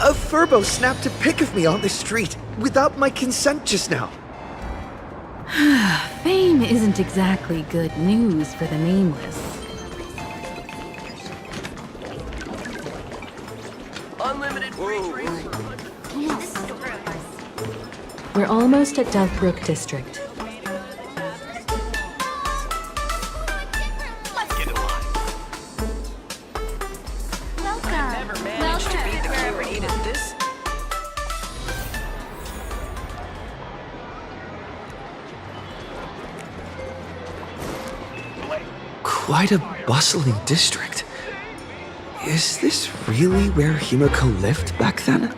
A furbo snapped a pic of me on the street without my consent just now. Fame isn't exactly good news for the nameless. Unlimited free drinks. We're almost at Dovebrook District. Let's get in line. Welcome. Never managed to beat the killer eating this. Quite a bustling district. Is this really where Himiko lived back then?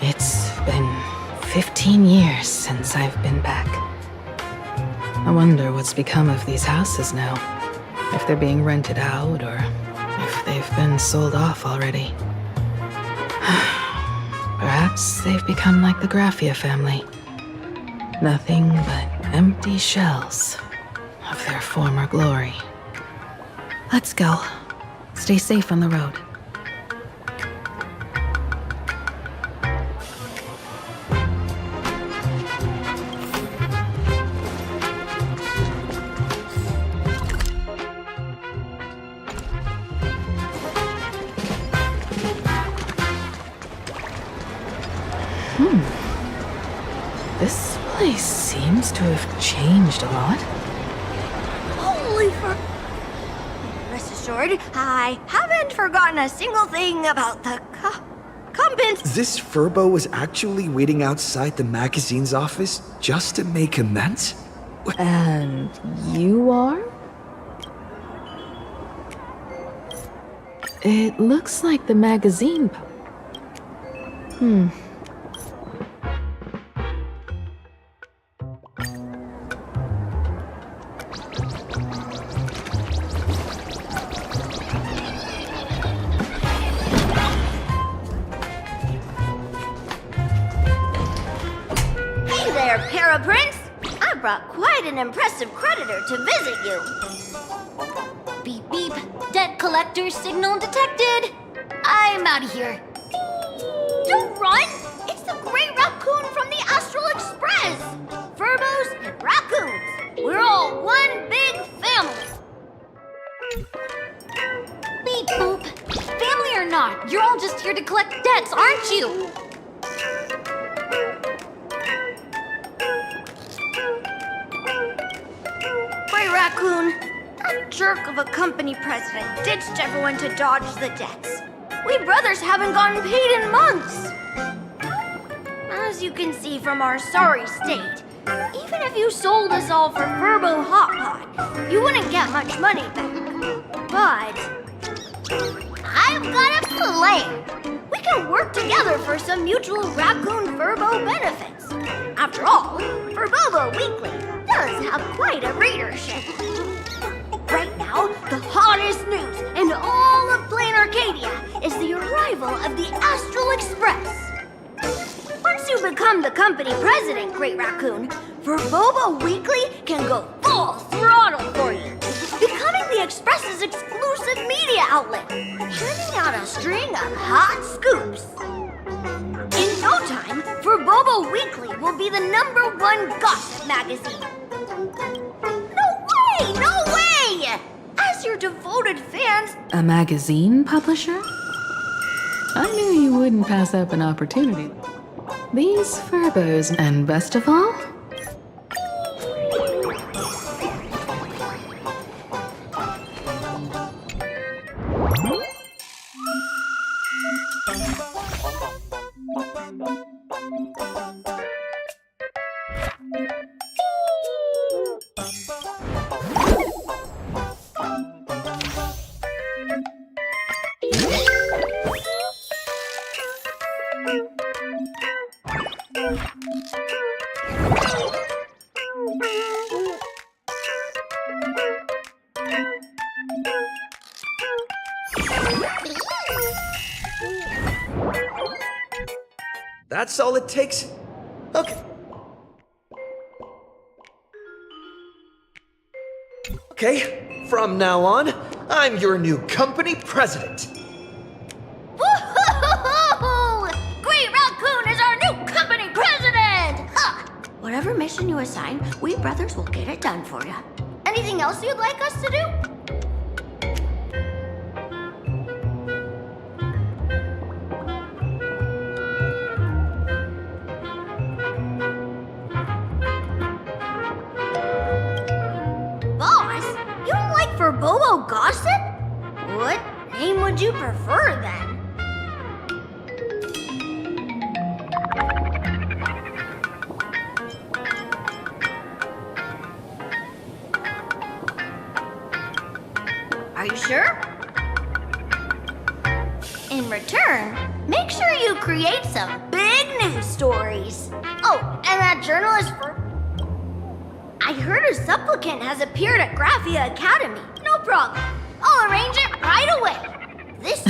It's been 15 years since I've been back. I wonder what's become of these houses now. If they're being rented out or if they've been sold off already. Perhaps they've become like the Graffia family. Nothing but empty shells of their former glory. Let's go. Stay safe on the road. This place seems to have changed a lot. Holy Rest assured, I haven't forgotten a single thing about the compens. This furbo was actually waiting outside the magazine's office just to make amends? And you are? It looks like the magazine. Hey there, Paraprince! I brought quite an impressive creditor to visit you. Beep beep. Debt collector signal detected. I'm out of here. Don't run! It's the Great Raccoon from the Astral Express! Furbos and raccoons. We're all one big family. Beep boop. Family or not, you're all just here to collect debts, aren't you? Great Raccoon, that jerk of a company president ditched everyone to dodge the debts. We brothers haven't gotten paid in months. As you can see from our sorry state, even if you sold us all for Furbo Hot Pot, you wouldn't get much money back. But I've got a plan. We can work together for some mutual Raccoon Furbo benefits. After all, Furbobo Weekly does have quite a readership. Right now, the hottest news in all of Plain Arcadia is the arrival of the Astral Express. Once you become the company president, Great Raccoon, Furbobo Weekly can go full throttle for you, becoming the Express's exclusive media outlet, churning out a string of hot scoops. In no time, Furbobo Weekly will be the #1 gossip magazine. No way! As your devoted fans... A magazine publisher? I knew you wouldn't pass up an opportunity. These Furbos, and best of all, That's all it takes? Okay. Okay, from now on, I'm your new company president. Woo-hoo-hoo-hoo! Great Raccoon is our new company president! Ha! Whatever mission you assign, we brothers will get it done for you. Anything else you'd like us to do? Boss, you don't like Bobo gossip? What name would you prefer then? Are you sure? In return, make sure you create some big news stories. Oh, and that journal is for... I heard a supplicant has appeared at Graphia Academy. No problem. I'll arrange it right away. This...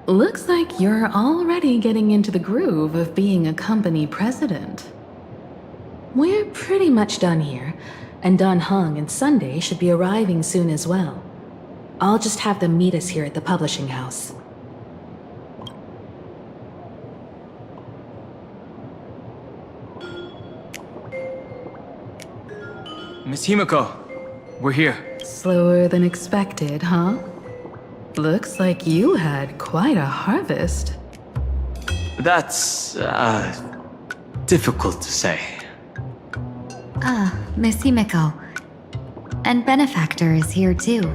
Looks like you're already getting into the groove of being a company president. We're pretty much done here, and Dan Heng and Sunday should be arriving soon as well. I'll just have them meet us here at the publishing house. Miss Himiko, we're here. Slower than expected, huh? Looks like you had quite a harvest. That's, difficult to say. Miss Himiko. And Benefactor is here too.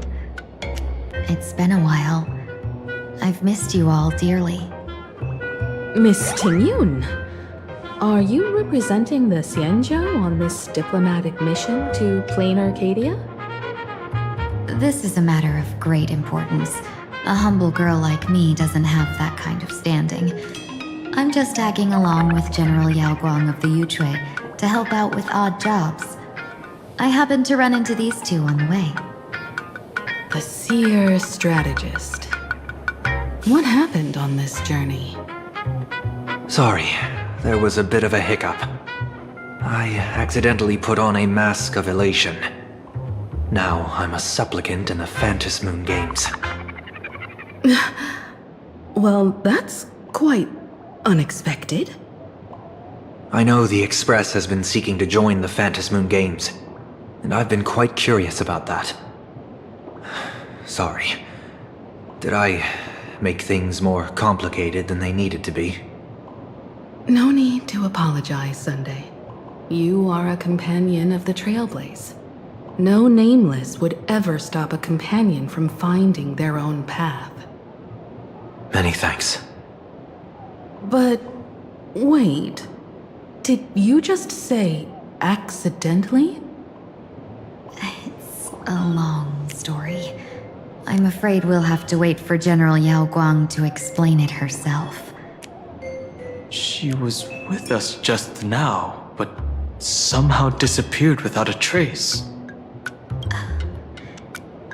It's been a while. I've missed you all dearly. Miss Tingyun, are you representing the Xianzhou on this diplomatic mission to Plain Arcadia? This is a matter of great importance. A humble girl like me doesn't have that kind of standing. I'm just tagging along with General Yao Guang of the Yuchui to help out with odd jobs. I happened to run into these two on the way. The seer strategist. What happened on this journey? Sorry, there was a bit of a hiccup. I accidentally put on a mask of elation. Now I'm a supplicant in the Phantom Moon Games. Well, that's quite unexpected. I know the Express has been seeking to join the Phantom Moon Games, and I've been quite curious about that. Sorry. Did I make things more complicated than they needed to be? No need to apologize, Sunday. You are a companion of the Trailblaze. No nameless would ever stop a companion from finding their own path. Many thanks. But wait, did you just say accidentally? It's a long story. I'm afraid we'll have to wait for General Yao Guang to explain it herself. She was with us just now, but somehow disappeared without a trace.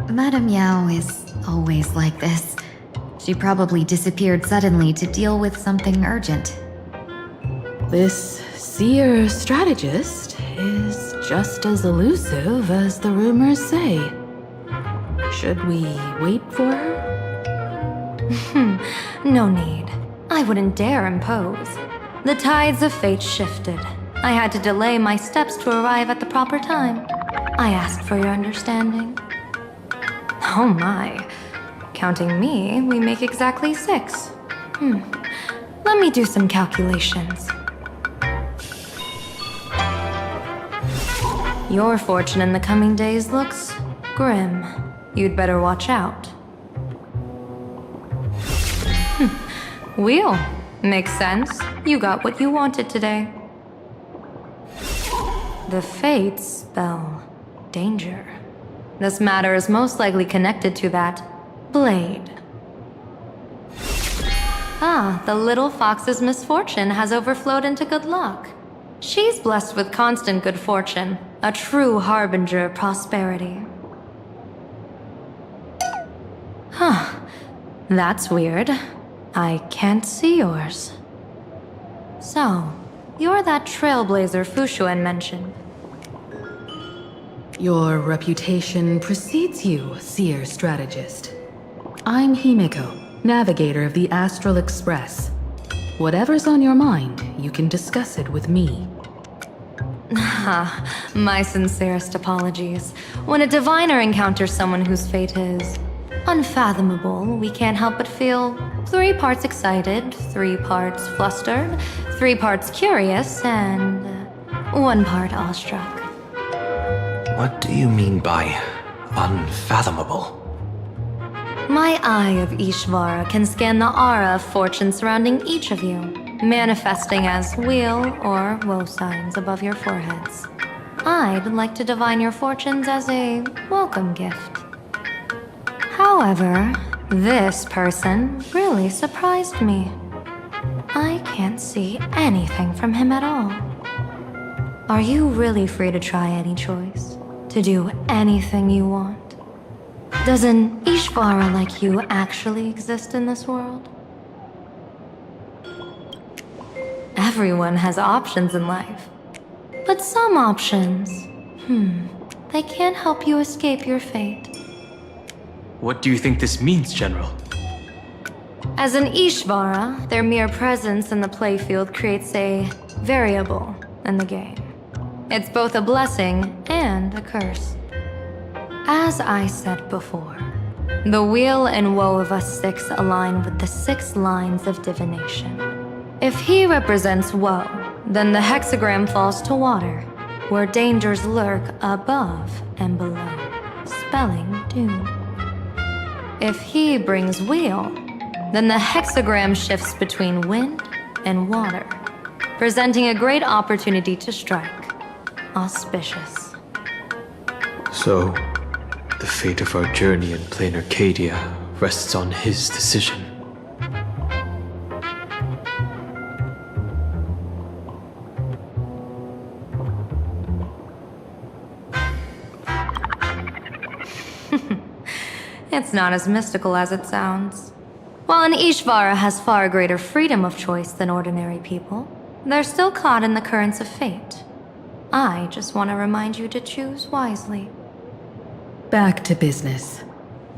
Madame Yao is always like this. She probably disappeared suddenly to deal with something urgent. This seer strategist is just as elusive as the rumors say. Should we wait for her? No need. I wouldn't dare impose. The tides of fate shifted. I had to delay my steps to arrive at the proper time. I asked for your understanding. Oh my. Counting me, we make exactly 6. Let me do some calculations. Your fortune in the coming days looks grim. You'd better watch out. Wheel. Makes sense. You got what you wanted today. The Fates spell danger. This matter is most likely connected to that blade. Ah, the little fox's misfortune has overflowed into good luck. She's blessed with constant good fortune, a true harbinger of prosperity. Huh. That's weird. I can't see yours. So, you're that trailblazer Fushuan mentioned. Your reputation precedes you, seer strategist. I'm Himiko, navigator of the Astral Express. Whatever's on your mind, you can discuss it with me. My sincerest apologies. When a diviner encounters someone whose fate is unfathomable, we can't help but feel 3 parts excited, 3 parts flustered, 3 parts curious, and 1 part awestruck. What do you mean by unfathomable? My eye of Ishvara can scan the aura of fortune surrounding each of you, manifesting as weal or woe signs above your foreheads. I'd like to divine your fortunes as a welcome gift. However, this person really surprised me. I can't see anything from him at all. Are you really free to try any choice? To do anything you want? Does an Ishvara like you actually exist in this world? Everyone has options in life. But some options, they can't help you escape your fate. What do you think this means, General? As an Ishvara, their mere presence in the playfield creates a variable in the game. It's both a blessing and a curse. As I said before, the weal and woe of us 6 align with the 6 lines of divination. If he represents woe, then the hexagram falls to water, where dangers lurk above and below, spelling doom. If he brings weal, then the hexagram shifts between wind and water, presenting a great opportunity to strike. Auspicious. So, the fate of our journey in plain Arcadia rests on his decision. It's not as mystical as it sounds. While an Ishvara has far greater freedom of choice than ordinary people, they're still caught in the currents of fate. I just want to remind you to choose wisely. Back to business.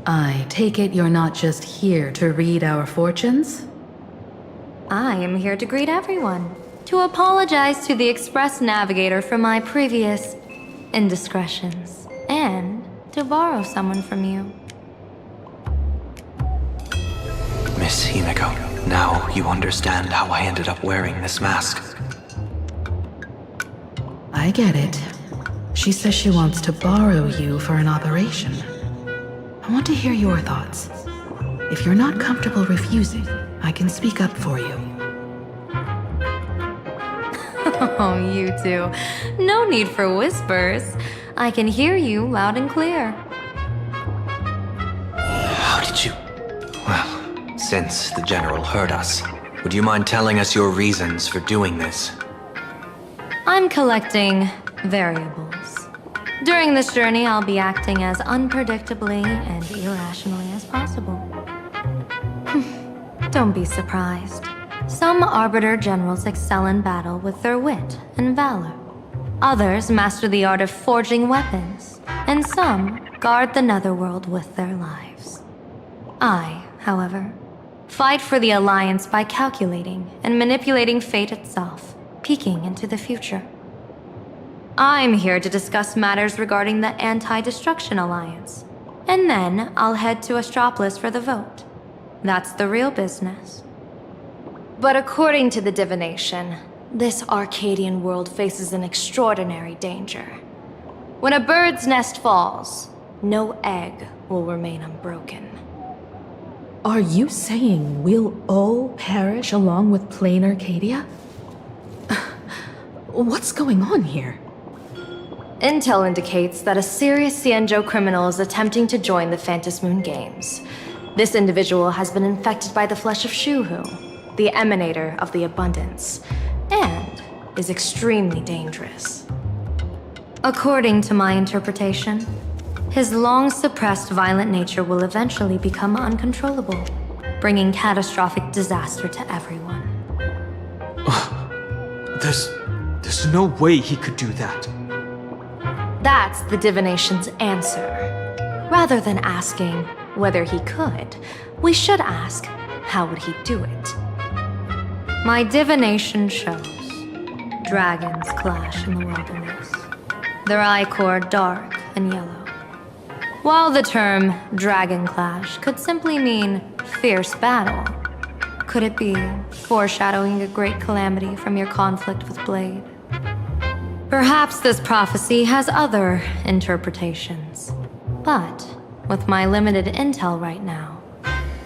I take it you're not just here to read our fortunes? I am here to greet everyone, to apologize to the Express Navigator for my previous indiscretions, and to borrow someone from you. Miss Himiko, now you understand how I ended up wearing this mask. I get it. She says she wants to borrow you for an operation. I want to hear your thoughts. If you're not comfortable refusing, I can speak up for you. Oh, you two. No need for whispers. I can hear you loud and clear. How did you... Well, since the General heard us, would you mind telling us your reasons for doing this? I'm collecting variables. During this journey, I'll be acting as unpredictably and irrationally as possible. Don't be surprised. Some Arbiter generals excel in battle with their wit and valor. Others master the art of forging weapons, and some guard the netherworld with their lives. I, however, fight for the Alliance by calculating and manipulating fate itself, peeking into the future. I'm here to discuss matters regarding the Anti-Destruction Alliance, and then I'll head to Astropolis for the vote. That's the real business. But according to the divination, this Arcadian world faces an extraordinary danger. When a bird's nest falls, no egg will remain unbroken. Are you saying we'll all perish along with plain Arcadia? What's going on here? Intel indicates that a serious Xianzhou criminal is attempting to join the Phantom Moon Games. This individual has been infected by the flesh of Shuhu, the emanator of the abundance, and is extremely dangerous. According to my interpretation, his long-suppressed violent nature will eventually become uncontrollable, bringing catastrophic disaster to everyone. There's no way he could do that. That's the divination's answer. Rather than asking whether he could, we should ask, how would he do it? My divination shows dragons clash in the wilderness. Their ichor dark and yellow. While the term dragon clash could simply mean fierce battle, could it be foreshadowing a great calamity from your conflict with Blade? Perhaps this prophecy has other interpretations. But with my limited intel right now,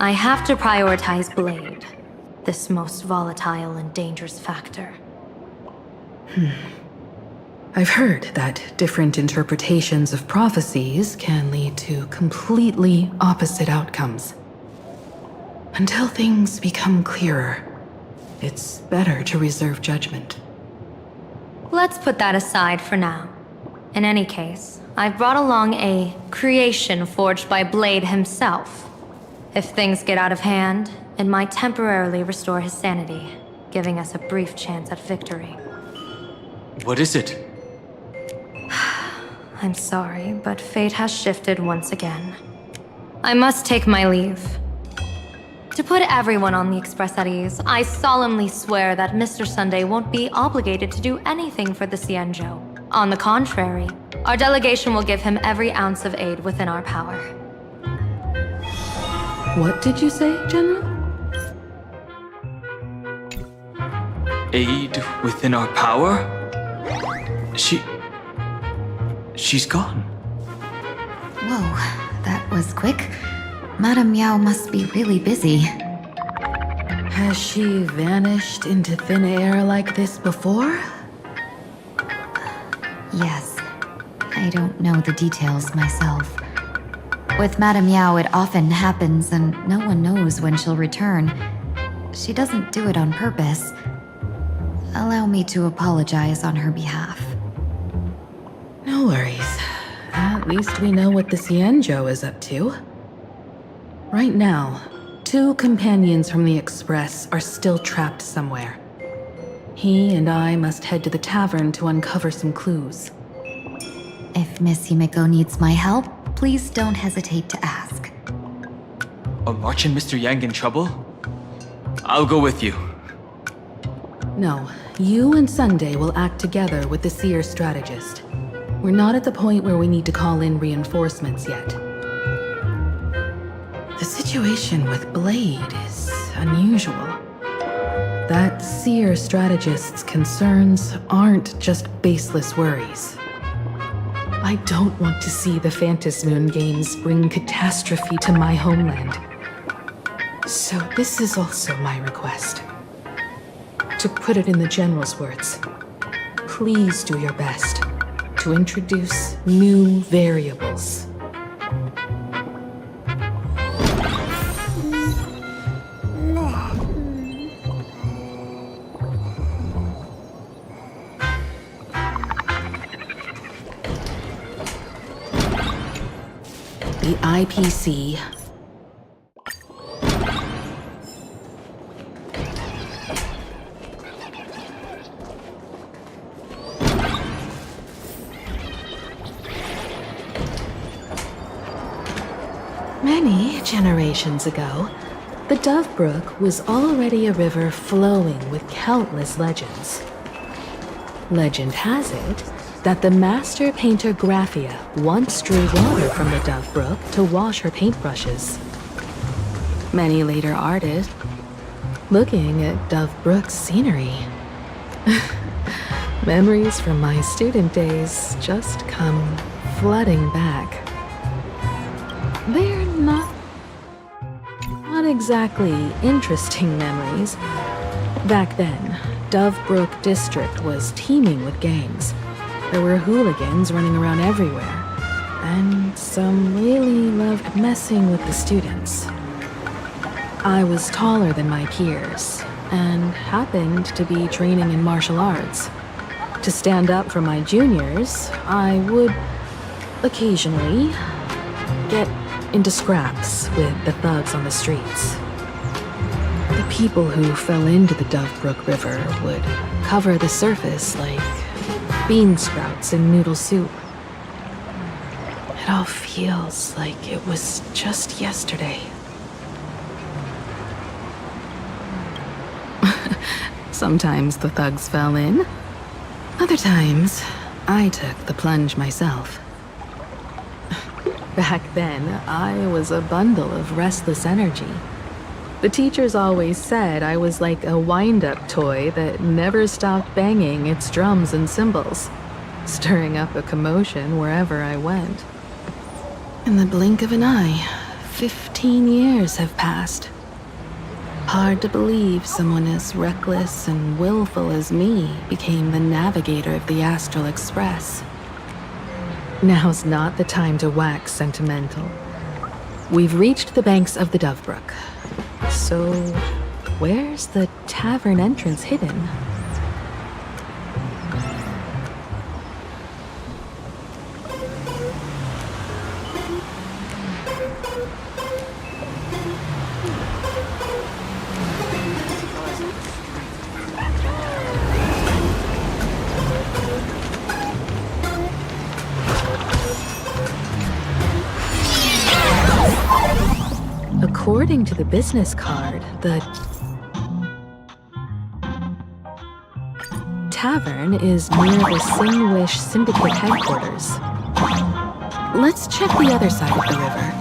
I have to prioritize Blade, this most volatile and dangerous factor. I've heard that different interpretations of prophecies can lead to completely opposite outcomes. Until things become clearer, it's better to reserve judgment. Let's put that aside for now. In any case, I've brought along a creation forged by Blade himself. If things get out of hand, it might temporarily restore his sanity, giving us a brief chance at victory. What is it? I'm sorry, but fate has shifted once again. I must take my leave. To put everyone on the Express at ease, I solemnly swear that Mr. Sunday won't be obligated to do anything for the Cienjo. On the contrary, our delegation will give him every ounce of aid within our power. What did you say, General? Aid within our power? She's gone. Whoa, that was quick. Madame Yao must be really busy. Has she vanished into thin air like this before? Yes. I don't know the details myself. With Madame Yao, it often happens and no one knows when she'll return. She doesn't do it on purpose. Allow me to apologize on her behalf. No worries. At least we know what the Cienjo is up to. Right now, 2 companions from the Express are still trapped somewhere. He and I must head to the tavern to uncover some clues. If Miss Himeko needs my help, please don't hesitate to ask. Are March and Mr. Yang in trouble? I'll go with you. No, you and Sunday will act together with the Seer strategist. We're not at the point where we need to call in reinforcements yet. The situation with Blade is unusual. That Seer strategist's concerns aren't just baseless worries. I don't want to see the Phantasmoon Games bring catastrophe to my homeland. So this is also my request. To put it in the General's words, please do your best to introduce new variables. The IPC. Many generations ago, the Dove Brook was already a river flowing with countless legends. Legend has it that the master painter Graphia once drew water from the Dove Brook to wash her paintbrushes. Many later artists, looking at Dove Brook's scenery. Memories from my student days just come flooding back. They're not exactly interesting memories. Back then, Dove Brook District was teeming with gangs. There were hooligans running around everywhere, and some really loved messing with the students. I was taller than my peers, and happened to be training in martial arts. To stand up for my juniors, I would occasionally get into scraps with the thugs on the streets. The people who fell into the Dove Brook River would cover the surface like bean sprouts in noodle soup. It all feels like it was just yesterday. Sometimes the thugs fell in. Other times, I took the plunge myself. Back then, I was a bundle of restless energy. The teachers always said I was like a wind-up toy that never stopped banging its drums and cymbals, stirring up a commotion wherever I went. In the blink of an eye, 15 years have passed. Hard to believe someone as reckless and willful as me became the navigator of the Astral Express. Now's not the time to wax sentimental. We've reached the banks of the Dovebrook. So, where's the tavern entrance hidden? According to the business card, the tavern is near the Sinwish Syndicate headquarters. Let's check the other side of the river.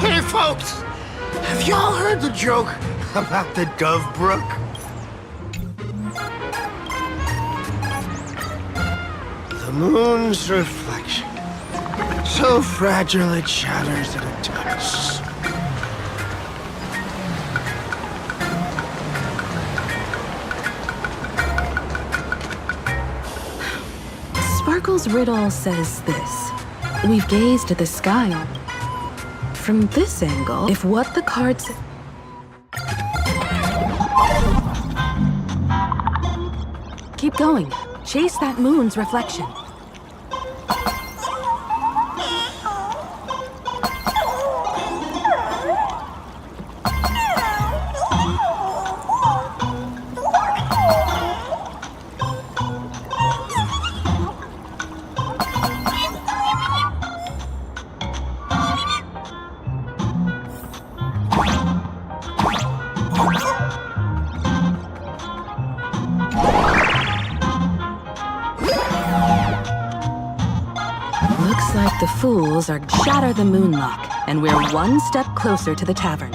Hey folks, have y'all heard the joke about the Dovebrook? The moon's reflection, so fragile it shatters at a touch. Sparkle's riddle says this. We've gazed at the sky. From this angle, if what the cards... Keep going. Chase that moon's reflection. Looks like the fools are shatter the moonlock, and we're one step closer to the tavern.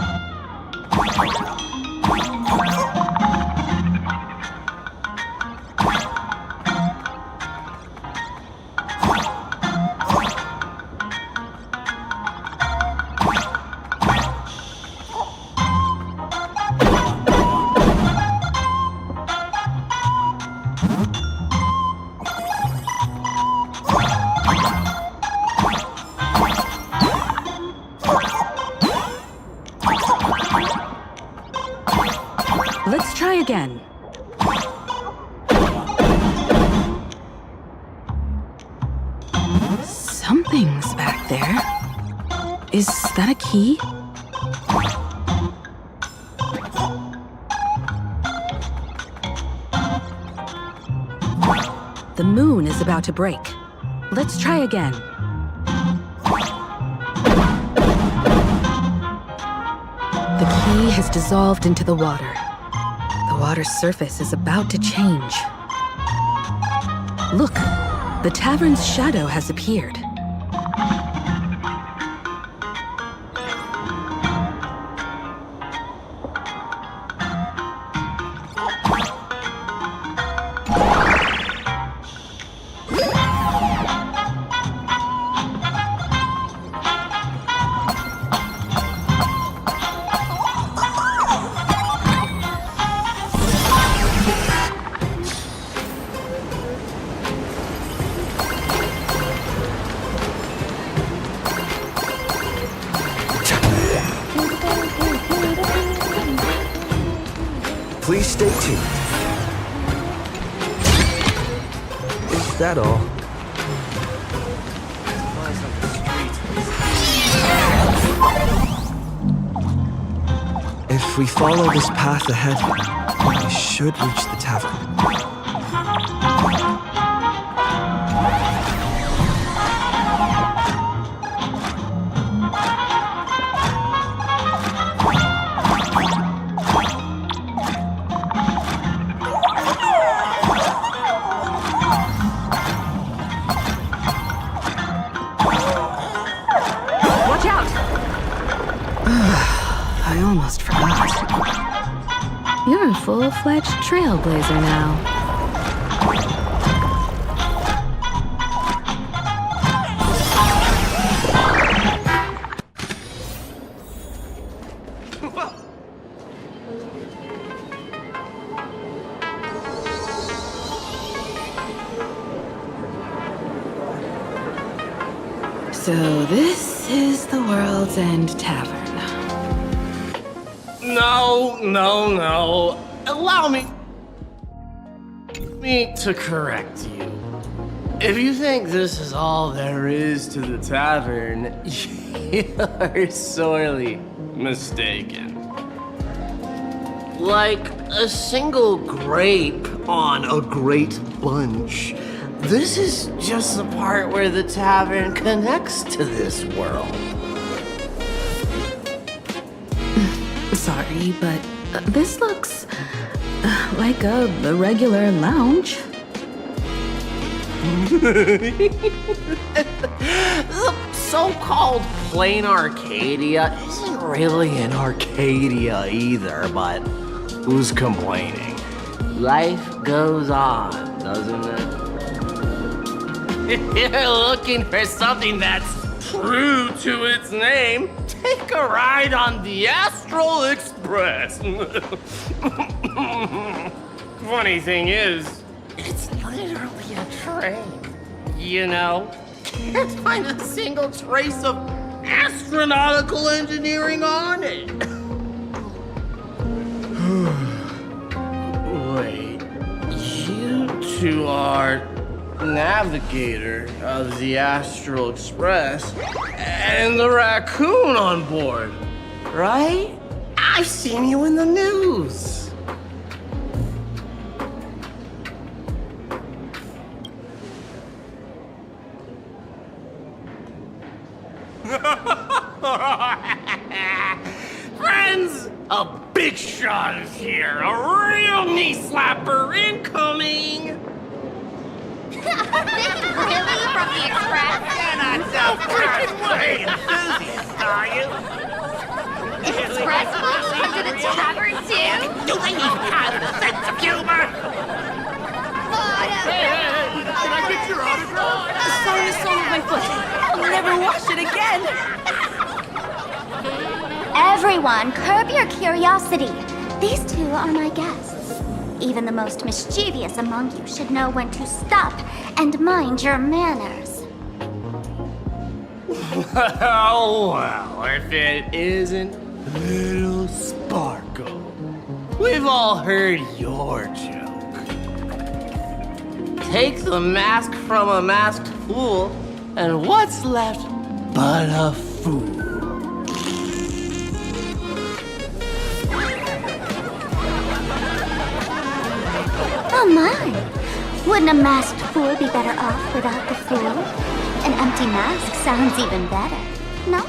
Let's try again. Something's back there. Is that a key? The moon is about to break. Let's try again. The key has dissolved into the water. The water's surface is about to change. Look, the tavern's shadow has appeared. Please stay tuned. Is that all? If we follow this path ahead, we should reach the tavern. Watch out! I almost forgot. You're a full-fledged trailblazer now. So this is the World's End Tavern. No. Allow me to correct you. If you think this is all there is to the tavern, you're sorely mistaken. Like a single grape on a great bunch, this is just the part where the tavern connects to this world. Sorry, but this looks like a regular lounge. The so-called plain Arcadia isn't really an Arcadia either, but who's complaining? Life goes on, doesn't it? If you're looking for something that's true to its name, take a ride on the Astral Express. Funny thing is, it's literally a train. You know, can't find a single trace of astronautical engineering on it. Wait, you two are navigator of the Astral Express and the raccoon on board, right? I've seen you in the news. Friends, a big shot is here. A real knee slapper incoming. Really? From the Express? You're not so freaking way enthusiast, are you? Express folks come to the tavern too? Do they even have a sense of humor? Can I get your autograph? The song is sole of my foot. I'll never wash it again. Everyone, curb your curiosity. These two are my guests. Even the most mischievous among you should know when to stop and mind your manners. Well, if it isn't Little Sparkle. We've all heard your joke. Take the mask from a masked fool, and what's left but a fool? Oh my! Wouldn't a masked fool be better off without the fool? An empty mask sounds even better, no?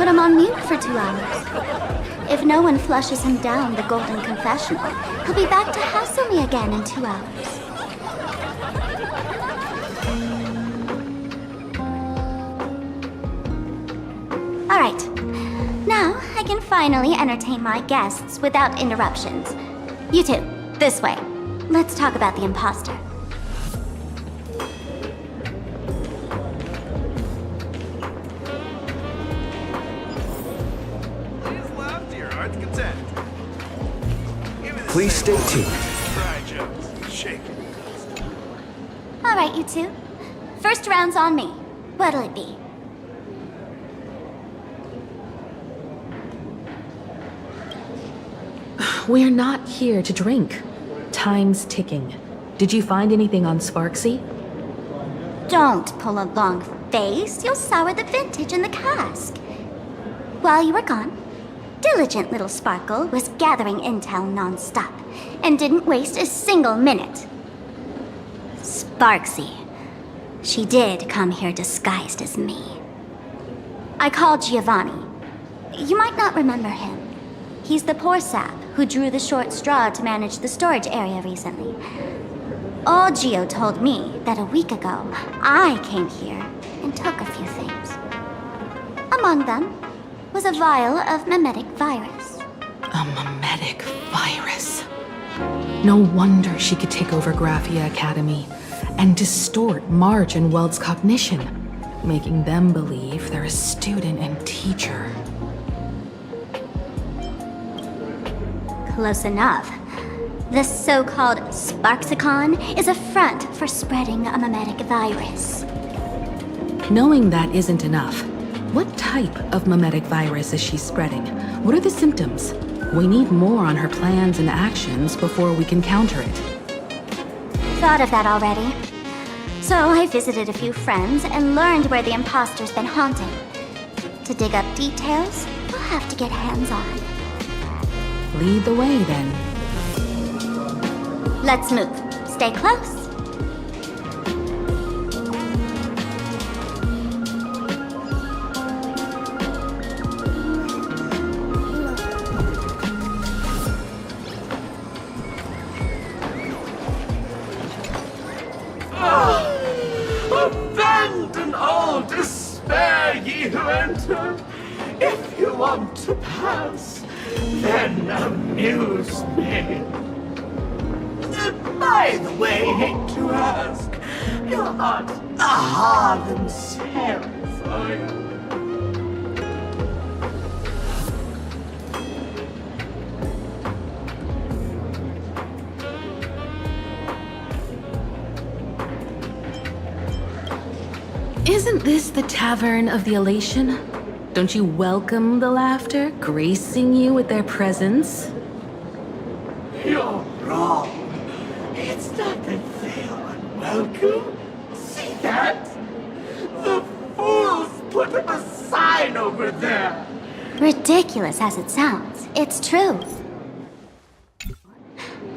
put him on mute for 2 hours. If no one flushes him down the golden confessional, he'll be back to hassle me again in 2 hours. All right. Now I can finally entertain my guests without interruptions. You two, this way. Let's talk about the imposter. Please stay tuned. All right, you two. First round's on me. What'll it be? We're not here to drink. Time's ticking. Did you find anything on Sparksy? Don't pull a long face. You'll sour the vintage in the cask. While you were gone, diligent little Sparkle was gathering intel non-stop and didn't waste a single minute. Sparksy. She did come here disguised as me. I called Giovanni. You might not remember him. He's the poor sap who drew the short straw to manage the storage area recently. Old Gio told me that a week ago, I came here and took a few things. Among them was a vial of mimetic virus. A mimetic virus. No wonder she could take over Graphia Academy and distort Marge and Weld's cognition, making them believe they're a student and teacher. Close enough. This so-called Sparksicon is a front for spreading a mimetic virus. Knowing that isn't enough. What type of mimetic virus is she spreading? What are the symptoms? We need more on her plans and actions before we can counter it. Thought of that already. So I visited a few friends and learned where the imposter's been haunting. To dig up details, we'll have to get hands-on. Lead the way, then. Let's move. Stay close. Abandon all despair, ye who enter. If you want to pass, then amuse me. By the way, hate to ask, you're not a Harlem Sheriff, are you? Isn't this the Tavern of the Elation? Don't you welcome the laughter, gracing you with their presence? You're wrong. It's not that they are unwelcome. See that? The fools put up a sign over there. Ridiculous as it sounds, it's true.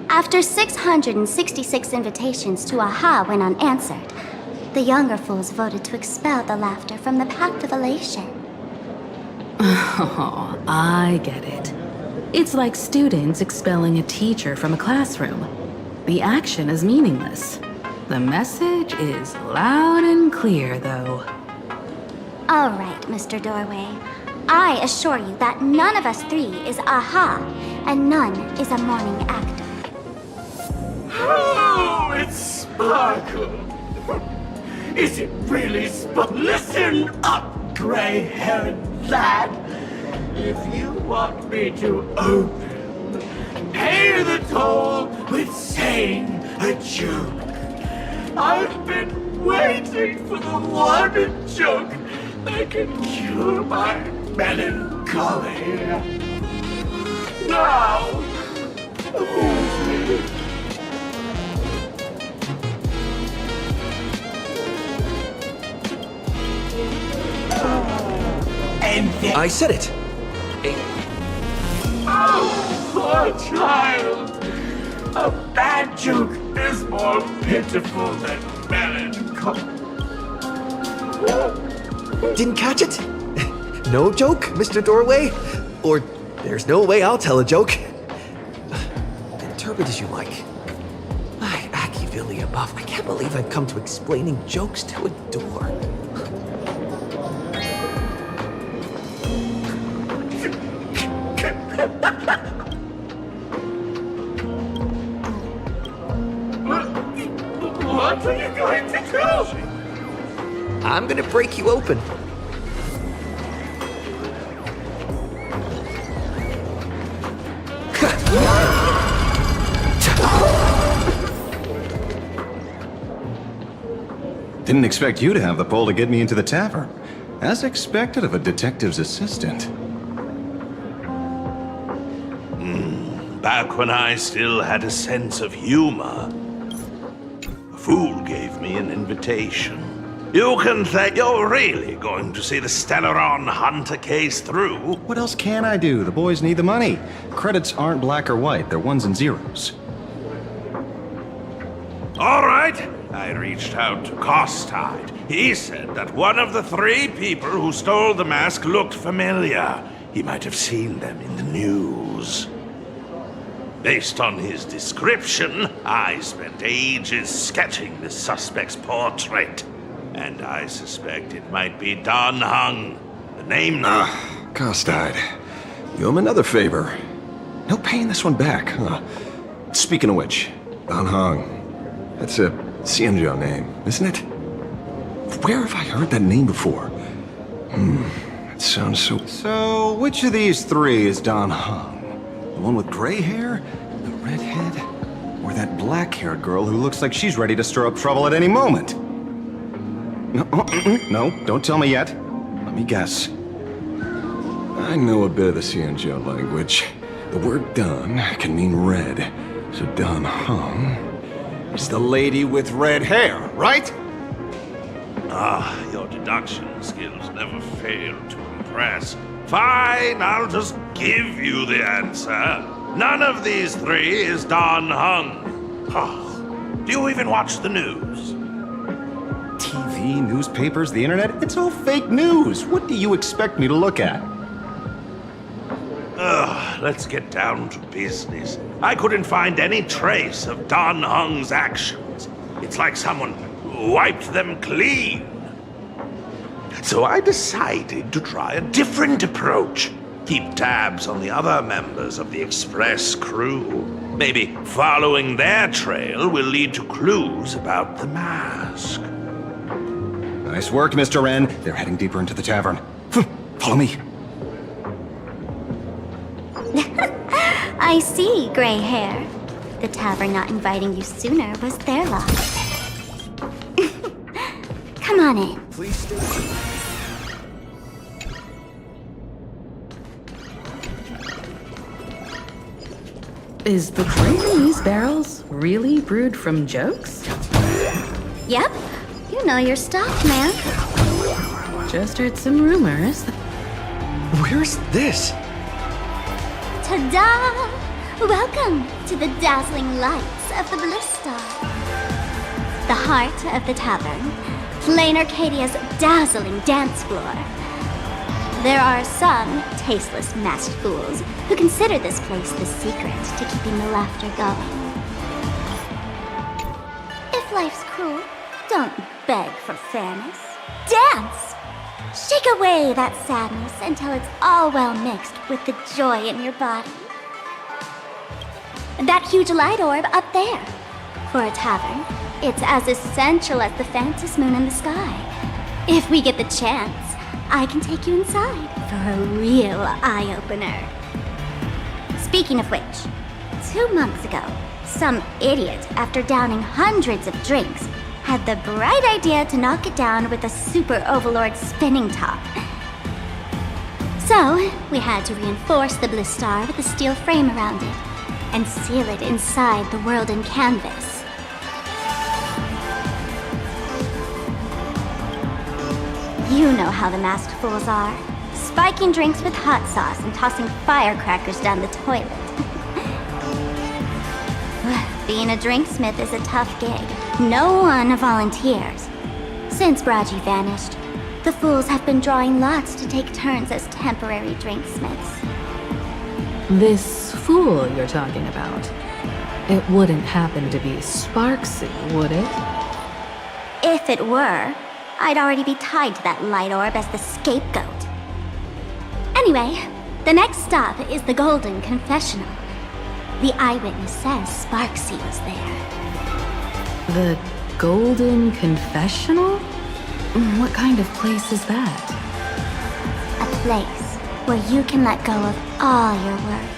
After 666 invitations to AHA went unanswered, the younger fools voted to expel the laughter from the Pact of Elation. Oh, I get it. It's like students expelling a teacher from a classroom. The action is meaningless. The message is loud and clear, though. All right, Mr. Doorway. I assure you that none of us three is AHA, and none is a morning actor. Oh, it's Sparkle. Is it really Listen up, gray-haired lad. If you want me to open, pay the toll with saying a joke. I've been waiting for the one joke that can cure my melancholy. Now, amuse me. And then... I said it! Oh, poor child! A bad joke is more pitiful than melancholy. Didn't catch it? No joke, Mr. Doorway? Or there's no way I'll tell a joke? Interpret as you like. Ay, Machiavelli above. I can't believe I've come to explaining jokes to a door. What are you going to do? I'm gonna break you open. Didn't expect you to have the pull to get me into the tavern. As expected of a detective's assistant. Back when I still had a sense of humor, a fool gave me an invitation. You can think you're really going to see the Stellaron Hunter case through? What else can I do? The boys need the money. Credits aren't black or white, they're ones and zeros. All right. I reached out to Costide. He said that one of the 3 people who stole the mask looked familiar. He might have seen them in the news. Based on his description, I spent ages sketching the suspect's portrait. And I suspect it might be Don Hung, the name... Costide. You owe him another favor. No paying this one back, huh? Speaking of which, Don Hung. That's a Xianzhou name, isn't it? Where have I heard that name before? It sounds so... So, which of these 3 is Don Hung? The one with gray hair? The redhead? Or that black-haired girl who looks like she's ready to stir up trouble at any moment? No, don't tell me yet. Let me guess. I know a bit of the Xianzhou language. The word Don can mean red. So Don Hung is the lady with red hair, right? Your deduction skills never fail to impress. Fine, I'll just give you the answer. None of these 3 is Don Hung. Do you even watch the news? TV, newspapers, the internet, it's all fake news. What do you expect me to look at? Let's get down to business. I couldn't find any trace of Don Hung's actions. It's like someone wiped them clean. So I decided to try a different approach. Keep tabs on the other members of the Express crew. Maybe following their trail will lead to clues about the mask. Nice work, Mr. Wren. They're heading deeper into the tavern. Follow me. I see, gray hair. The tavern not inviting you sooner was their loss. Come on in. Please stay. Is the drink in these barrels really brewed from jokes? Yep. You know your stuff, man. Just heard some rumors. Where's this? Ta-da! Welcome to the dazzling lights of the Ballista. The heart of the tavern. Plain Arcadia's dazzling dance floor. There are some tasteless masked fools who consider this place the secret to keeping the laughter going. If life's cruel, don't beg for fairness. Dance! Shake away that sadness until it's all well mixed with the joy in your body. That huge light orb up there. For a tavern, it's as essential as the phantom moon in the sky. If we get the chance, I can take you inside for a real eye-opener. Speaking of which, 2 months ago, some idiot, after downing hundreds of drinks, had the bright idea to knock it down with a super overlord spinning top. So, we had to reinforce the Blistar with a steel frame around it and seal it inside the world in canvas. You know how the masked fools are. Spiking drinks with hot sauce and tossing firecrackers down the toilet. Being a drinksmith is a tough gig. No one volunteers. Since Braji vanished, The fools have been drawing lots to take turns as temporary drinksmiths. This fool you're talking about, it wouldn't happen to be Sparksy, would it? If it were, I'd already be tied to that light orb as the scapegoat. Anyway, the next stop is the Golden Confessional. The eyewitness says Sparksy was there. The Golden Confessional? What kind of place is that? A place where you can let go of all your worries.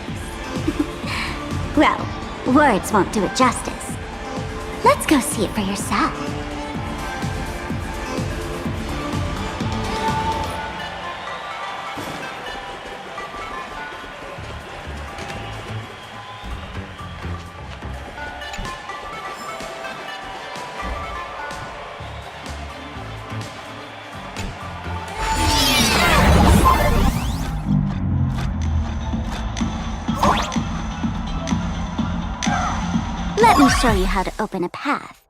Well, words won't do it justice. Let's go see it for yourself. Let me show you how to open a path.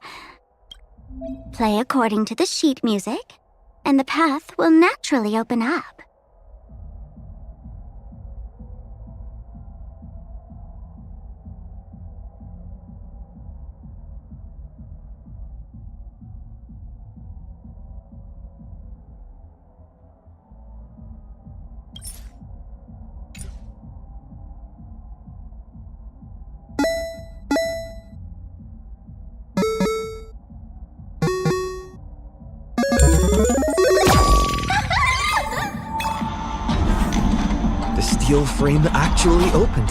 Play according to the sheet music, and the path will naturally open up. The steel frame actually opened.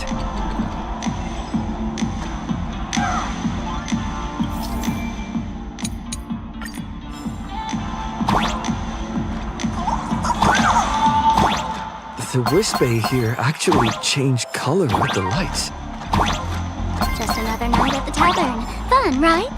The Wisp-A here actually changed color with the lights. Just another night at the tavern. Fun, right?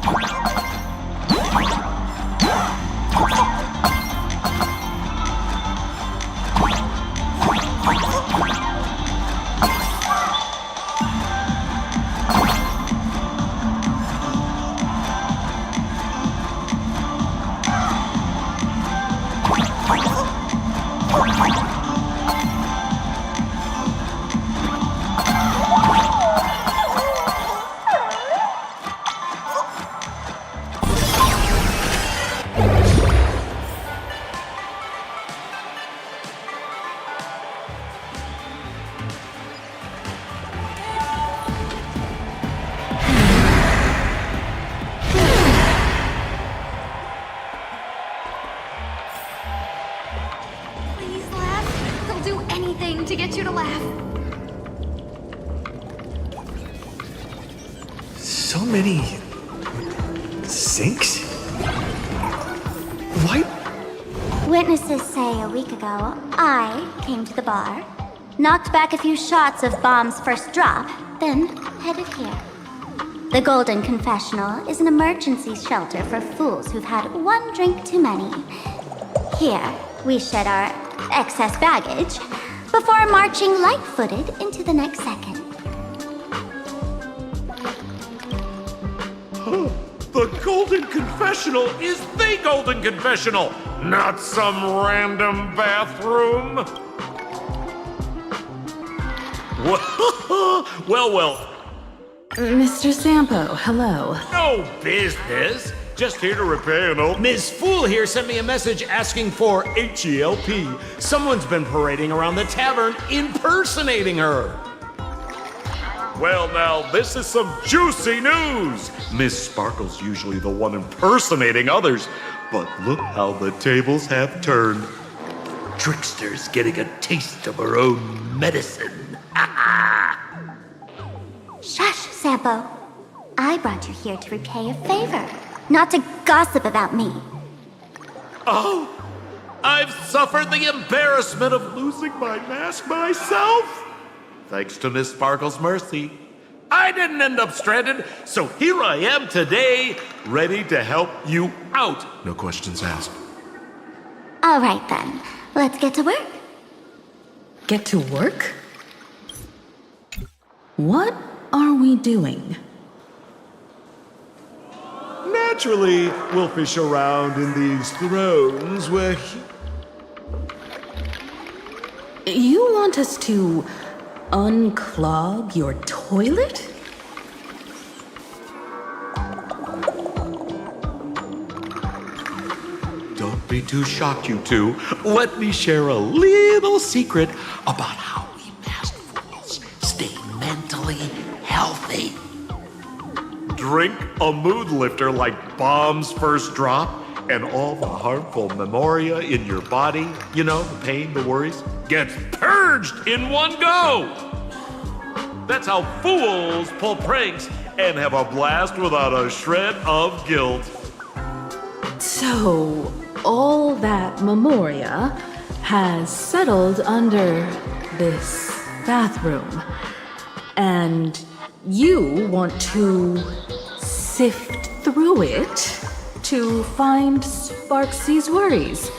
Please laugh. They'll do anything to get you to laugh. So many sinks? Why? Witnesses say a week ago, I came to the bar, knocked back a few shots of Bomb's first drop, then headed here. The Golden Confessional is an emergency shelter for fools who've had one drink too many. Here, we shed our excess baggage before marching light-footed into the next second. The Golden Confessional is the Golden Confessional, not some random bathroom. Well, Mr. Sampo, hello. no business. Just here to repair an old... Ms. Fool here sent me a message asking for H-E-L-P. Someone's been parading around the tavern impersonating her. Well, now, this is some juicy news. Miss Sparkle's usually the one impersonating others, but look how the tables have turned. Trickster's getting a taste of her own medicine. Shush, Sampo. I brought you here to repay a favor, not to gossip about me. Oh, I've suffered the embarrassment of losing my mask myself. Thanks to Miss Sparkle's mercy, I didn't end up stranded, so here I am today, ready to help you out. No questions asked. All right then, let's get to work. Get to work? What are we doing? Naturally, we'll fish around in these thrones where You want us to unclog your toilet? Don't be too shocked, you two. Let me share a little secret about how we masked fools stay mentally healthy. Drink a mood lifter like Bomb's First Drop, and all the harmful memoria in your body, you know, the pain, the worries, gets purged in one go. That's how fools pull pranks and have a blast without a shred of guilt. So, all that memoria has settled under this bathroom. And you want to sift through it to find Sparksy's worries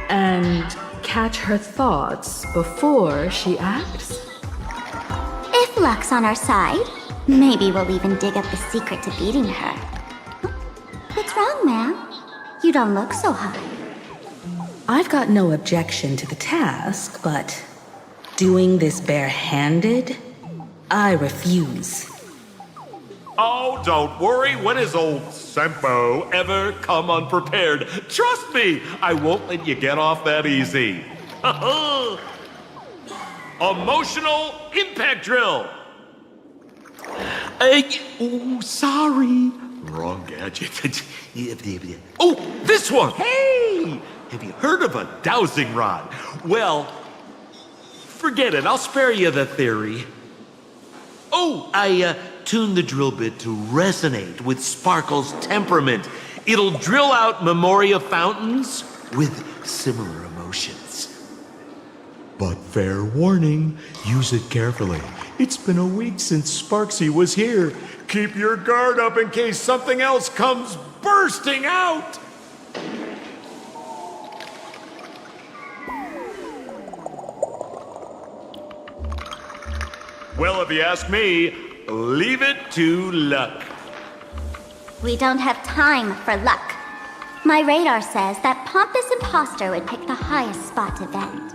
and catch her thoughts before she acts? If luck's on our side, maybe we'll even dig up the secret to beating her. What's wrong, ma'am? You don't look so high. I've got no objection to the task, but doing this barehanded, I refuse. Oh, don't worry. When has old Sempo ever come unprepared? Trust me, I won't let you get off that easy. Emotional impact drill. Oh, sorry. Wrong gadget. Oh, this one. Hey, have you heard of a dowsing rod? Well, forget it. I'll spare you the theory. Oh, I tuned the drill bit to resonate with Sparkle's temperament. It'll drill out memoria fountains with similar emotions. But fair warning, use it carefully. It's been a week since Sparksy was here. Keep your guard up in case something else comes bursting out. Well, if you ask me, leave it to luck. We don't have time for luck. My radar says that pompous imposter would pick the highest spot to vent.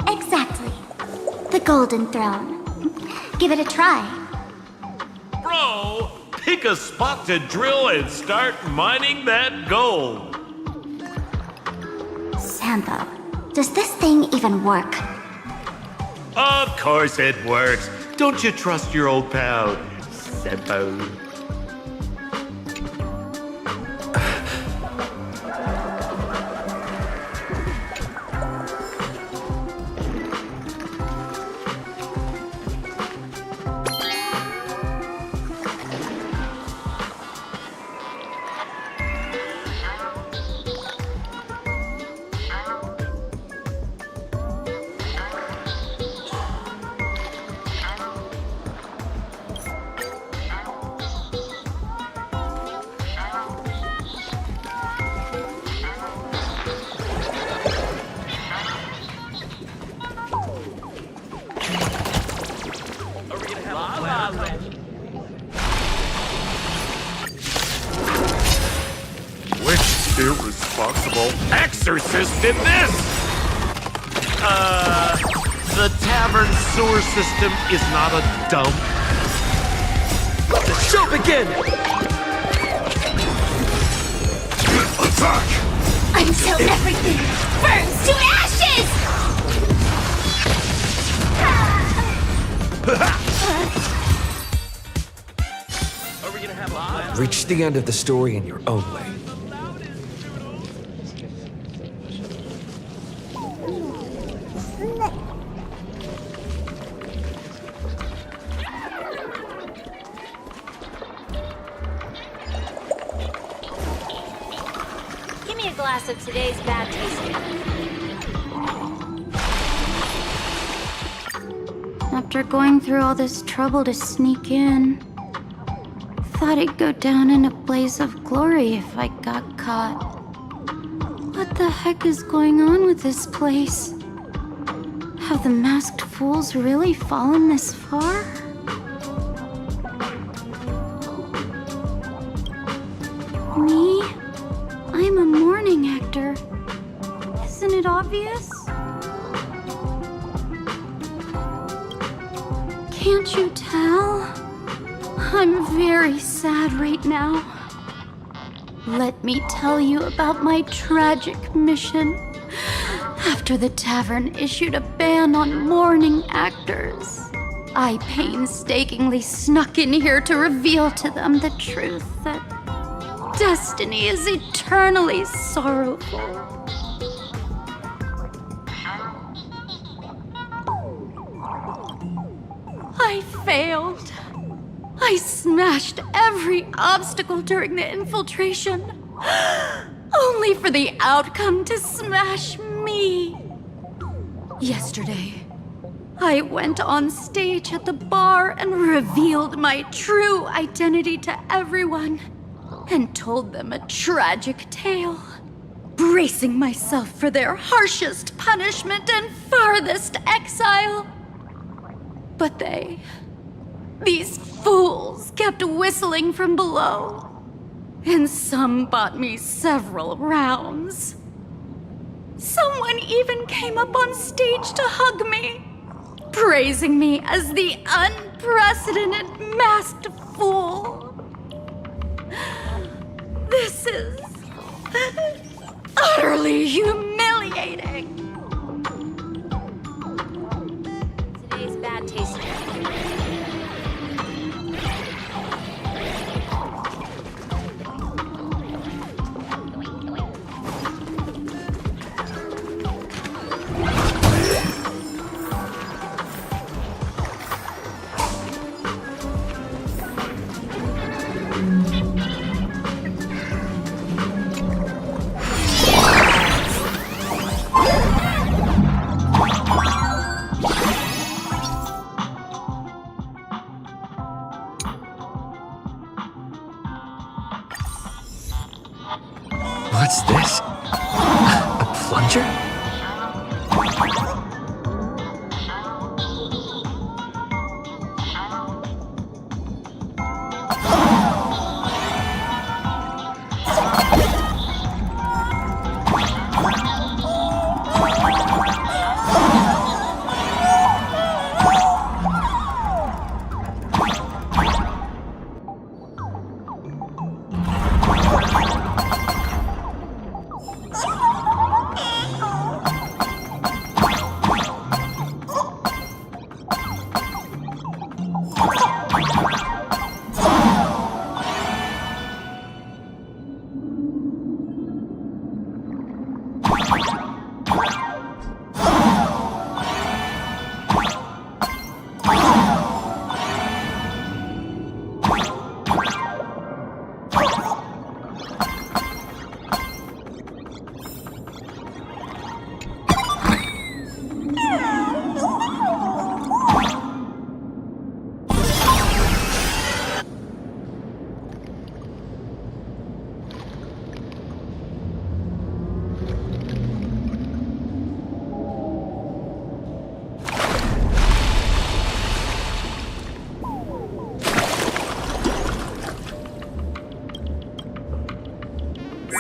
Exactly. The Golden Throne. Give it a try. Bro, pick a spot to drill and start mining that gold. Sampo, does this thing even work? Of course it works. Don't you trust your old pal, Sempo? Which irresponsible exorcist did this? The tavern sewer system is not a dump. Let the show begin! Attack! Until everything burns to ashes! Reach the end of the story in your own way. Give me a glass of today's bad tasting. After going through all this trouble to sneak in, thought I'd go down in a blaze of glory if I got caught. What the heck is going on with this place? Have the masked fools really fallen this far? Me? I'm a morning actor. Isn't it obvious? Can't you tell? I'm very sad right now. Let me tell you about my tragic mission. After the tavern issued a ban on mourning actors, I painstakingly snuck in here to reveal to them the truth that destiny is eternally sorrowful. I failed. I smashed every obstacle during the infiltration, only for the outcome to smash me. Yesterday, I went on stage at the bar and revealed my true identity to everyone and told them a tragic tale, bracing myself for their harshest punishment and farthest exile. But these fools kept whistling from below, and some bought me several rounds. Someone even came up on stage to hug me, praising me as the unprecedented masked fool. This is utterly humiliating. Today's bad taste. What's this? A plunger?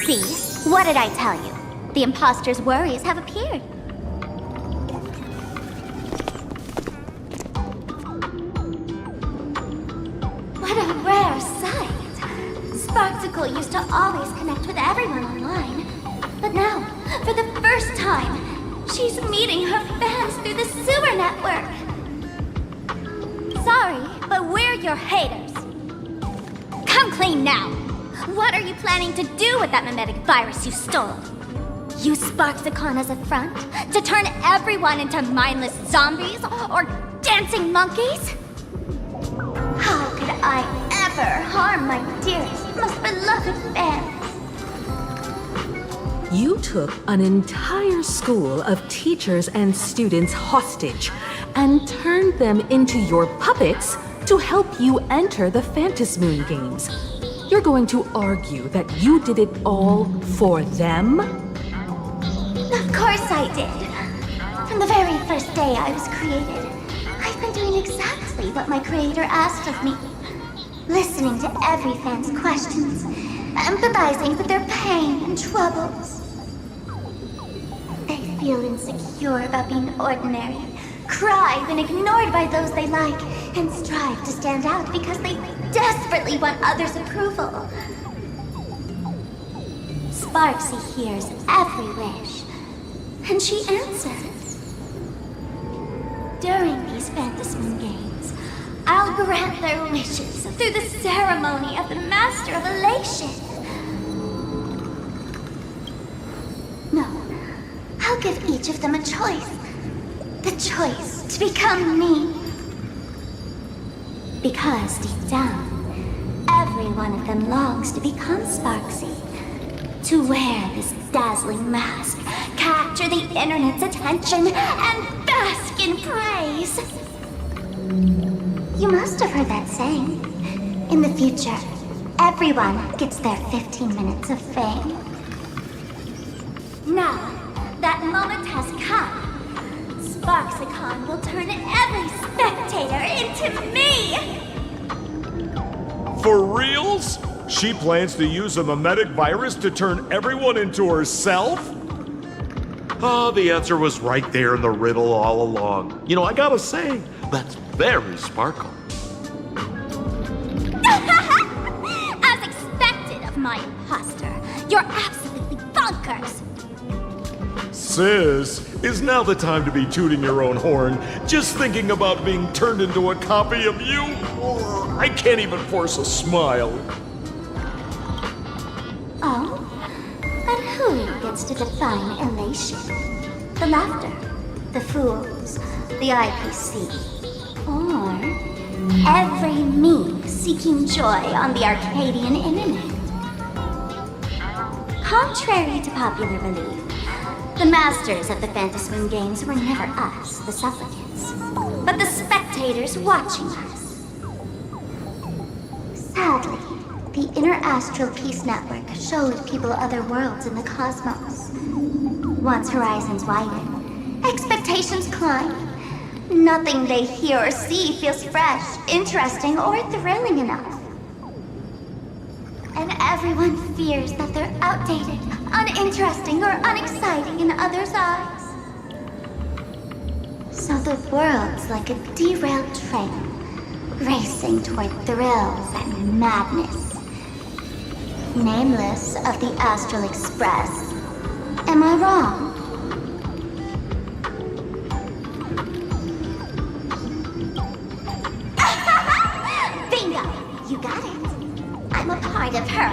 See? What did I tell you? The imposter's worries have appeared. What a rare sight. Sparksicle used to always connect with everyone online. But now, for the first time, she's meeting her fans through the sewer network. Sorry, but we're your haters. Come clean now. What are you planning to do with that mimetic virus you stole? Use Sparksicon as a front to turn everyone into mindless zombies or dancing monkeys? How could I ever harm my dearest, most beloved fans? You took an entire school of teachers and students hostage and turned them into your puppets to help you enter the Phantasmoon games. You're going to argue that you did it all for them? Of course I did. From the very first day I was created, I've been doing exactly what my creator asked of me. Listening to every fan's questions, empathizing with their pain and troubles. They feel insecure about being ordinary, cry when ignored by those they like, and strive to stand out because they desperately want others' approval. Sparksy hears every wish, and she answers. During these Phantasm Games, I'll grant their wishes through the ceremony of the Master of Elation. No, I'll give each of them a choice. The choice to become me. Because deep down, every one of them longs to become Sparksy. To wear this dazzling mask, capture the internet's attention, and bask in praise. You must have heard that saying. In the future, everyone gets their 15 minutes of fame. Now, that moment has come. Sparksicon will turn every spectator into me! For reals? She plans to use a mimetic virus to turn everyone into herself? Ah, the answer was right there in the riddle all along. You know, I gotta say, that's very Sparkle. As expected of my imposter, you're absolutely bonkers! Sis, is now the time to be tooting your own horn, just thinking about being turned into a copy of you? I can't even force a smile. Oh? But who gets to define elation? The laughter, the fools, the IPC, or every me seeking joy on the Arcadian internet? Contrary to popular belief, the masters of the Phantasm Games were never us, the supplicants, but the spectators watching us. Sadly, the Inter-Astral Peace Network showed people other worlds in the cosmos. Once horizons widen, expectations climb. Nothing they hear or see feels fresh, interesting, or thrilling enough. And everyone fears that they're outdated, uninteresting, or unexciting in others' eyes. So the world's like a derailed train, racing toward thrills and madness. Nameless of the Astral Express. Am I wrong? Bingo! You got it. I'm a part of her.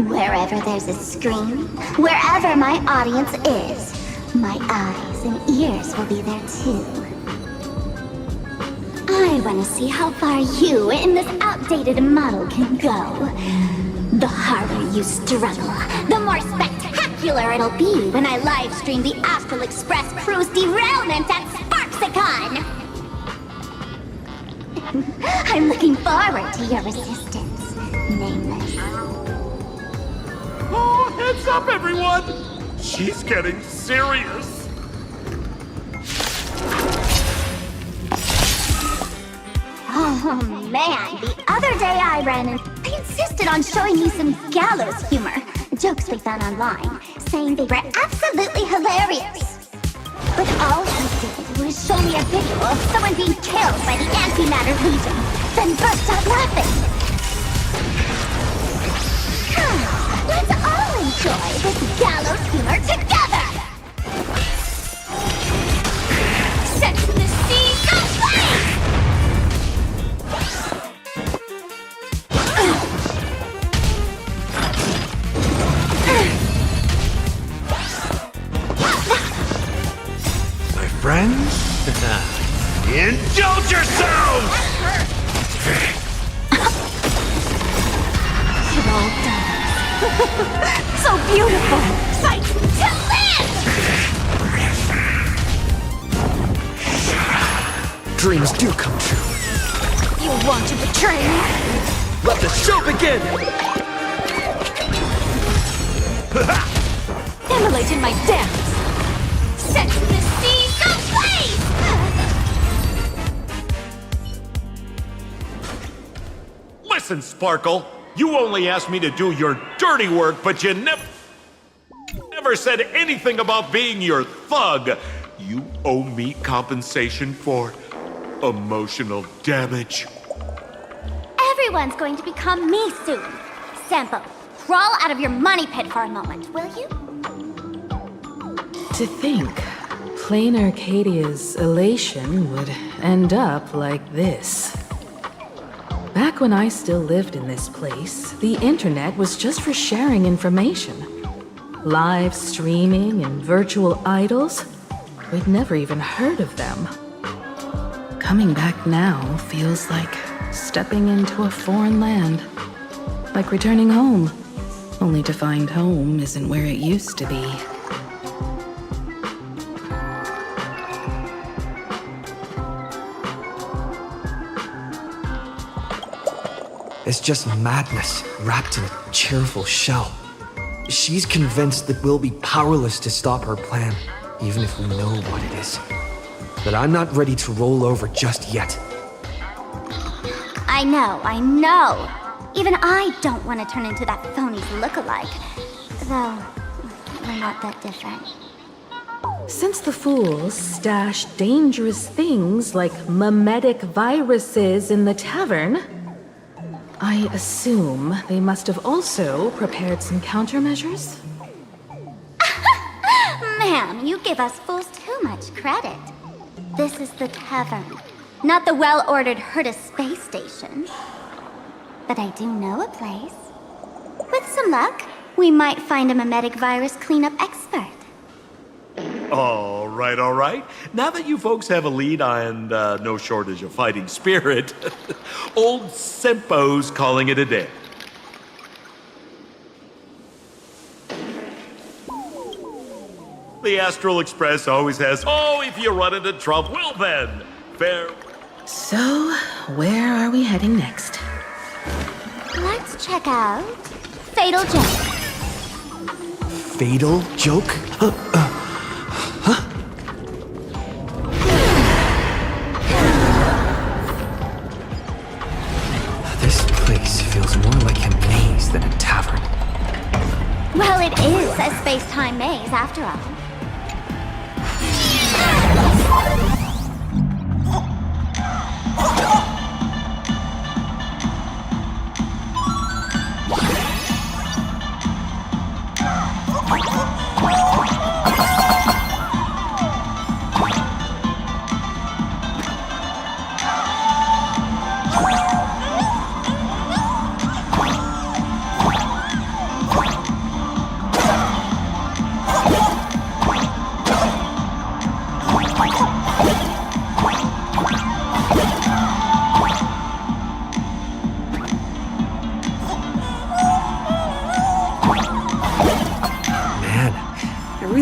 Wherever there's a screen, wherever my audience is, my eyes and ears will be there too. I want to see how far you in this outdated model can go. The harder you struggle, the more spectacular it'll be when I live stream the Astral Express crew's derailment at Sparksicon! I'm looking forward to your resistance, Nameless. Oh, heads up, everyone! She's getting serious. Oh man, the other day I ran and they insisted on showing me some gallows humor. Jokes they found online, saying they were absolutely hilarious. But all he did was show me a video of someone being killed by the Antimatter Legion, then burst out laughing. Let's all enjoy this gallows humor together! Set the scene ablaze! My friends? Indulge yourselves! You're all done. So beautiful! Sight to live! Dreams do come true. You want to betray me? Let the show begin! Immolated my dance! Set the scene ablaze! Listen, Sparkle. You only asked me to do your dirty work, but you never never said anything about being your thug. You owe me compensation for emotional damage. Everyone's going to become me soon. Sampo, crawl out of your money pit for a moment, will you? To think, plain Arcadia's elation would end up like this. Back when I still lived in this place, the internet was just for sharing information. Live streaming and virtual idols, we'd never even heard of them. Coming back now feels like stepping into a foreign land. Like returning home, only to find home isn't where it used to be. It's just madness wrapped in a cheerful shell. She's convinced that we'll be powerless to stop her plan, even if we know what it is. But I'm not ready to roll over just yet. I know. Even I don't want to turn into that phony's lookalike. Though, we're not that different. Since the fools stash dangerous things like mimetic viruses in the tavern, I assume they must have also prepared some countermeasures? Ma'am, you give us fools too much credit. This is the tavern, not the well-ordered Herta space station. But I do know a place. With some luck, we might find a mimetic virus cleanup expert. All right. Now that you folks have a lead and no shortage of fighting spirit, old Sempo's calling it a day. The Astral Express always has, if you run into trouble, well then, fair. So, where are we heading next? Let's check out Fatal Joke. Fatal joke? This place feels more like a maze than a tavern. Well, it is a space-time maze, after all.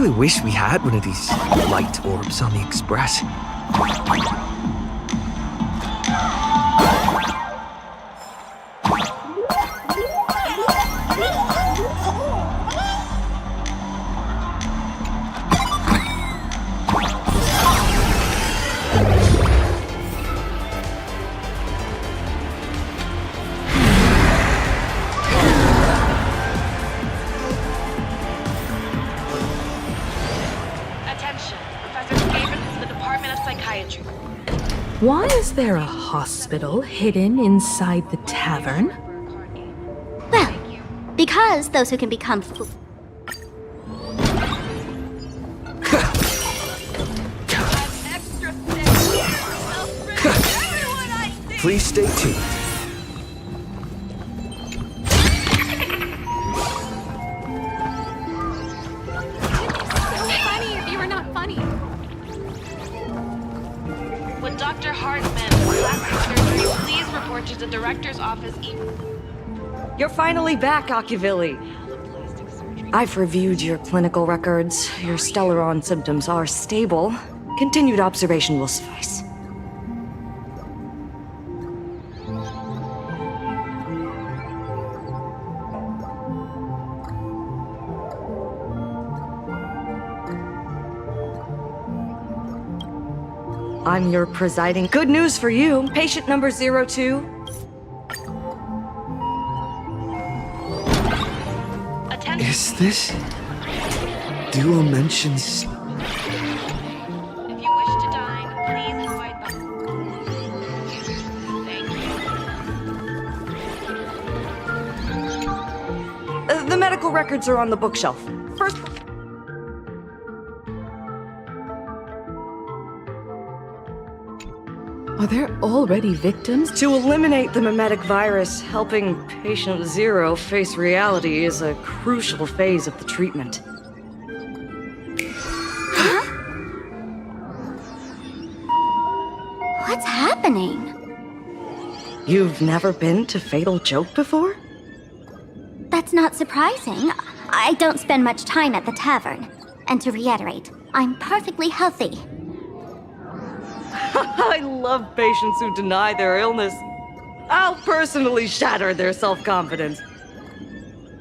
I wish we had one of these light orbs on the Express. Why is there a hospital hidden inside the tavern? Well, because those who can become Please stay tuned. Funny if you were not funny. Would Dr. Hartman of plastic surgery please report to the director's office? You're finally back, Akivili. I've reviewed your clinical records. Your Stellaron symptoms are stable. Continued observation will suffice. I'm your presiding. Good news for you. Patient number 02. Is this duo mentions... If you wish to dine, please invite them. Thank you. The medical records are on the bookshelf. First... Are there already victims? To eliminate the mimetic virus, helping patient zero face reality is a crucial phase of the treatment. Huh? What's happening? You've never been to Fatal Joke before? That's not surprising. I don't spend much time at the tavern. And to reiterate, I'm perfectly healthy. I love patients who deny their illness. I'll personally shatter their self-confidence.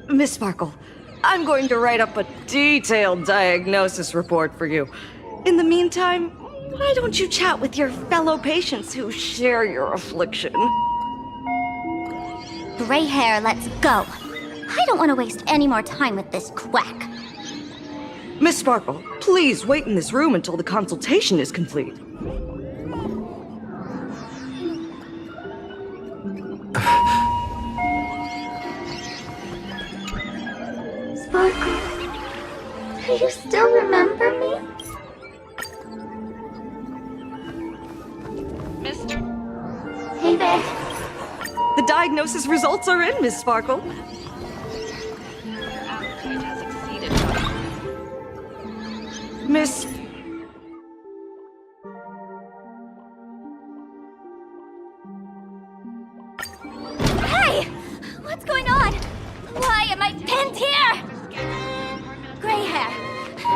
Miss Sparkle, I'm going to write up a detailed diagnosis report for you. In the meantime, why don't you chat with your fellow patients who share your affliction? Gray hair, let's go. I don't want to waste any more time with this quack. Miss Sparkle, please wait in this room until the consultation is complete. Sparkle, do you still remember me? Mr. Hey there. The diagnosis results are in, Miss Sparkle. Your appetite has exceeded. Miss... Hey! What's going on? Why am I pinned here? Gray hair.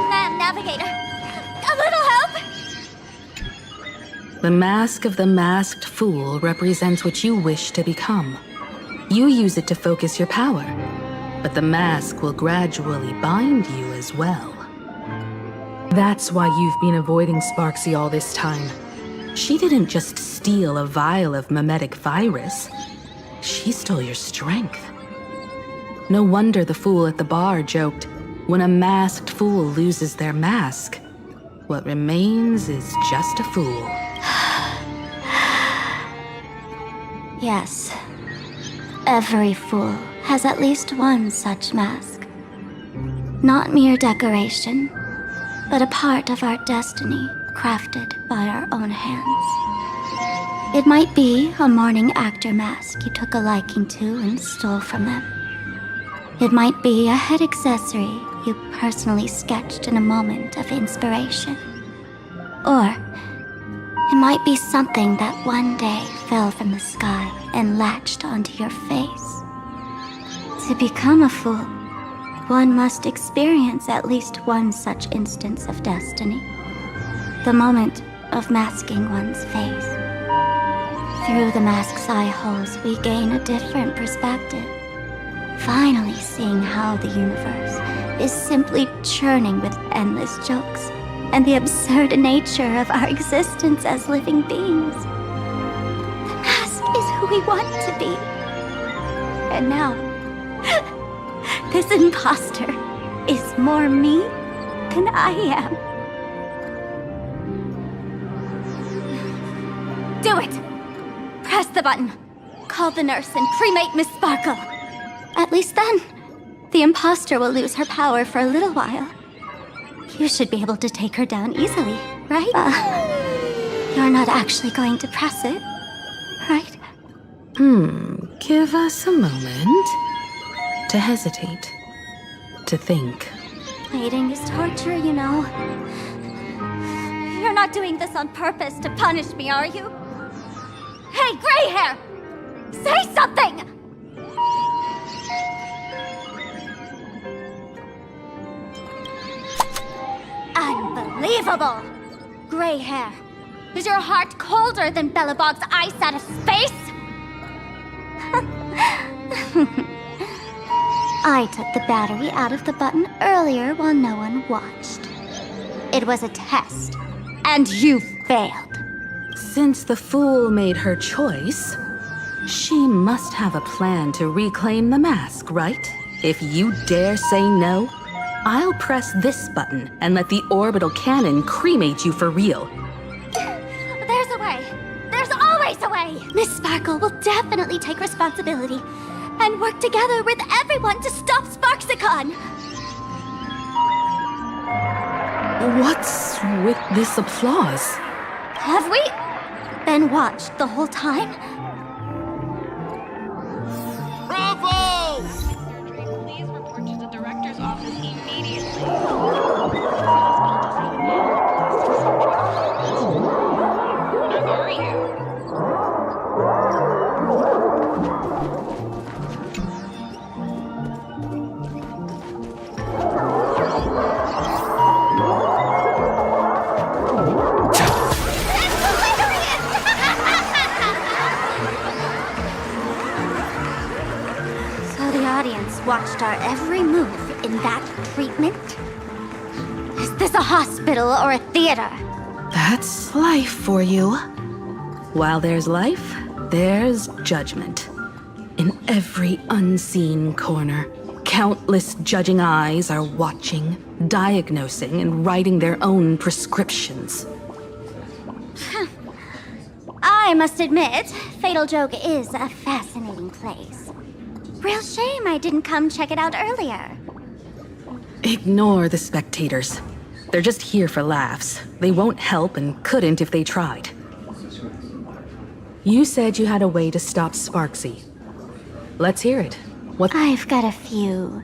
Ma'am, navigator. A little help? The mask of the masked fool represents what you wish to become. You use it to focus your power, but the mask will gradually bind you as well. That's why you've been avoiding Sparksy all this time. She didn't just steal a vial of mimetic virus. She stole your strength. No wonder the fool at the bar joked, when a masked fool loses their mask, what remains is just a fool. Yes. Every fool has at least one such mask. Not mere decoration, but a part of our destiny crafted by our own hands. It might be a morning actor mask you took a liking to and stole from them. It might be a head accessory you personally sketched in a moment of inspiration. Or it might be something that one day fell from the sky and latched onto your face. To become a fool, one must experience at least one such instance of destiny. The moment of masking one's face. Through the mask's eye holes, we gain a different perspective. Finally seeing how the universe is simply churning with endless jokes and the absurd nature of our existence as living beings. The mask is who we want to be. And now, this imposter is more me than I am. Do it! Press the button. Call the nurse and cremate Miss Sparkle. At least then, the imposter will lose her power for a little while. You should be able to take her down easily, right? You're not actually going to press it, right? Give us a moment to hesitate, to think. Waiting is torture, you know. You're not doing this on purpose to punish me, are you? Hey, gray hair! Say something! Unbelievable! Gray hair. Is your heart colder than Bellabog's ice out of space? I took the battery out of the button earlier while no one watched. It was a test, and you failed. Since the fool made her choice, she must have a plan to reclaim the mask, right? If you dare say no, I'll press this button and let the orbital cannon cremate you for real. There's a way. There's always a way. Miss Sparkle will definitely take responsibility and work together with everyone to stop Sparksicon. What's with this applause? Have we been watched the whole time? Bravo! Please report to the director's office immediately. Where are you? So the audience watched our every move in that treatment? Is this a hospital or a theater? That's life for you. While there's life, there's judgment. In every unseen corner, countless judging eyes are watching, diagnosing, and writing their own prescriptions. I must admit, Fatal Joke is a fascinating place. Real shame I didn't come check it out earlier. Ignore the spectators. They're just here for laughs. They won't help and couldn't if they tried. You said you had a way to stop Sparksy. Let's hear it. I've got a few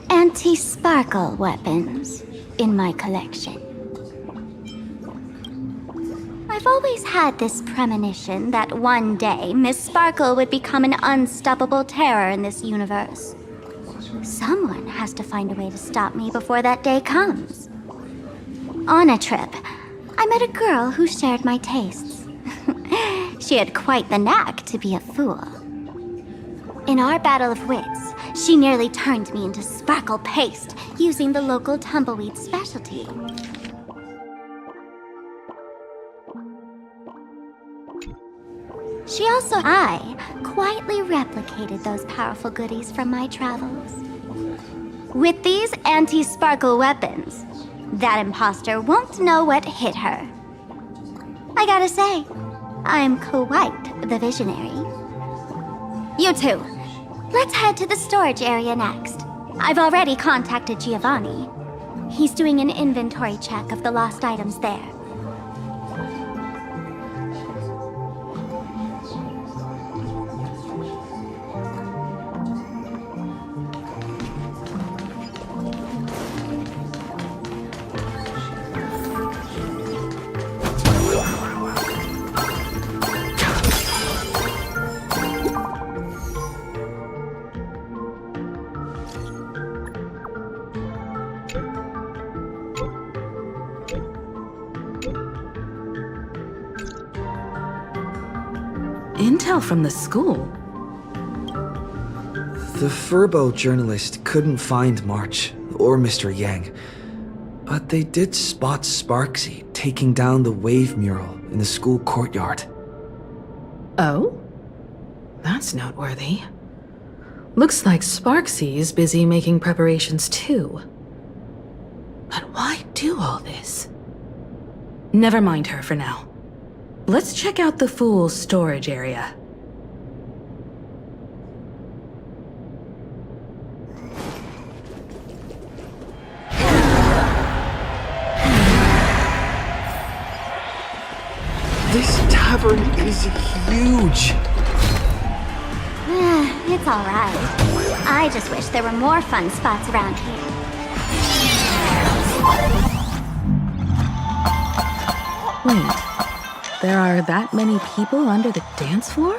anti-sparkle weapons in my collection. I've always had this premonition that one day Miss Sparkle would become an unstoppable terror in this universe. Someone has to find a way to stop me before that day comes. On a trip, I met a girl who shared my tastes. She had quite the knack to be a fool. In our battle of wits, she nearly turned me into sparkle paste using the local tumbleweed specialty. I quietly replicated those powerful goodies from my travels. With these anti-sparkle weapons, that imposter won't know what hit her. I gotta say, I'm quite the visionary. You two, let's head to the storage area next. I've already contacted Giovanni. He's doing an inventory check of the lost items there. Intel from the school? The Furbo journalist couldn't find March or Mr. Yang, but they did spot Sparksy taking down the wave mural in the school courtyard. Oh? That's noteworthy. Looks like Sparksy is busy making preparations too. But why do all this? Never mind her for now. Let's check out the Fool's storage area. This tavern is huge. It's alright. I just wish there were more fun spots around here. Wait, there are that many people under the dance floor?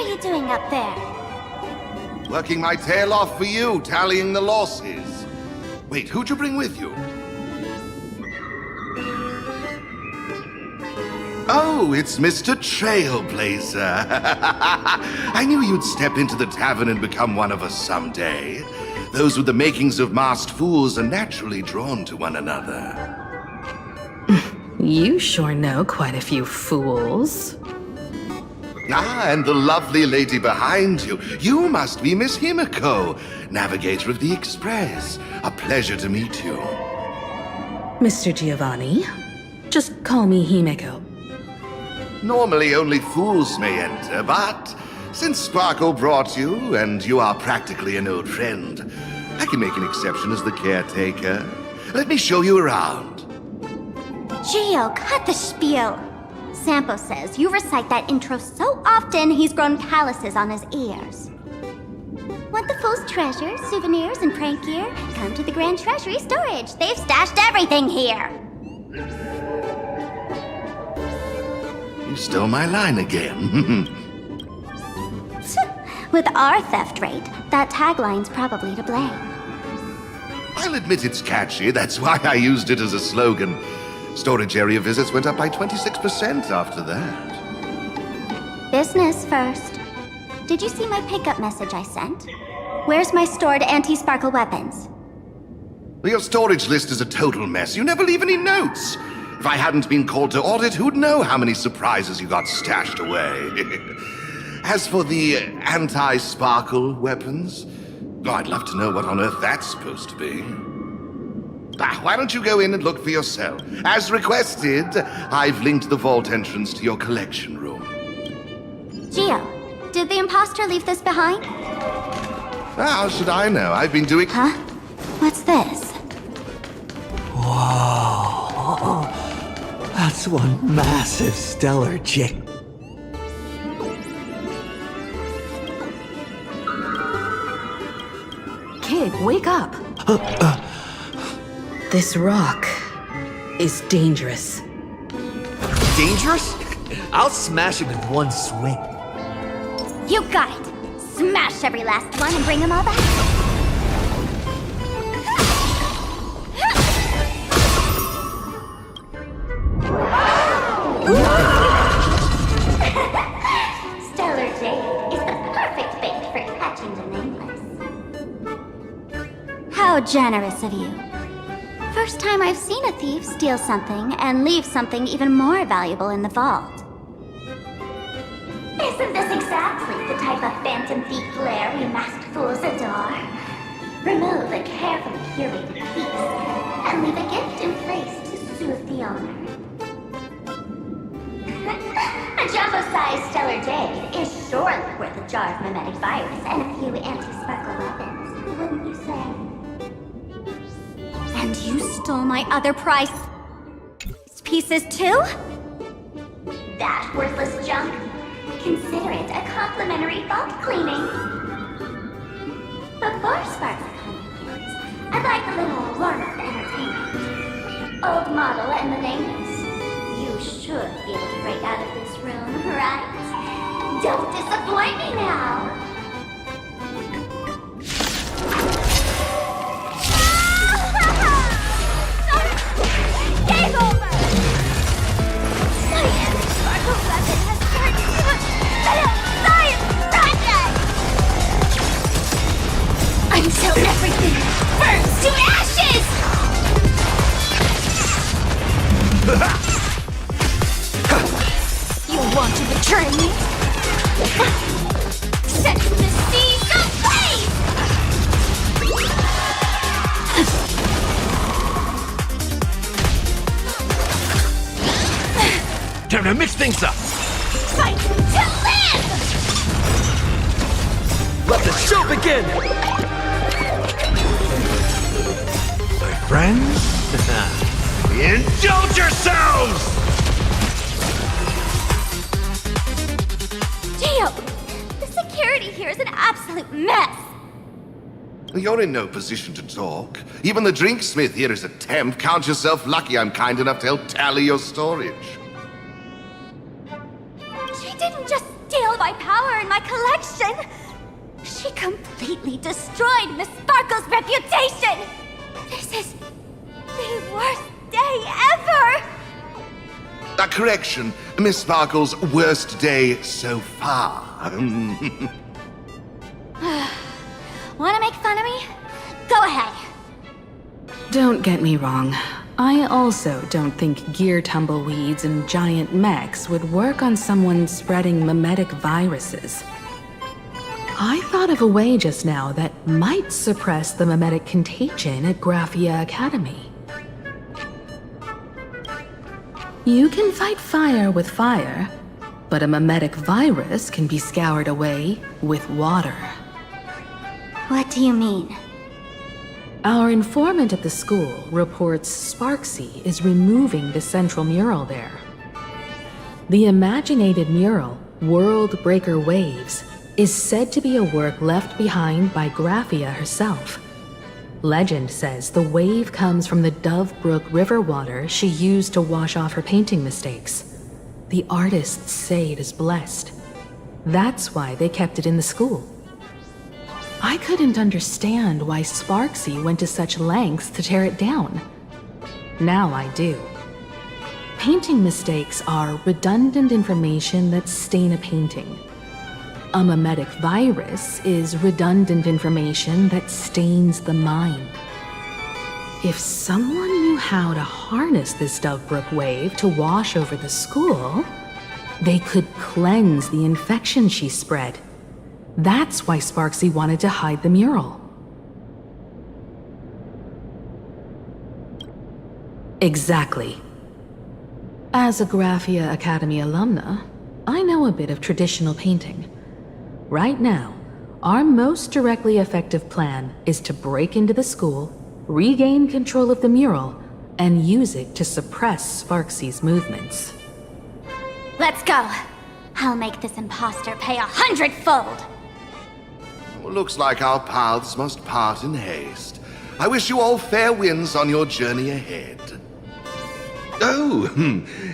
are you doing up there? Working my tail off for you, tallying the losses. Wait, who'd you bring with you? Oh, it's Mr. Trailblazer. I knew you'd step into the tavern and become one of us someday. Those with the makings of masked fools are naturally drawn to one another. You sure know quite a few fools. Ah, and the lovely lady behind you. You must be Miss Himiko, navigator of the Express. A pleasure to meet you. Mr. Giovanni, just call me Himeko. Normally only fools may enter, but since Sparkle brought you, and you are practically an old friend, I can make an exception as the caretaker. Let me show you around. Gio, cut the spiel. Sampo says you recite that intro so often he's grown calluses on his ears. Want the fool's treasures, souvenirs, and prank gear? Come to the Grand Treasury Storage. They've stashed everything here. You stole my line again. With our theft rate, that tagline's probably to blame. I'll admit it's catchy. That's why I used it as a slogan. Storage area visits went up by 26% after that. Business first. Did you see my pickup message I sent? Where's my stored anti-sparkle weapons? Well, your storage list is a total mess. You never leave any notes. If I hadn't been called to audit, who'd know how many surprises you got stashed away? As for the anti-sparkle weapons, oh, I'd love to know what on earth that's supposed to be. Why don't you go in and look for yourself? As requested, I've linked the vault entrance to your collection room. Gio, did the imposter leave this behind? How should I know? I've been doing... Huh? What's this? Whoa. That's one massive stellar jig. Kid, wake up. This rock is dangerous. Dangerous? I'll smash it with one swing. You got it. Smash every last one and bring them all back. Stellar Jade is the perfect bait for catching the nameless. How generous of you. First time I've seen a thief steal something and leave something even more valuable in the vault. Isn't this exactly the type of phantom thief flair we masked fools adore? Remove a carefully curated feast and leave a gift in place to soothe the owner. A jumbo-sized Stellar Jade is surely worth a jar of mimetic virus and a few anti-sparkle weapons, wouldn't you say? And you stole my other prize pieces too? That worthless junk? Consider it a complimentary vault cleaning. Before Sparkle comes, I'd like a little warm-up entertainment. Old model and the nameless. You should be able to break out of this room, right? Don't disappoint me now! Game over! My anti-sparkle weapon has turned into a science project! Until everything burns to ashes! You want to betray me? Set the seas ablaze! Time to mix things up! Fight to live! Let the show begin! My friends? Indulge yourselves! Gio, the security here is an absolute mess. You're in no position to talk. Even the drinksmith here is a temp. Count yourself lucky I'm kind enough to help tally your storage. She didn't just steal my power and my collection. protection! She completely destroyed Miss Sparkle's reputation! This is the worst day ever! A correction, Miss Sparkle's worst day so far. Wanna make fun of me? Go ahead. Don't get me wrong. I also don't think gear tumbleweeds and giant mechs would work on someone spreading mimetic viruses. I thought of a way just now that might suppress the mimetic contagion at Graphia Academy. You can fight fire with fire, but a mimetic virus can be scoured away with water. What do you mean? Our informant at the school reports Sparksy is removing the central mural there. The imaginated mural, World Breaker Waves, is said to be a work left behind by Graphia herself. Legend says the wave comes from the Dove Brook river water she used to wash off her painting mistakes. The artists say it is blessed. That's why they kept it in the school. I couldn't understand why Sparksy went to such lengths to tear it down. Now I do. Painting mistakes are redundant information that stain a painting. A mimetic virus is redundant information that stains the mind. If someone knew how to harness this Dovebrook wave to wash over the school, they could cleanse the infection she spread. That's why Sparksy wanted to hide the mural. Exactly. As a Graphia Academy alumna, I know a bit of traditional painting. Right now, our most directly effective plan is to break into the school, regain control of the mural, and use it to suppress Sparksy's movements. Let's go. I'll make this imposter pay 100-fold. Looks like our paths must part in haste. I wish you all fair winds on your journey ahead. Oh,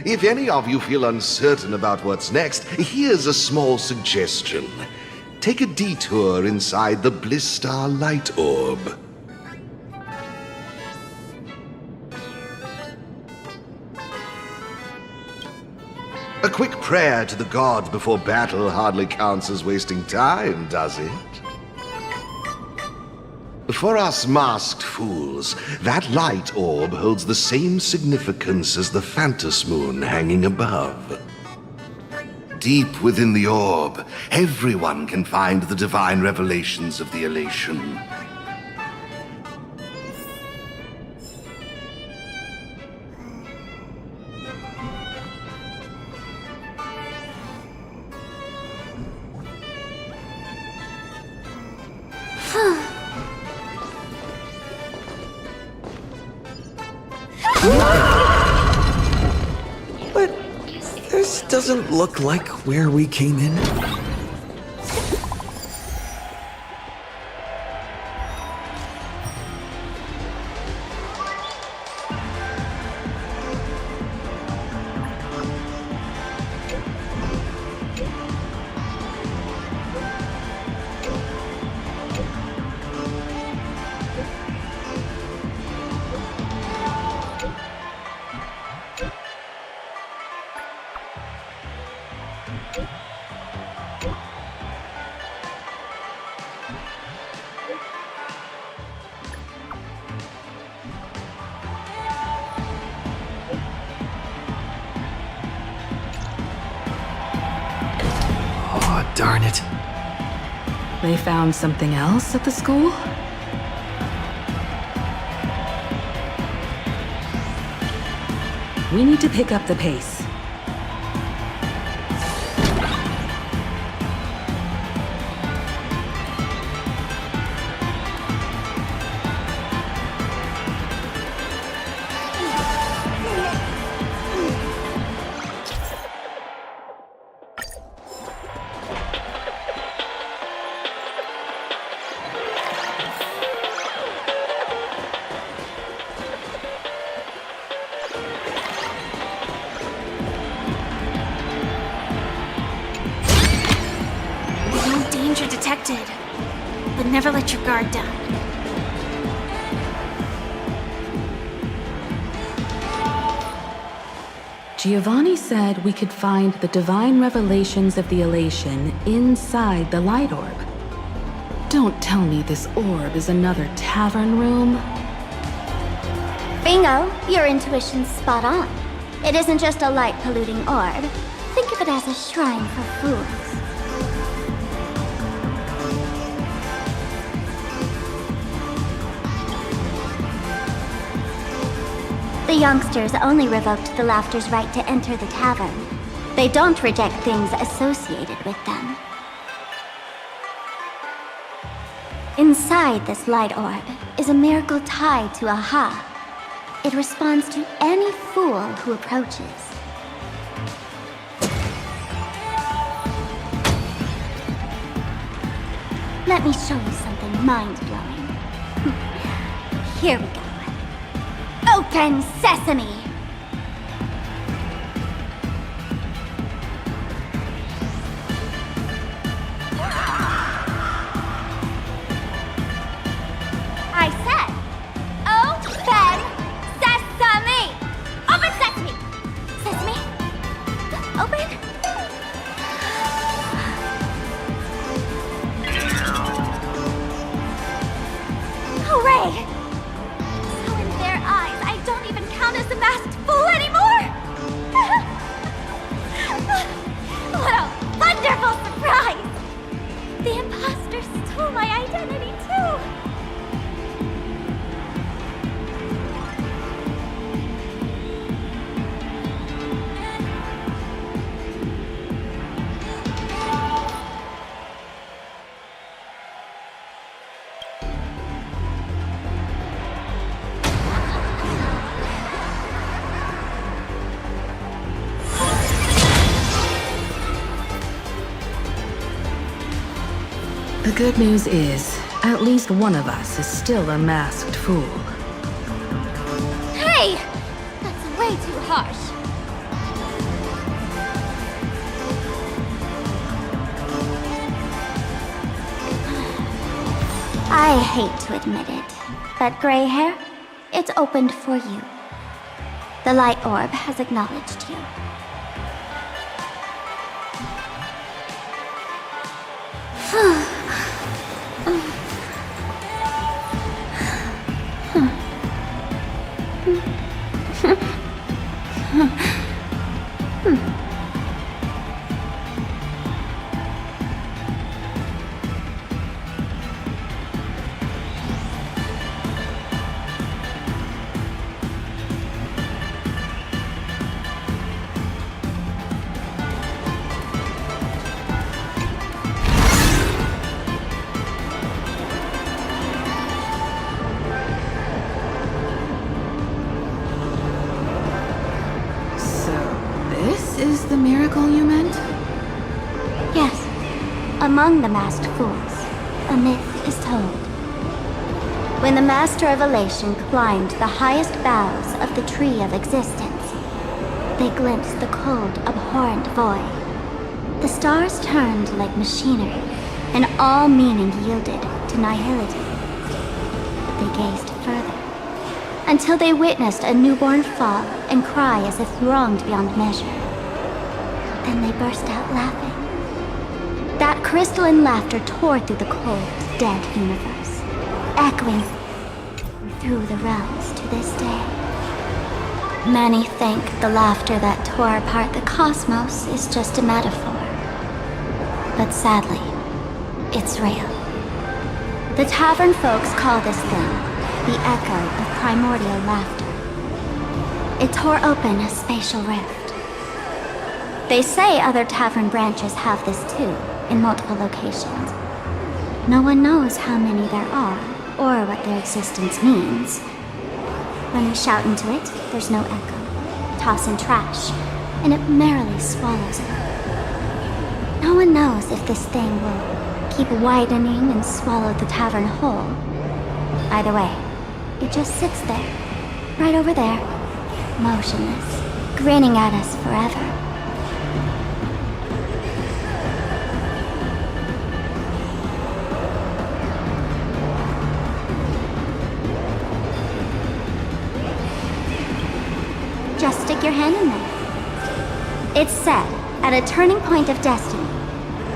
if any of you feel uncertain about what's next, here's a small suggestion. Take a detour inside the Blistar Light Orb. A quick prayer to the gods before battle hardly counts as wasting time, does it? For us masked fools, that light orb holds the same significance as the Phantos Moon hanging above. Deep within the orb, everyone can find the divine revelations of the elation. But this doesn't look like where we came in. Darn it. They found something else at the school? We need to pick up the pace. but never let your guard down. Giovanni said we could find the divine revelations of the elation inside the light orb. Don't tell me this orb is another tavern room. Bingo, your intuition's spot on. It isn't just a light-polluting orb. Think of it as a shrine for fools. The youngsters only revoked the Laughter's right to enter the tavern. They don't reject things associated with them. Inside this light orb is a miracle tied to Aha. It responds to any fool who approaches. Let me show you something mind-blowing. Here we go. Open sesame! I said, open sesame! Open sesame! Sesame? Open? Hooray! So in their eyes, I don't even count as a masked fool anymore! What a wonderful surprise! The imposter stole my identity too! The good news is, at least one of us is still a masked fool. Hey! That's way too harsh. I hate to admit it, but gray hair, it's opened for you. The light orb has acknowledged you. Is the miracle you meant? Yes. Among the masked fools, a myth is told. When the Master of Elation climbed the highest boughs of the Tree of Existence, they glimpsed the cold, abhorrent void. The stars turned like machinery, and all meaning yielded to nihility. They gazed further, until they witnessed a newborn fall and cry as if wronged beyond measure. Then they burst out laughing. That crystalline laughter tore through the cold, dead universe, echoing through the realms to this day. Many think the laughter that tore apart the cosmos is just a metaphor. But sadly, it's real. The tavern folks call this thing the echo of primordial laughter. It tore open a spatial rift. They say other tavern branches have this too, in multiple locations. No one knows how many there are, or what their existence means. When we shout into it, there's no echo. Toss in trash, and it merrily swallows it. No one knows if this thing will keep widening and swallow the tavern whole. Either way, it just sits there, right over there, motionless, grinning at us forever. your hand in there. It's said, at a turning point of destiny,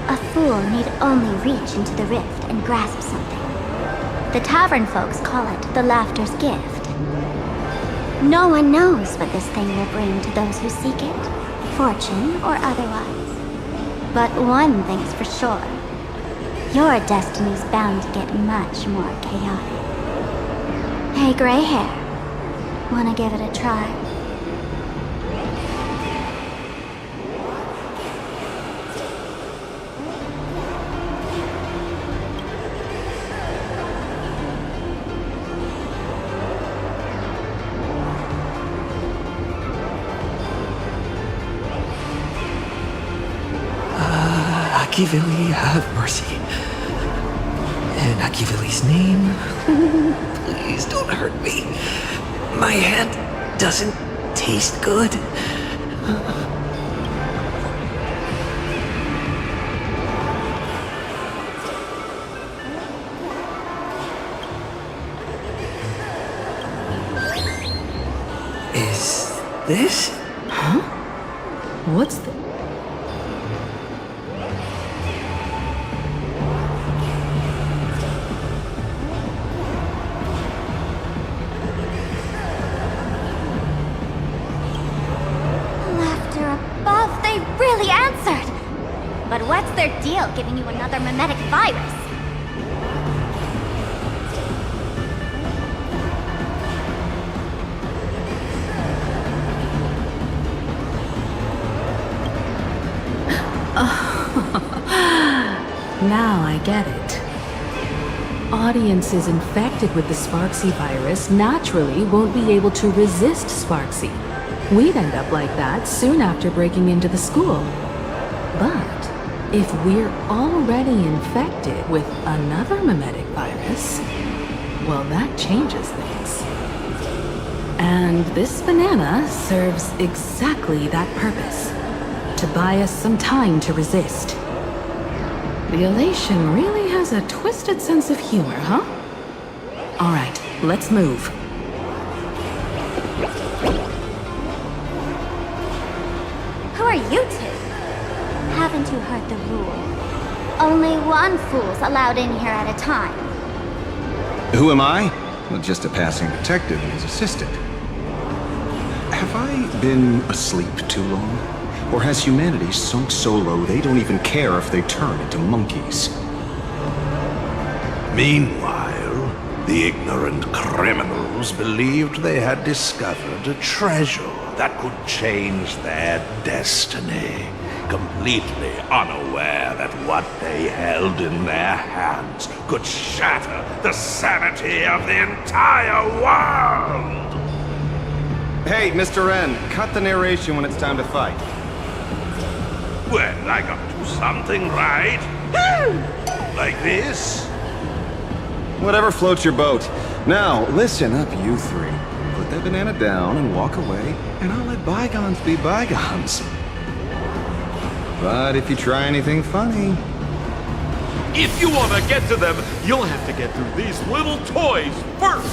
a fool need only reach into the rift and grasp something. The tavern folks call it the Laughter's Gift. No one knows what this thing will bring to those who seek it, fortune or otherwise. But one thing's for sure. Your destiny's bound to get much more chaotic. Hey, gray hair. Wanna give it a try? Akivili, have mercy. In Akivili's name, please don't hurt me. My hand doesn't taste good. Is this? Huh? What's the... Really answered! But what's their deal giving you another mimetic virus? Now I get it. Audiences infected with the Sparksy virus naturally won't be able to resist Sparksy. We'd end up like that soon after breaking into the school. But if we're already infected with another mimetic virus, well, that changes things. And this banana serves exactly that purpose, to buy us some time to resist. The elation really has a twisted sense of humor, huh? All right, let's move. Who are you two? Haven't you heard the rule? Only one fool's allowed in here at a time. Who am I? Well, just a passing detective and his assistant. Have I been asleep too long? Or has humanity sunk so low they don't even care if they turn into monkeys? Meanwhile, the ignorant criminals believed they had discovered a treasure that could change their destiny, completely unaware that what they held in their hands could shatter the sanity of the entire world! Hey, Mr. Wren, cut the narration when it's time to fight. Well, I got to do something right. Like this? Whatever floats your boat. Now, listen up, you three. Put that banana down and walk away, and I'll let bygones be bygones. But if you try anything funny... If you want to get to them, you'll have to get through these little toys first!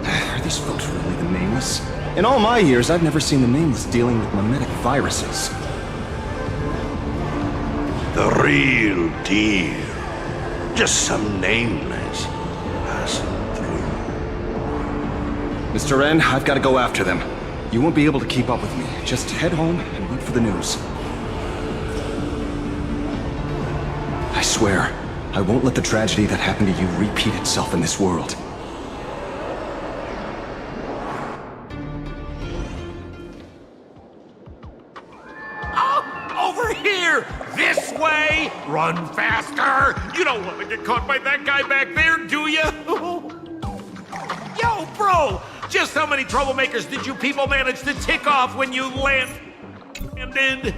Are these folks really the Nameless? In all my years, I've never seen the Nameless dealing with mimetic viruses. The real deal. Just some Nameless passing through. Mr. Wren, I've got to go after them. You won't be able to keep up with me. Just head home and wait for the news. I swear, I won't let the tragedy that happened to you repeat itself in this world. Over here! This way! Run faster! You don't want to get caught by that guy back there, do you? Yo, bro! Just how many troublemakers did you people manage to tick off when you landed?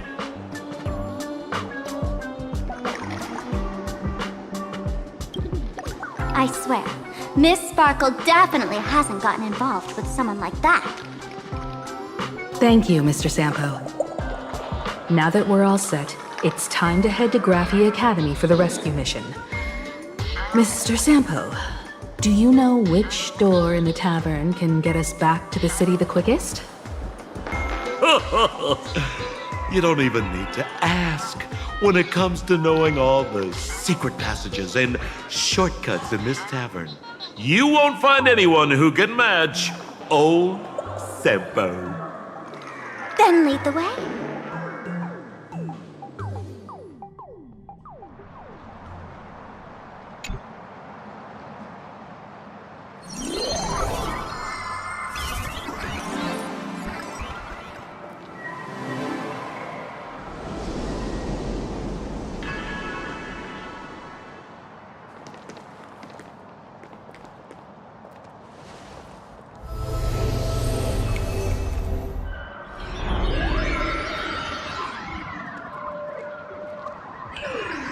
I swear, Miss Sparkle definitely hasn't gotten involved with someone like that. Thank you, Mr. Sampo. Now that we're all set, it's time to head to Graffy Academy for the rescue mission. Mr. Sampo, Do you know which door in the tavern can get us back to the city the quickest? You don't even need to ask when it comes to knowing all the secret passages and shortcuts in this tavern. You won't find anyone who can match old Sempo. Then lead the way.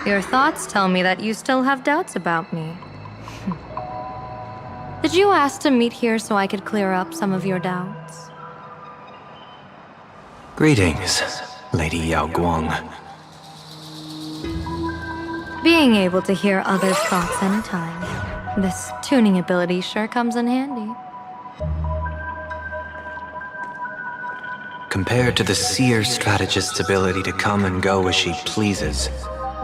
Your thoughts tell me that you still have doubts about me. Did you ask to meet here so I could clear up some of your doubts? Greetings, Lady Yao Guang. Being able to hear others' thoughts anytime. This tuning ability sure comes in handy. Compared to the seer strategist's ability to come and go as she pleases,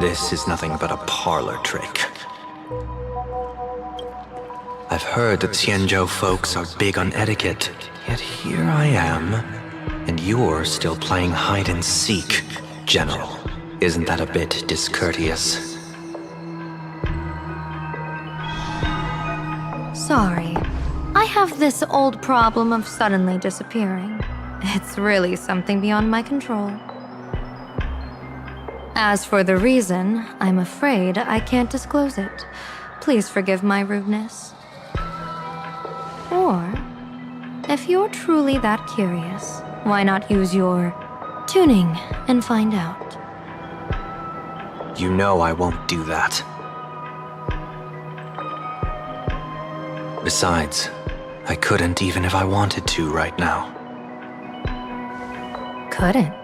this is nothing but a parlor trick. I've heard that Xianzhou folks are big on etiquette, yet here I am, and you're still playing hide and seek, General. Isn't that a bit discourteous? Sorry. I have this old problem of suddenly disappearing. It's really something beyond my control. As for the reason, I'm afraid I can't disclose it. Please forgive my rudeness. Or, if you're truly that curious, why not use your tuning and find out? You know I won't do that. Besides, I couldn't even if I wanted to right now. Couldn't?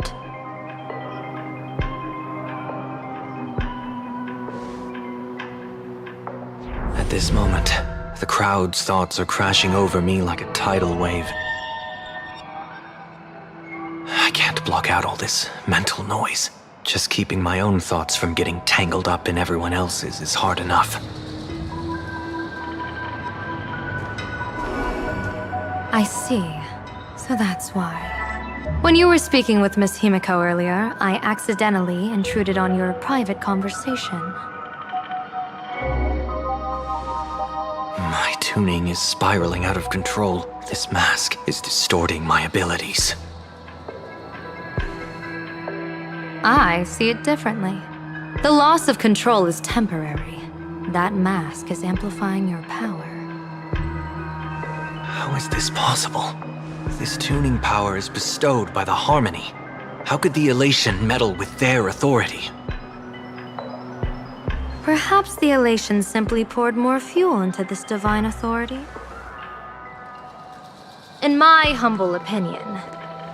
At this moment, the crowd's thoughts are crashing over me like a tidal wave. I can't block out all this mental noise. Just keeping my own thoughts from getting tangled up in everyone else's is hard enough. I see. So that's why. When you were speaking with Miss Himiko earlier, I accidentally intruded on your private conversation. My tuning is spiraling out of control. This mask is distorting my abilities. I see it differently. The loss of control is temporary. That mask is amplifying your power. How is this possible? This tuning power is bestowed by the Harmony. How could the Elation meddle with their authority? Perhaps the Elation simply poured more fuel into this divine authority? In my humble opinion,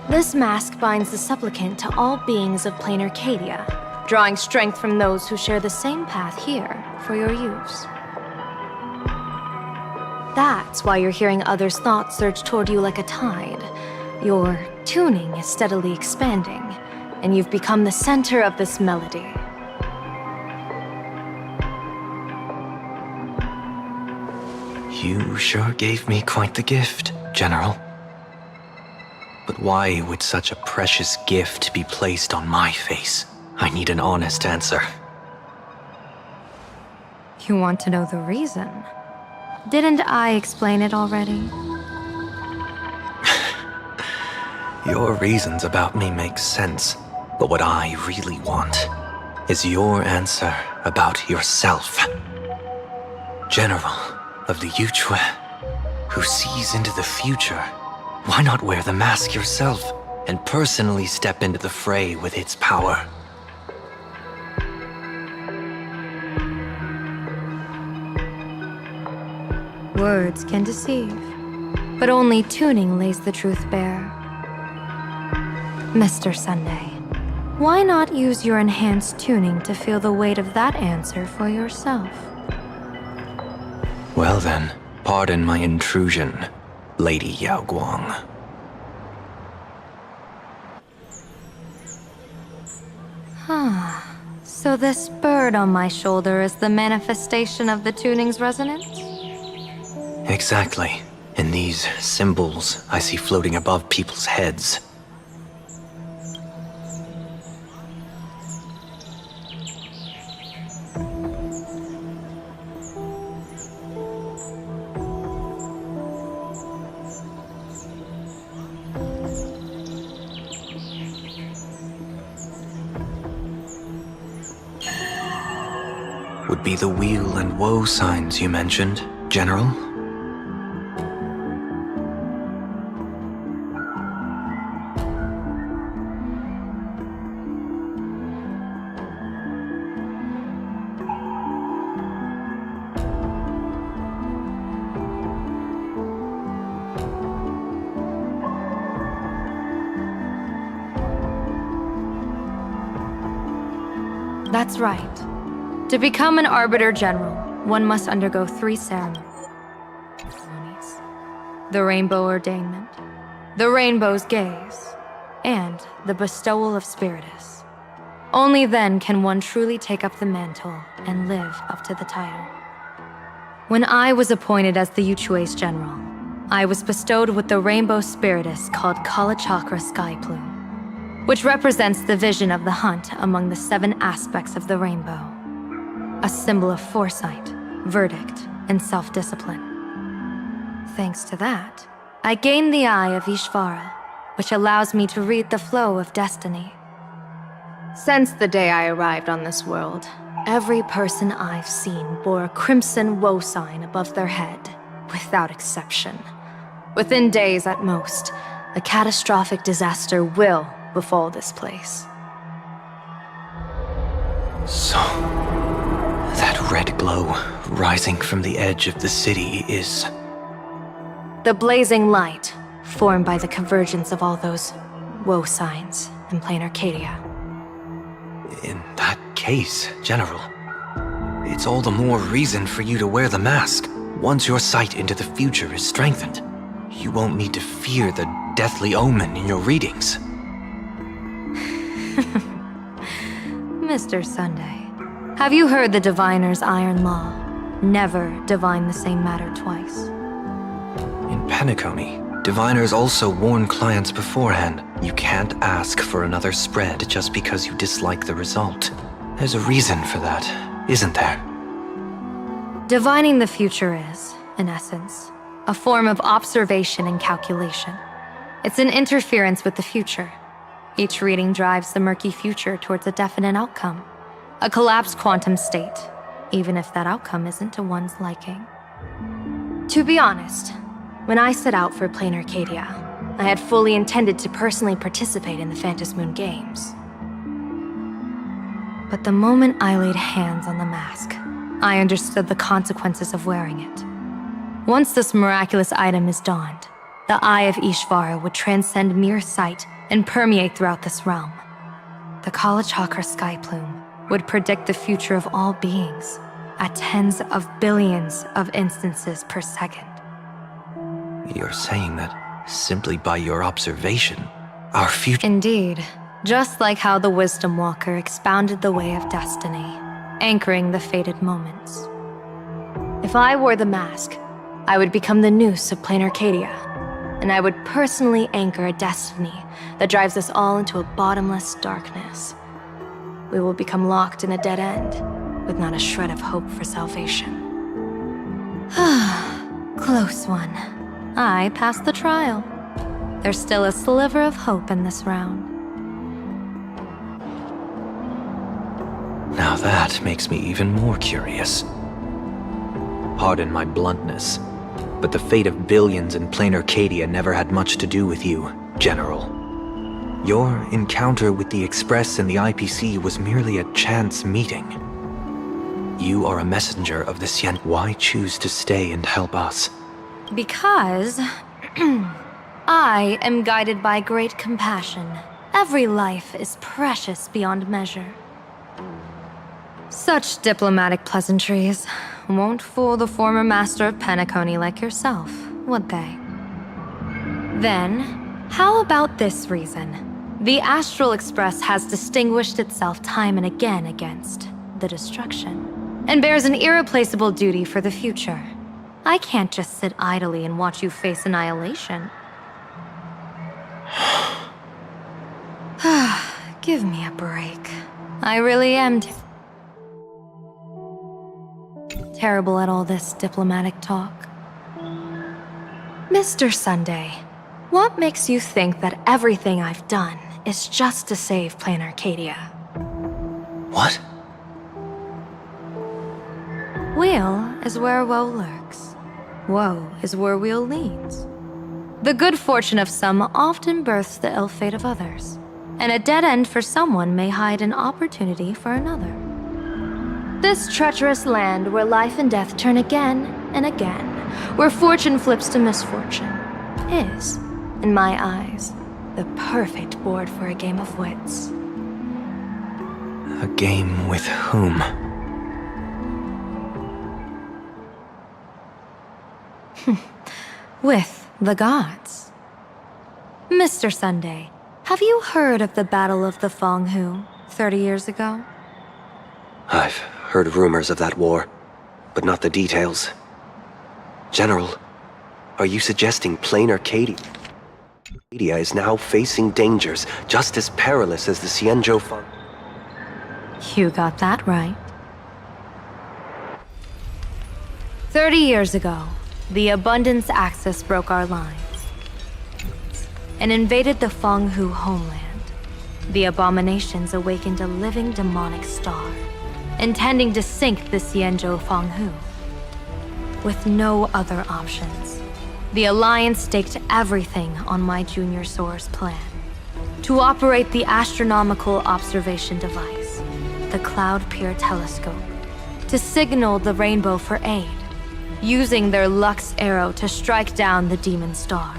this mask binds the supplicant to all beings of plain Arcadia, drawing strength from those who share the same path here for your use. That's why you're hearing others' thoughts surge toward you like a tide. Your tuning is steadily expanding, and you've become the center of this melody. You sure gave me quite the gift, General. But why would such a precious gift be placed on my face? I need an honest answer. You want to know the reason? Didn't I explain it already? Your reasons about me make sense, but what I really want is your answer about yourself. General of the Yuchue, who sees into the future, why not wear the mask yourself and personally step into the fray with its power? Words can deceive, but only tuning lays the truth bare. Mr. Sunday, why not use your enhanced tuning to feel the weight of that answer for yourself? Well then, Pardon my intrusion, Lady Yao Guang. So this bird on my shoulder is the manifestation of the tuning's resonance? Exactly. And these symbols I see floating above people's heads. Would be the wheel and woe signs you mentioned, General? That's right. To become an Arbiter General, one must undergo 3 ceremonies. The Rainbow Ordainment, the Rainbow's Gaze, and the Bestowal of Spiritus. Only then can one truly take up the mantle and live up to the title. When I was appointed as the Yuchue's General, I was bestowed with the Rainbow Spiritus called Kalachakra Sky Plume, which represents the vision of the hunt among the 7 aspects of the rainbow. A symbol of foresight, verdict, and self-discipline. Thanks to that, I gained the Eye of Ishvara, which allows me to read the flow of destiny. Since the day I arrived on this world, every person I've seen bore a crimson woe sign above their head, without exception. Within days at most, a catastrophic disaster will befall this place. So, that red glow rising from the edge of the city is... The blazing light, formed by the convergence of all those woe signs in plain Arcadia. In that case, General, it's all the more reason for you to wear the mask. Once your sight into the future is strengthened, you won't need to fear the deathly omen in your readings. Mr. Sunday, have you heard the diviner's iron law? Never divine the same matter twice. In Penacony, diviners also warn clients beforehand. You can't ask for another spread just because you dislike the result. There's a reason for that, isn't there? Divining the future is, in essence, a form of observation and calculation. It's an interference with the future. Each reading drives the murky future towards a definite outcome. A collapsed quantum state, even if that outcome isn't to one's liking. To be honest, when I set out for Plain Arcadia, I had fully intended to personally participate in the Phantom Moon Games. But the moment I laid hands on the mask, I understood the consequences of wearing it. Once this miraculous item is donned, the Eye of Ishvara would transcend mere sight and permeate throughout this realm. The Kalachakra Sky Plume would predict the future of all beings at tens of billions of instances per second. You're saying that simply by your observation, our future... Indeed, just like how the Wisdom Walker expounded the way of destiny, anchoring the fated moments. If I wore the mask, I would become the noose of Plain Arcadia, and I would personally anchor a destiny that drives us all into a bottomless darkness. We will become locked in a dead end, with not a shred of hope for salvation. Close one. I passed the trial. There's still a sliver of hope in this round. Now that makes me even more curious. Pardon my bluntness, but the fate of billions in Plain Arcadia never had much to do with you, General. Your encounter with the Express and the IPC was merely a chance meeting. You are a messenger of the Sien. Why choose to stay and help us? Because I am guided by great compassion. Every life is precious beyond measure. Such diplomatic pleasantries won't fool the former master of Penacony like yourself, would they? Then, how about this reason? The Astral Express has distinguished itself time and again against the destruction, and bears an irreplaceable duty for the future. I can't just sit idly and watch you face annihilation. Give me a break. I really am terrible at all this diplomatic talk. Mr. Sunday, what makes you think that everything I've done is just to save Plain Arcadia? What? Weal is where woe lurks. Woe is where weal leads. The good fortune of some often births the ill fate of others, and a dead end for someone may hide an opportunity for another. This treacherous land where life and death turn again and again, where fortune flips to misfortune, is, in my eyes, the perfect board for a game of wits. A game with whom? With the gods. Mr. Sunday, have you heard of the Battle of the Fonghu 30 years ago? I've heard rumors of that war, but not the details. General, are you suggesting Plain Arcadia is now facing dangers just as perilous as the Xianzhou Fang? You got that right. 30 years ago, the Abundance Axis broke our lines and invaded the Fonghu homeland. The abominations awakened a living demonic star, intending to sink the Xianzhou Fonghu. With no other options, the Alliance staked everything on my Junior Soar's plan to operate the astronomical observation device, the Cloud Pier Telescope, to signal the rainbow for aid, using their Lux arrow to strike down the demon star.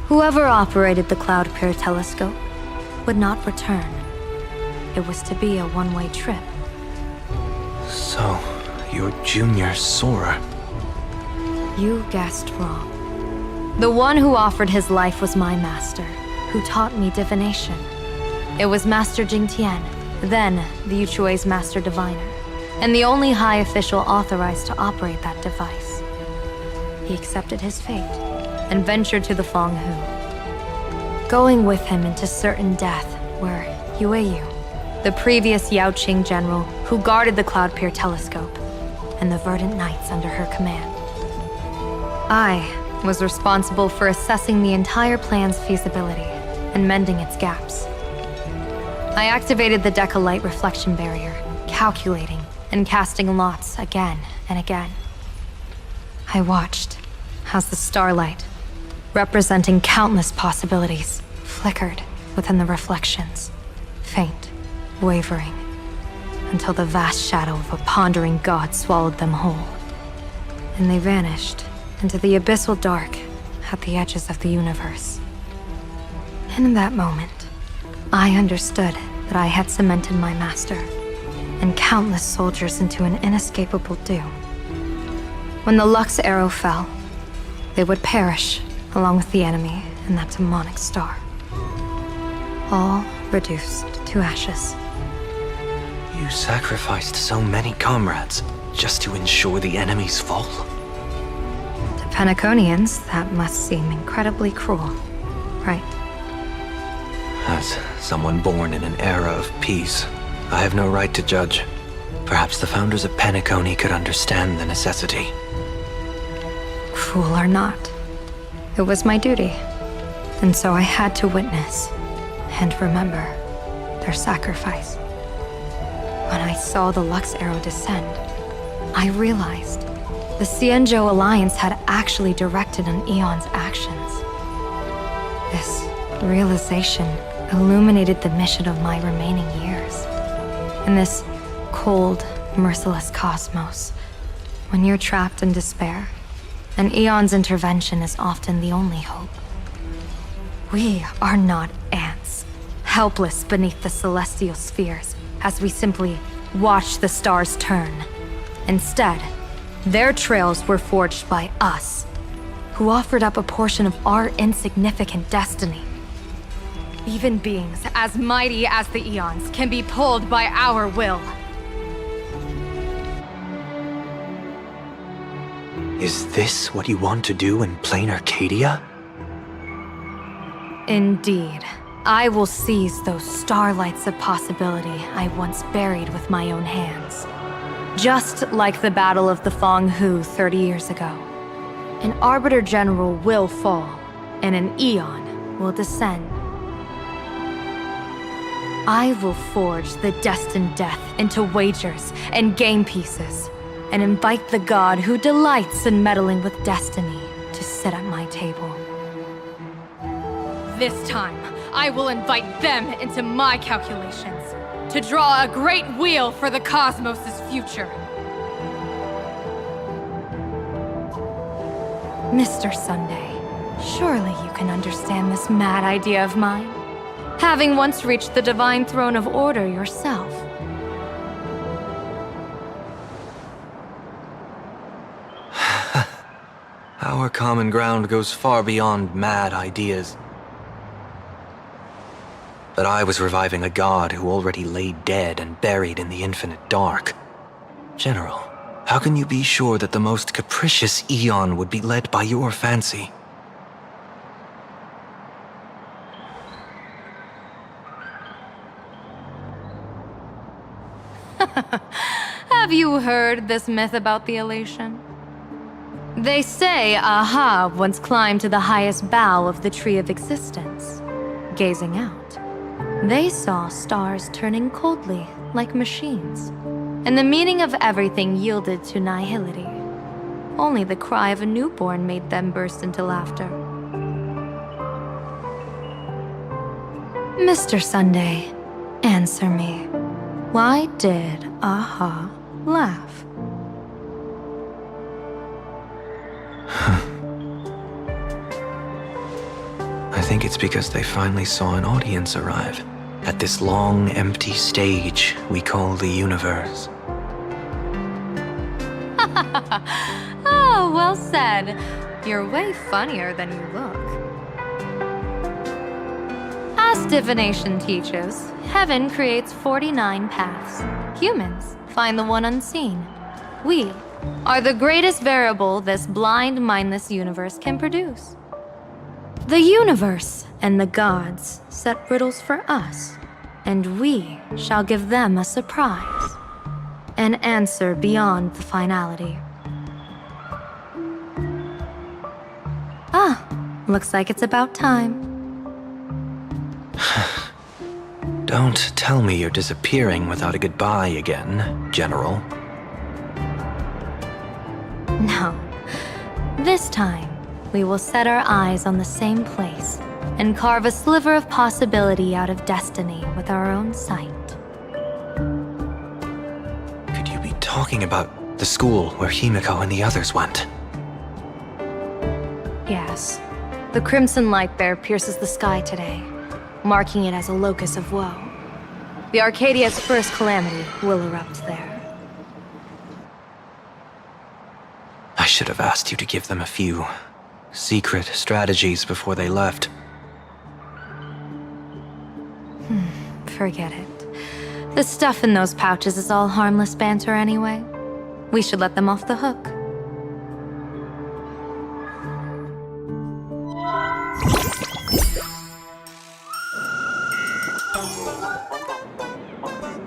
Whoever operated the Cloud Pier Telescope would not return. It was to be a one-way trip. So, you're Junior Soar. You guessed wrong. The one who offered his life was my master, who taught me divination. It was Master Jingtian, then the Yuchui's Master Diviner, and the only high official authorized to operate that device. He accepted his fate and ventured to the Fonghu, going with him into certain death were Yueyu, the previous Yaoqing general who guarded the Cloud Pier Telescope, and the Verdant Knights under her command. I was responsible for assessing the entire plan's feasibility and mending its gaps. I activated the Decalite reflection barrier, calculating and casting lots again and again. I watched as the starlight, representing countless possibilities, flickered within the reflections, faint, wavering, until the vast shadow of a pondering god swallowed them whole. And they vanished into the abyssal dark at the edges of the universe. In that moment, I understood that I had cemented my master and countless soldiers into an inescapable doom. When the Lux arrow fell, they would perish along with the enemy and that demonic star. All reduced to ashes. You sacrificed so many comrades just to ensure the enemy's fall. To Penaconians, that must seem incredibly cruel, right? As someone born in an era of peace, I have no right to judge. Perhaps the founders of Penacony could understand the necessity. Cruel or not, it was my duty. And so I had to witness and remember their sacrifice. When I saw the Lux arrow descend, I realized the Xianzhou Alliance had actually directed an Aeon's actions. This realization illuminated the mission of my remaining years. In this cold, merciless cosmos, when you're trapped in despair, an Aeon's intervention is often the only hope. We are not ants, helpless beneath the celestial spheres, as we simply watch the stars turn. Instead, their trails were forged by us, who offered up a portion of our insignificant destiny. Even beings as mighty as the Eons can be pulled by our will. Is this what you want to do in plain Arcadia? Indeed. I will seize those starlights of possibility I once buried with my own hands. Just like the Battle of the Fong Hu 30 years ago. An Arbiter General will fall, and an Eon will descend. I will forge the destined death into wagers and game pieces, and invite the god who delights in meddling with destiny to sit at my table. This time, I will invite them into my calculations, to draw a great wheel for the cosmos' future. Mr. Sunday, surely you can understand this mad idea of mine, having once reached the divine throne of order yourself. Our common ground goes far beyond mad ideas. But I was reviving a god who already lay dead and buried in the infinite dark. General, how can you be sure that the most capricious Eon would be led by your fancy? Have you heard this myth about the elation? They say Aha once climbed to the highest bough of the Tree of Existence. Gazing out, they saw stars turning coldly like machines, and the meaning of everything yielded to nihility. Only the cry of a newborn made them burst into laughter. Mr. Sunday, answer me. Why did Aha laugh? I think it's because they finally saw an audience arrive at this long, empty stage we call the universe. Oh, well said. You're way funnier than you look. As divination teaches, heaven creates 49 paths. Humans find the one unseen. We are the greatest variable this blind, mindless universe can produce. The universe and the gods set riddles for us, and we shall give them a surprise. An answer beyond the finality. Ah, looks like it's about time. Don't tell me you're disappearing without a goodbye again, General. No. This time, we will set our eyes on the same place and carve a sliver of possibility out of destiny with our own sight. Could you be talking about the school where Himiko and the others went? Yes. The crimson light there pierces the sky today, marking it as a locus of woe. The Arcadia's first calamity will erupt there. I should have asked you to give them a few secret strategies before they left. Forget it. The stuff in those pouches is all harmless banter anyway. We should let them off the hook.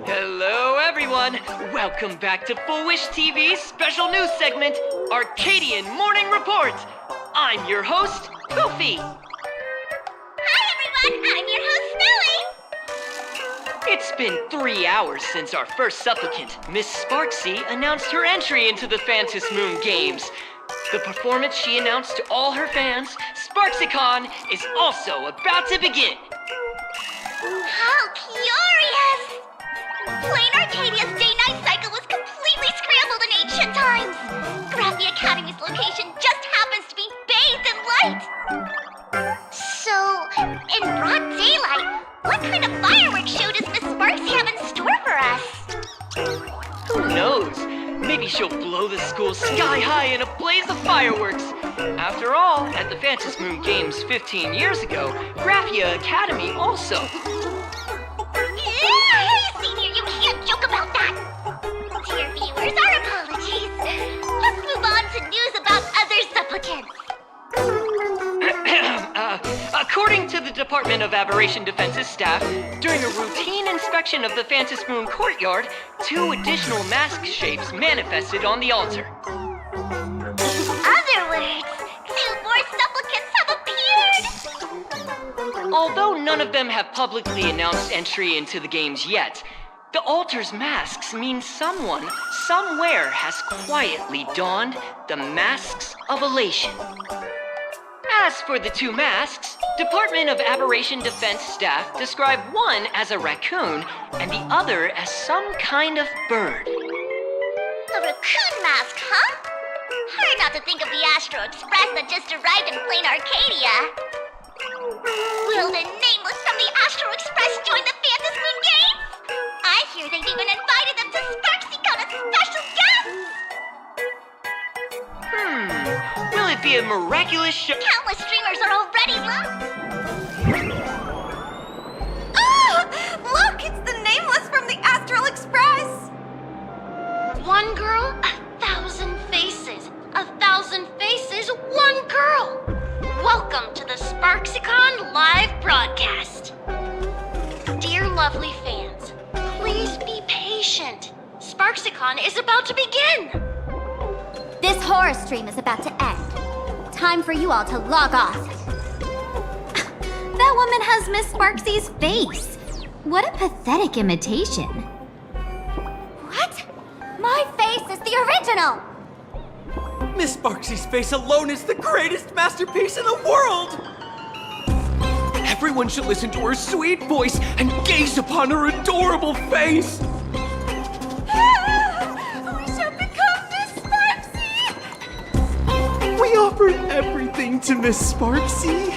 Hello, everyone! Welcome back to Full Wish TV's special news segment, Arcadian Morning Report! I'm your host, Goofy! Hi, everyone! I'm your host, Snowy! It's been 3 hours since our first supplicant, Miss Sparksy, announced her entry into the Phantom Moon Games. The performance she announced to all her fans, SparksyCon, is also about to begin. How curious! Plain Arcadia's day-night cycle was completely scrambled in ancient times. Graphia Academy's location just happens to be bathed in light. So, in broad daylight, what kind of fireworks show does Miss Sparksy have in store for us? knows? Maybe she'll blow the school sky high in a blaze of fireworks. After all, at the Phantom Moon Games 15 years ago, Graphia Academy also. Hey, Senior, you can't joke about that! Dear viewers, our apologies. Let's move on to news about other supplicants. According to the Department of Aberration Defense's staff, during a routine inspection of the Phantom Moon courtyard, 2 additional mask shapes manifested on the altar. Other words, 2 more supplicants have appeared! Although none of them have publicly announced entry into the games yet, the altar's masks mean someone, somewhere has quietly donned the masks of elation. As for the 2 masks, Department of Aberration Defense staff describe one as a raccoon and the other as some kind of bird. A raccoon mask, huh? Hard not to think of the Astro Express that just arrived in plain Arcadia. Will the Nameless from the Astro Express join the Phantom Moon Games? I hear they've even invited them to SparksyCon as special guests! Will it be a miraculous show? Countless streamers are already Oh! Look, it's the Nameless from the Astral Express! One girl, 1,000 faces. 1,000 faces, one girl. Welcome to the SparksyCon live broadcast. Dear lovely fans, please be patient. SparksyCon is about to begin. This horror stream is about to end. Time for you all to log off. That woman has Miss Sparksy's face. What a pathetic imitation. What? My face is the original! Miss Sparksy's face alone is the greatest masterpiece in the world! Everyone should listen to her sweet voice and gaze upon her adorable face! We shall become Miss Sparksy! We offered everything to Miss Sparksy.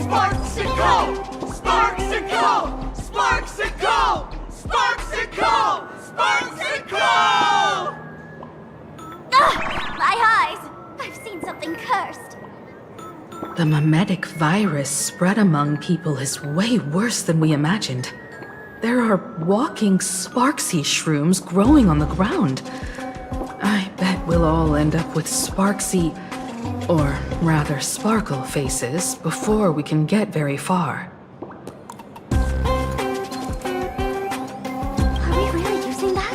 Sparksicle! Sparksicle! Sparksicle! Sparksicle! Sparksicle! My eyes! I've seen something cursed. The mimetic virus spread among people is way worse than we imagined. There are walking Sparksy shrooms growing on the ground. I bet we'll all end up with Sparksy, or rather Sparkle faces before we can get very far. Are we really using that?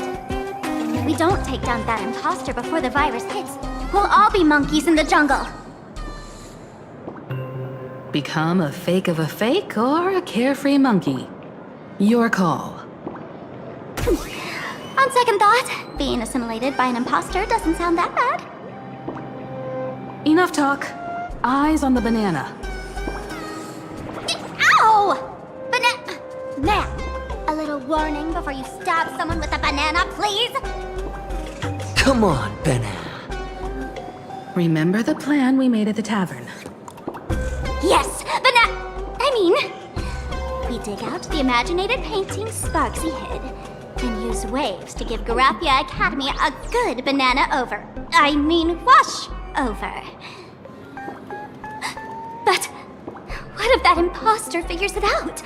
If we don't take down that imposter before the virus hits, we'll all be monkeys in the jungle. Become a fake of a fake or a carefree monkey? Your call. On second thought, being assimilated by an imposter doesn't sound that bad. Enough talk. Eyes on the banana. Ow! Now, a little warning before you stab someone with a banana, please? Come on, banana. Remember the plan we made at the tavern? Yes, we dig out the imaginated painting Sparksy hid, and use waves to give Graphia Academy a good banana wash over. But what if that imposter figures it out?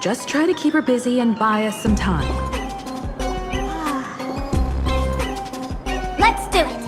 Just try to keep her busy and buy us some time. Let's do it!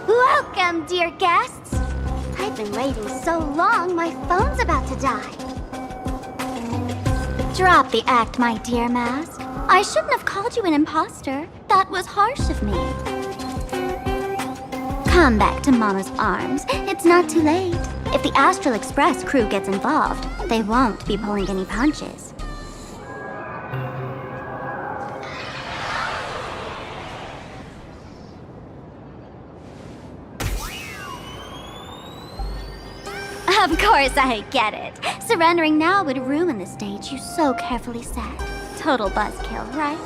Welcome, dear guests. I've been waiting so long, my phone's about to die. Drop the act, my dear Mask. I shouldn't have called you an imposter. That was harsh of me. Come back to Mama's arms. It's not too late. If the Astral Express crew gets involved, they won't be pulling any punches. Of course I get it. Surrendering now would ruin the stage you so carefully set. Total buzzkill, right?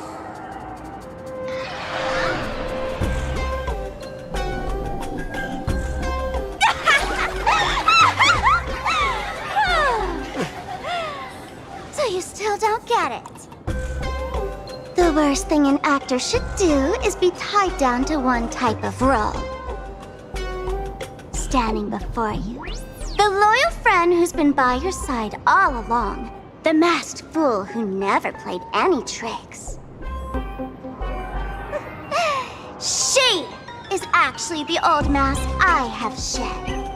So you still don't get it? The worst thing an actor should do is be tied down to one type of role. Standing before you, the loyal friend who's been by your side all along. The masked fool who never played any tricks. She is actually the old mask I have shed.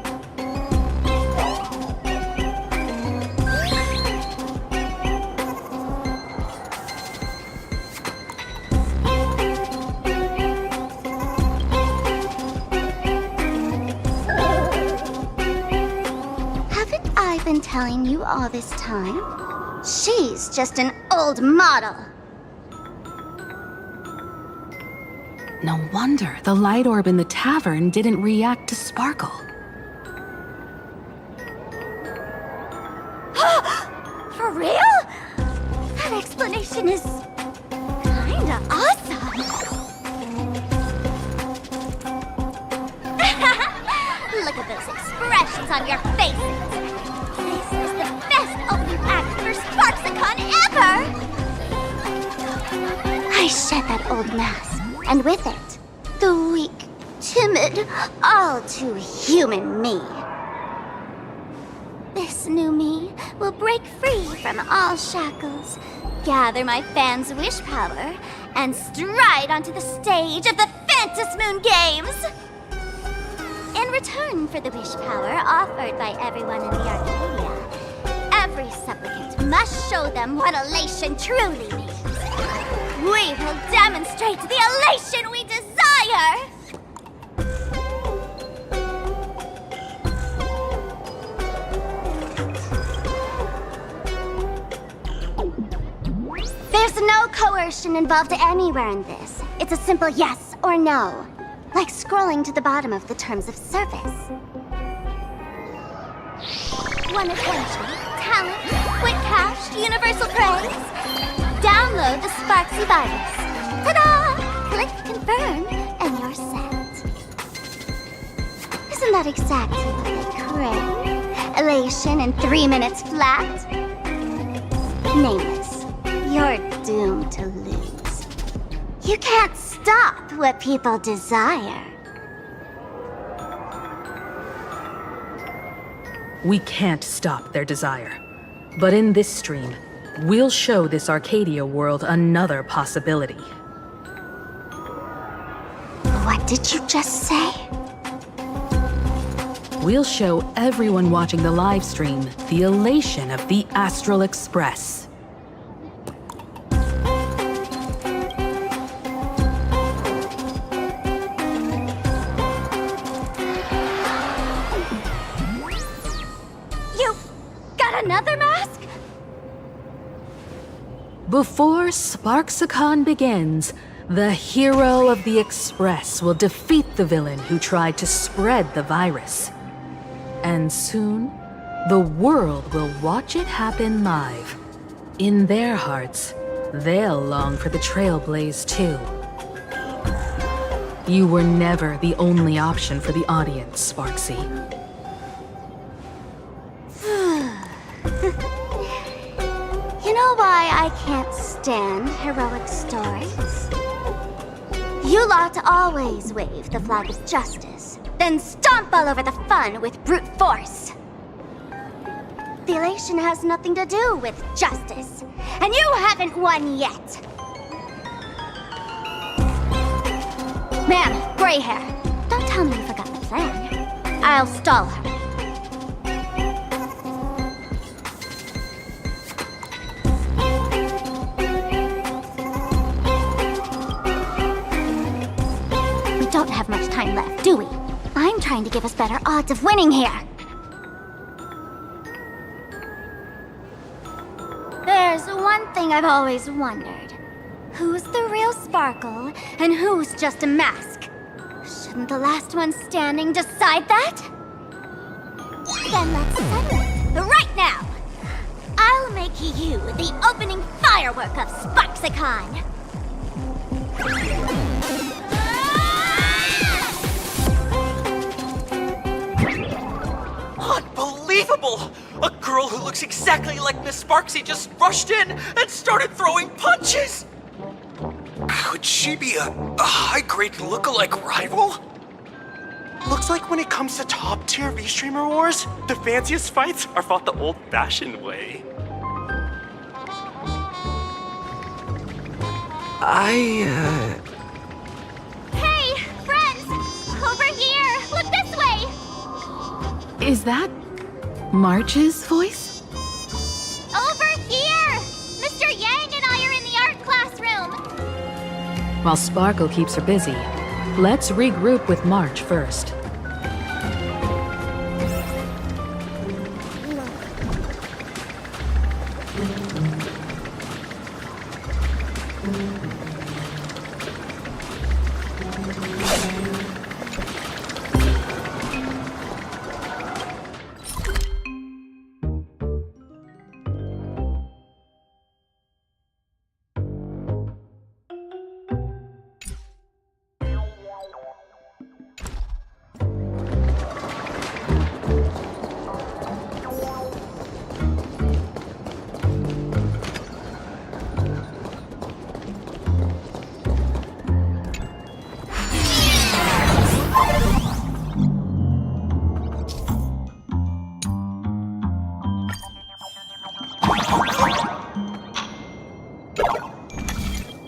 Haven't I been telling you all this time? She's just an old model. No wonder the light orb in the tavern didn't react to Sparkle. For real? That explanation is kinda awesome. Look at those expressions on your faces. This is the best opening act for Sparksicon ever! I shed that old mask, and with it, the weak, timid, all too human me. This new me will break free from all shackles, gather my fans' wish power, and stride onto the stage of the Phantom Moon Games! In return for the wish power offered by everyone in the Arcadia, every supplicant must show them what elation truly means. We will demonstrate the elation we desire! There's no coercion involved anywhere in this. It's a simple yes or no. Like scrolling to the bottom of the terms of service. Want attention, talent, quick cash, universal praise? Download the Sparksy virus. Ta-da! Click confirm, and you're set. Isn't that exactly what they crave? Elation in 3 minutes flat? Nameless, you're doomed to lose. You can't stop what people desire. We can't stop their desire. But in this stream, we'll show this Arcadia world another possibility. What did you just say? We'll show everyone watching the live stream the elation of the Astral Express. Another mask? Before Sparksicon begins, the hero of the Express will defeat the villain who tried to spread the virus. And soon, the world will watch it happen live. In their hearts, they'll long for the Trailblaze too. You were never the only option for the audience, Sparksy. You know why I can't stand heroic stories? You lot always wave the flag of justice, then stomp all over the fun with brute force. The elation has nothing to do with justice, and you haven't won yet. Ma'am, gray hair, don't tell me you forgot the plan. I'll stall her. Don't have much time left, do we? I'm trying to give us better odds of winning here. There's one thing I've always wondered. Who's the real Sparkle, and who's just a mask? Shouldn't the last one standing decide that? Then let's settle it right now. I'll make you the opening firework of Sparksicon. Unbelievable! A girl who looks exactly like Miss Sparksy just rushed in and started throwing punches! Could she be a high-grade lookalike rival? Looks like when it comes to top-tier V-Streamer wars, the fanciest fights are fought the old-fashioned way. Hey, friends! Over here! Look this way! Is that March's voice? Over here! Mr. Yang and I are in the art classroom! While Sparkle keeps her busy, let's regroup with March first.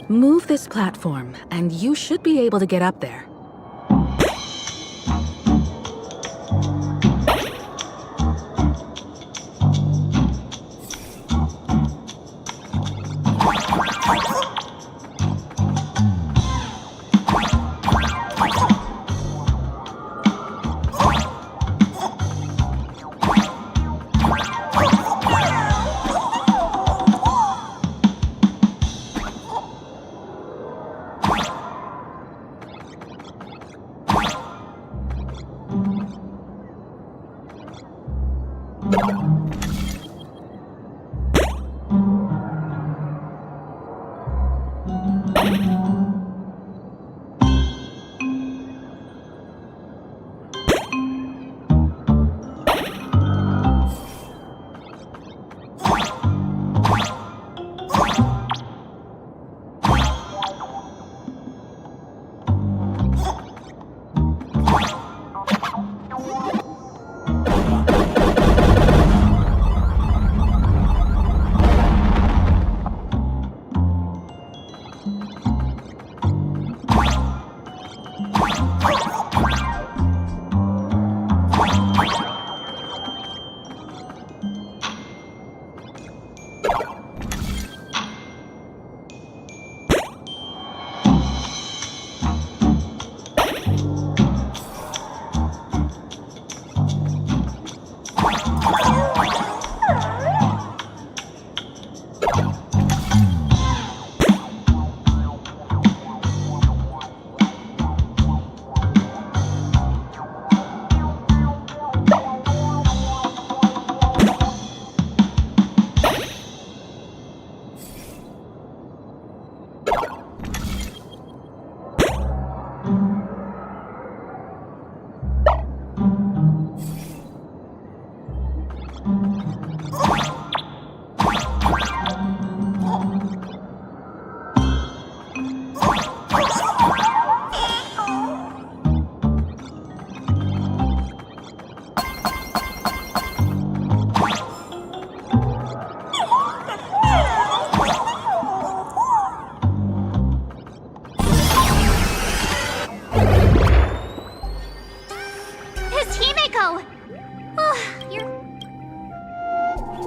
Move this platform, and you should be able to get up there.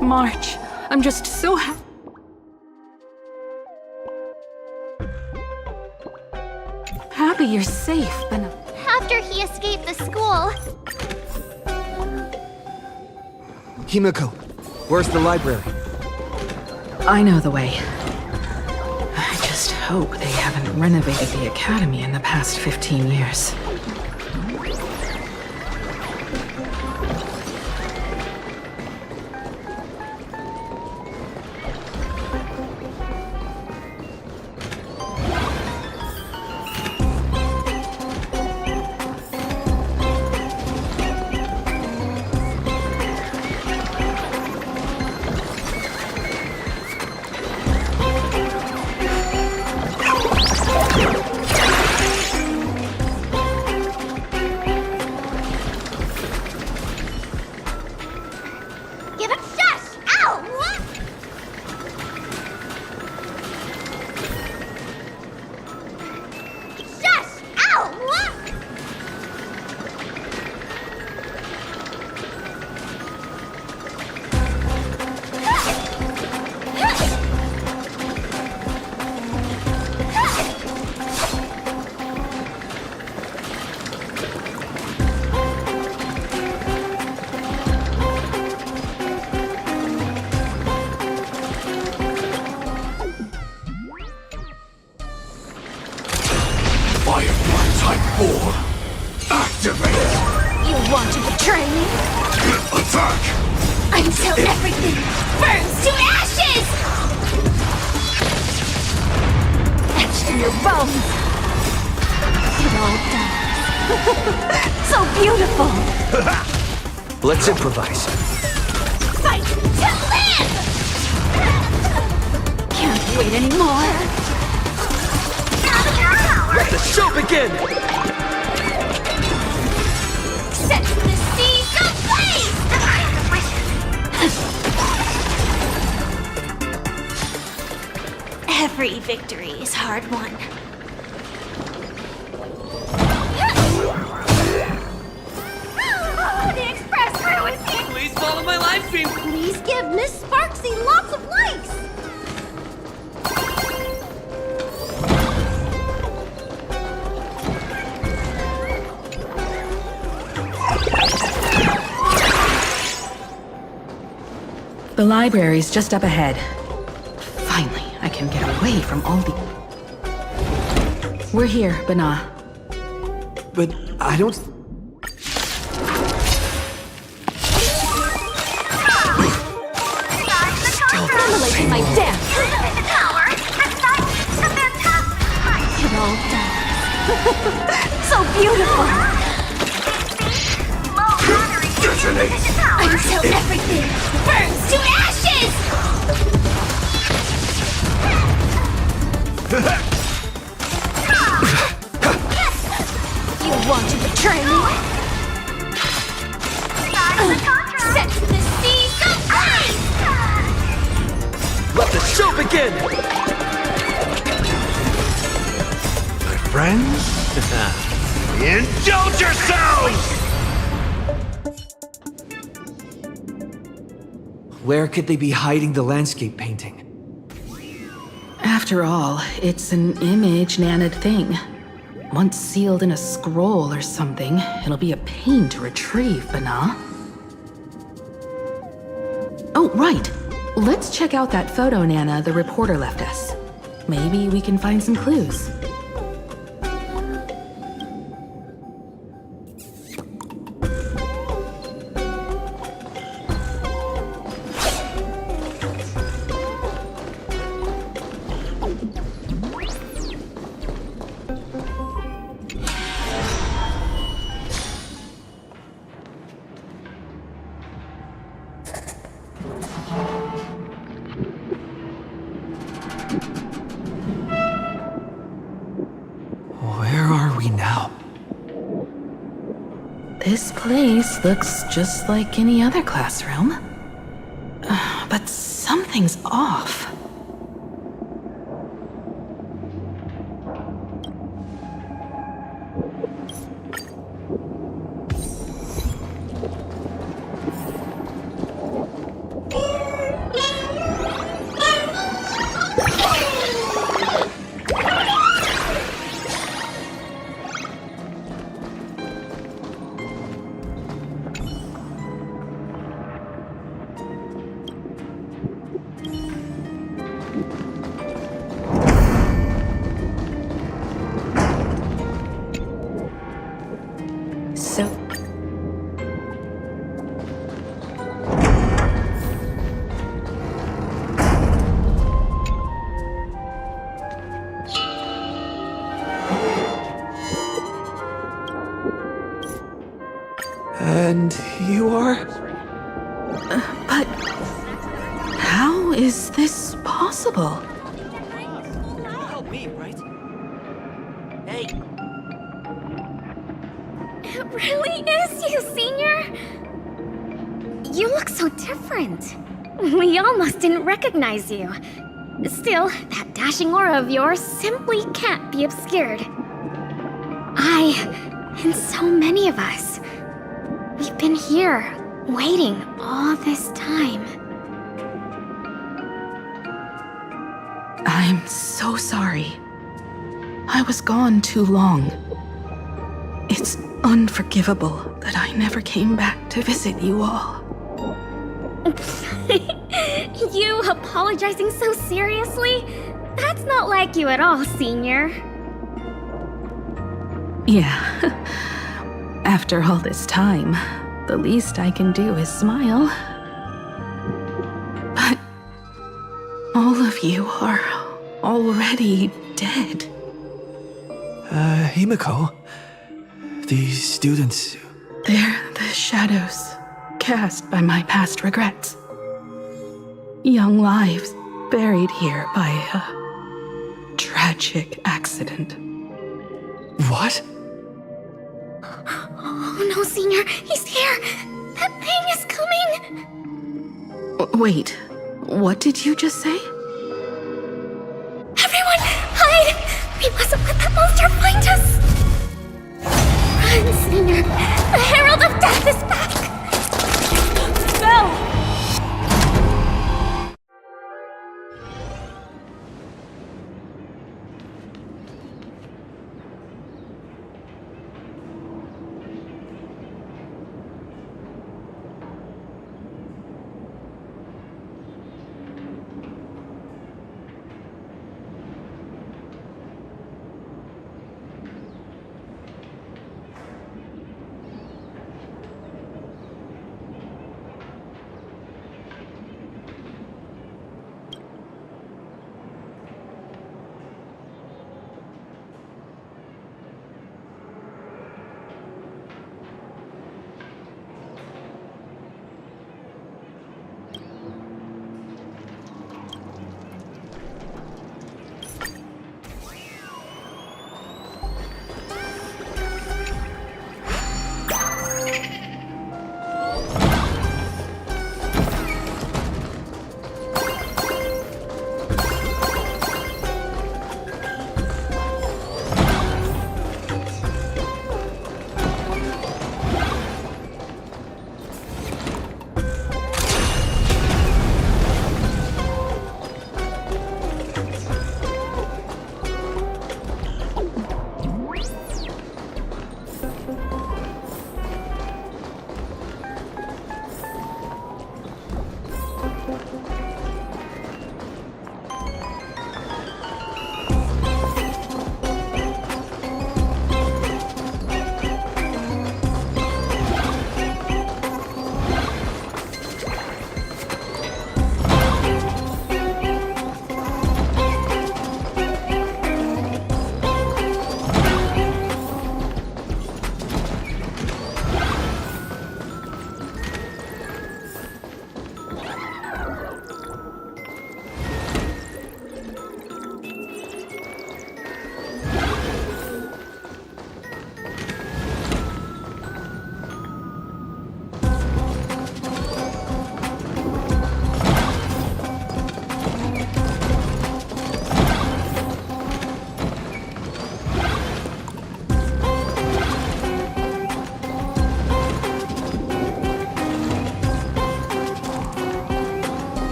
March, I'm just so happy you're safe, but After he escaped the school, Himiko, where's the library? I know the way. I just hope they haven't renovated the academy in the past 15 years. Firefly Type 4. Activate! You want to betray me? Attack! Until everything burns to ashes! Etched in your bones. It all dies. So beautiful! Let's improvise. Fight to live! Can't wait anymore. Let the show begin! Set the seas ablaze! Every victory is hard won. The express crew is here! Please follow my live stream. Please give Miss Sparksy lots of likes! The library's just up ahead. Finally, I can get away from all the... We're here, Bana. But I don't... Emulating my dance! It all dies. So beautiful! Detonate! Until everything burns to ashes! You want to betray me? Set the seas ablaze! Let the show begin! My friends? Indulge yourselves! Where could they be hiding the landscape painting? After all, it's an image Nana'd thing. Once sealed in a scroll or something, it'll be a pain to retrieve, Bana. Oh, right. Let's check out that photo Nana the reporter left us. Maybe we can find some clues. Where are we now? This place looks just like any other classroom. But something's off. So... And you are? But... how is this possible? Help me, right? Hey, It really is you, Senior! You look so different. We almost didn't recognize you. Still, that dashing aura of yours simply can't be obscured. And so many of us. We've been here, waiting all this time. I'm so sorry. I was gone too long. It's unforgivable that I never came back to visit you all. You apologizing so seriously? That's not like you at all, Senior. Yeah. After all this time, the least I can do is smile. But all of you are already dead. Himiko, these students... They're the shadows cast by my past regrets. Young lives buried here by a tragic accident. What? Oh no, Senior, he's here! That thing is coming! Wait, what did you just say? Everyone, hide! We mustn't let that monster find us! Run, Senior! The Herald of Death is back! No!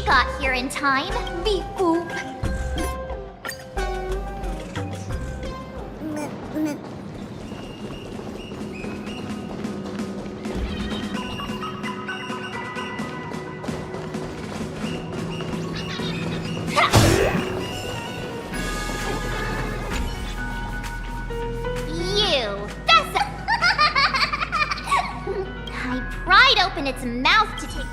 Got here in time. Beep boop. I pried open its mouth to take...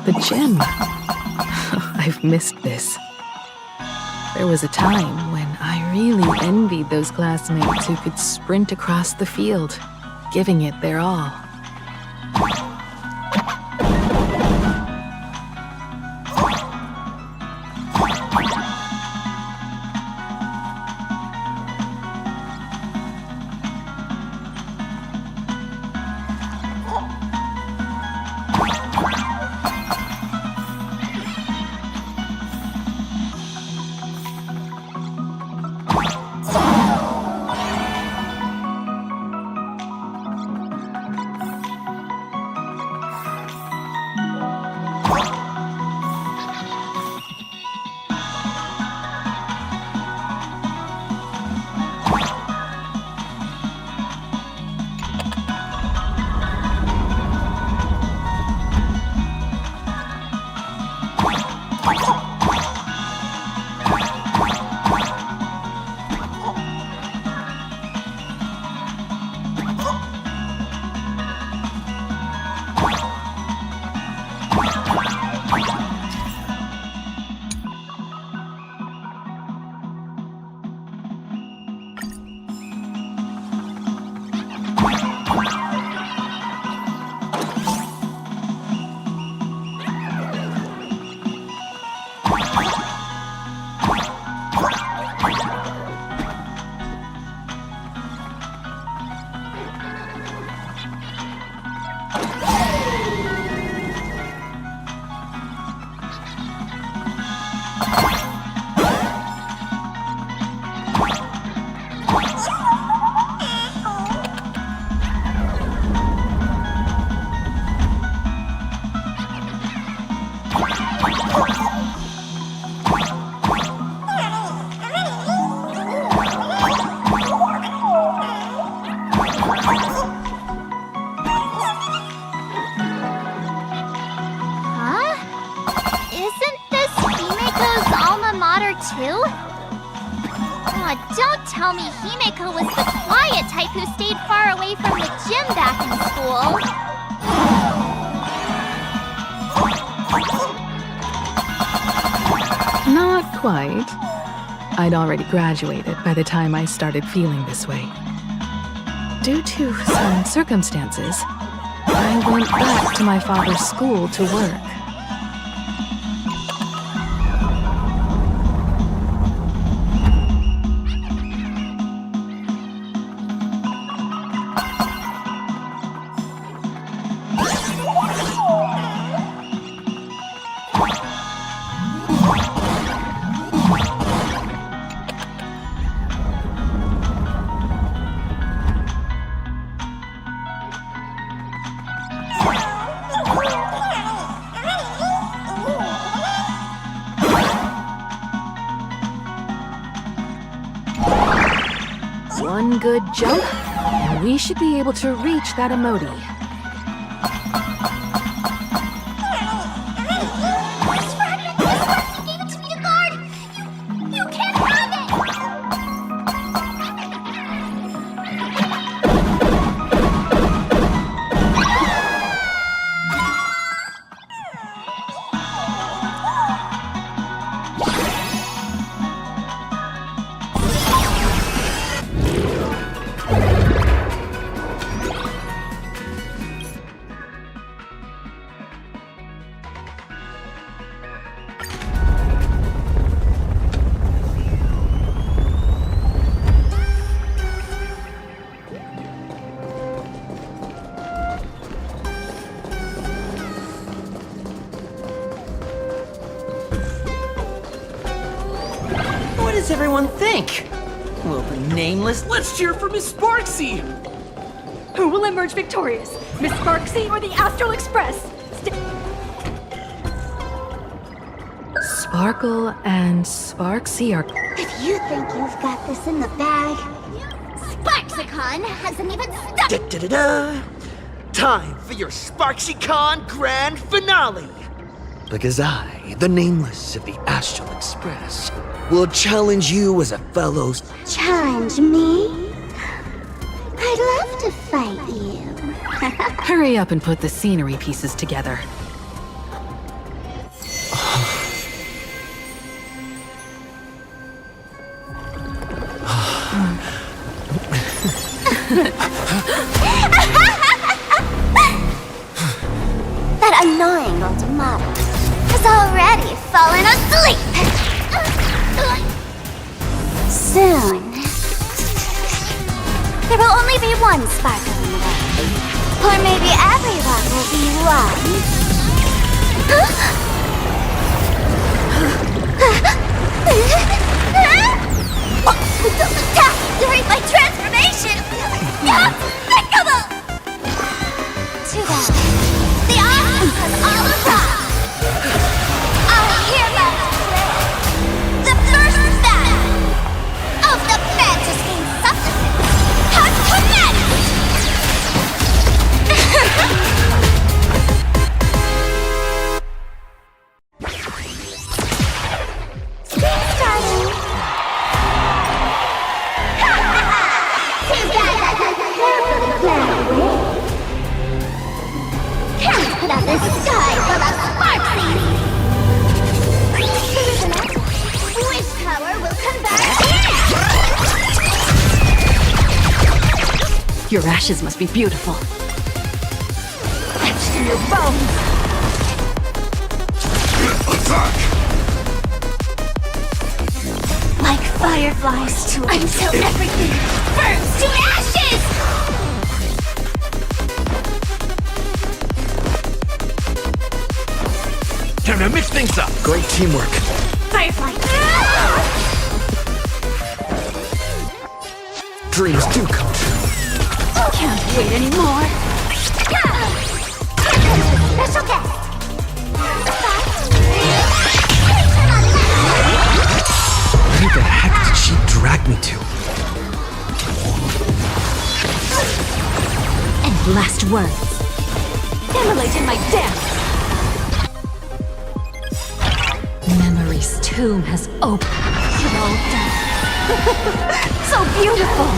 The gym. I've missed this. There was a time when I really envied those classmates who could sprint across the field, giving it their all. too? Aw, don't tell me Himeko was the quiet type who stayed far away from the gym back in school. Not quite. I'd already graduated by the time I started feeling this way. Due to some circumstances, I went back to my father's school to work. One good jump, and we should be able to reach that emoji. What does everyone think? Will the nameless... Let's cheer for Miss Sparksy! Who will emerge victorious? Miss Sparksy or the Astral Express? Sparkle and Sparksy are... If you think you've got this in the bag, Sparksicon hasn't even started. Da-da-da-da! Time for your SparksyCon Grand Finale! Because I, the Nameless of the Astral Express, will challenge you as a fellow... Challenge me? I'd love to fight you. Hurry up and put the scenery pieces together. asleep! Soon. There will only be one sparkle in the world. Or maybe everyone will be one. Don't attack during my transformation! Despicable! Too bad. The audience has all arrived. I hereby declare the first battle of the Fantasy Supplement has commenced! Put up the sky full of sparksy! Wish power will come back here! Your ashes must be beautiful. Etched in your bones. Attack! Like fireflies until everything burns to ashes! Time to mix things up. Great teamwork. Firefly! Dreams do come true. Can't wait anymore. Special guest! Where the heck did she drag me to? And last words. Immolate in my dance. Memory's tomb has opened. Well done. So beautiful.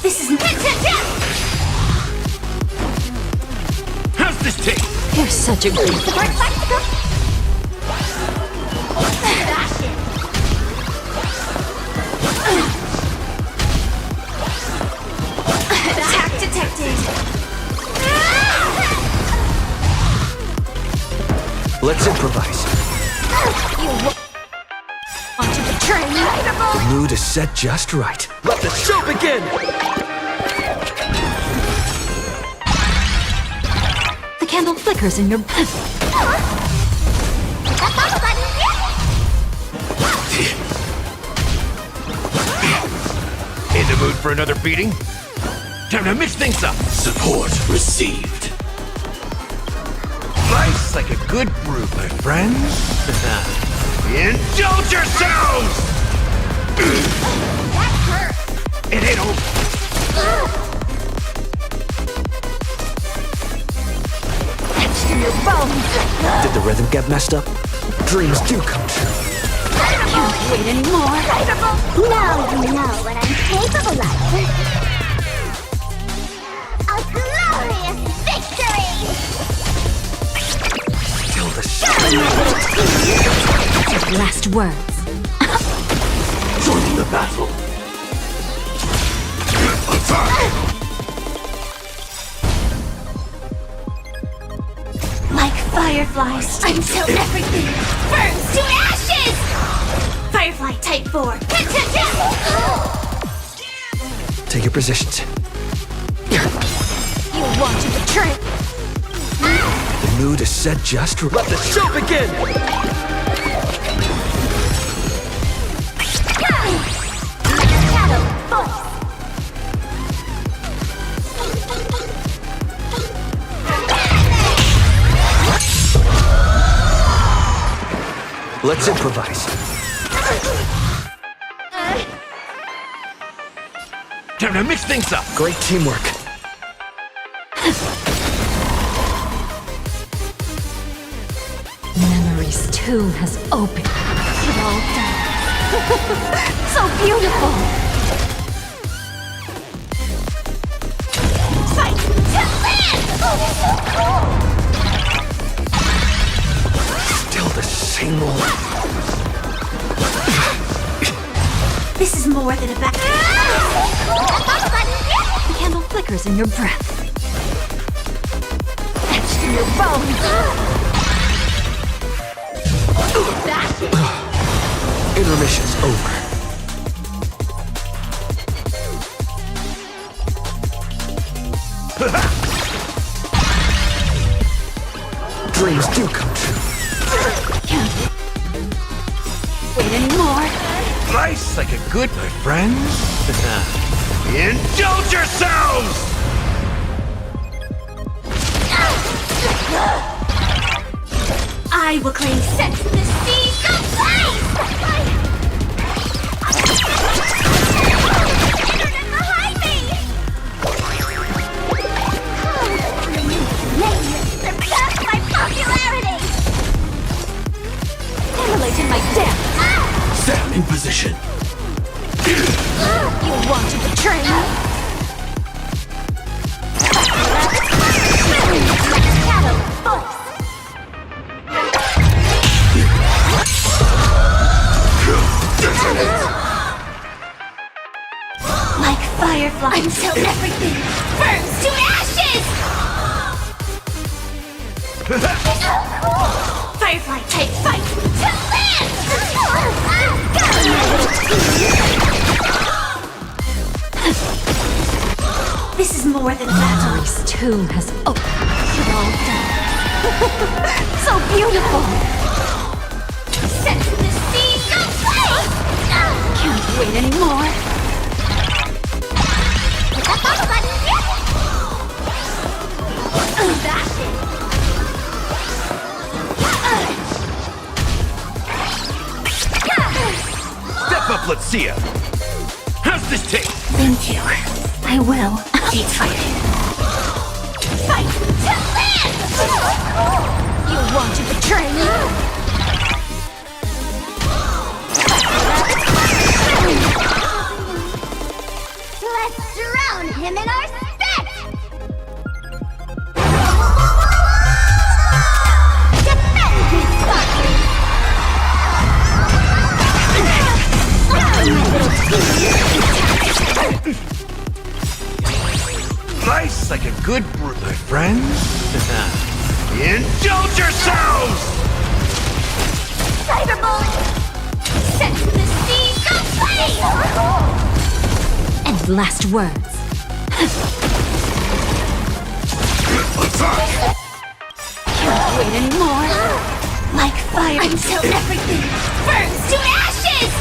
This is How's this taste? You're such a good Attack detected! Let's improvise. You want to betray me? The mood is set just right. Let the show begin! The candle flickers in your In the mood for another beating? Time to mix things up. Support received. Life's like a good brew, my friends. Indulge yourselves! That hurt! It ain't over. etched in your bones. Did the rhythm get messed up? Dreams do come true. Can't wait anymore. Now you know what I'm capable of. A glorious victory! Still the Last words. Joining the battle. Attack! Like fireflies until everything burns to ashes! Firefly Type 4. Take your positions. You want to betray? The mood is set just right. Let the show begin! Shadow Voice. Let's improvise. Time to mix things up. Great teamwork. Memory's tomb has opened. Well done. So beautiful. Fight to live! Still the same old. This is more than a battle. The candle flickers in your breath. Etched in your bones. Intermission's over. Dreams do come true. Wait anymore. Life's like a good, my friends. Indulge yourselves! I will claim sense of the sea. Go behind me! Surpass my popularity! Emulating my death. Stand in position. You want to betray me? Shadow voice. Like firefly until everything burns to ashes! Firefly type fight to live! This is more than a battle. This tomb has opened. Well done. So beautiful! Sense of the sea, go play! Can't wait anymore. Hit that bottle button, yeah! Bash it! Step up, let's see ya. How's this taste? Thank you. I will keep fighting. Fight to live! You want to betray me? Let's drown him in our spit! Defend me, Sparky! Life's like a good brew, my friends. Indulge yourselves! Cyberbolt! Sense the sea, go play! And last words. Can't wait anymore. Like fire until everything burns to ashes!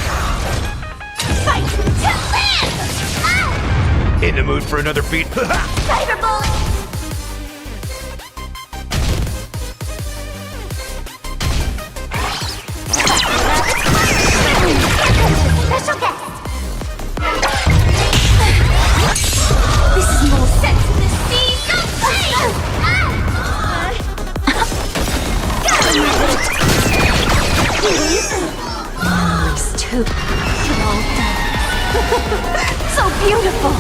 Fight to live! In the mood for another beat? Cyberbolt! Special guest! This is more sense of the sea, go play! Memories too. Well done. So beautiful!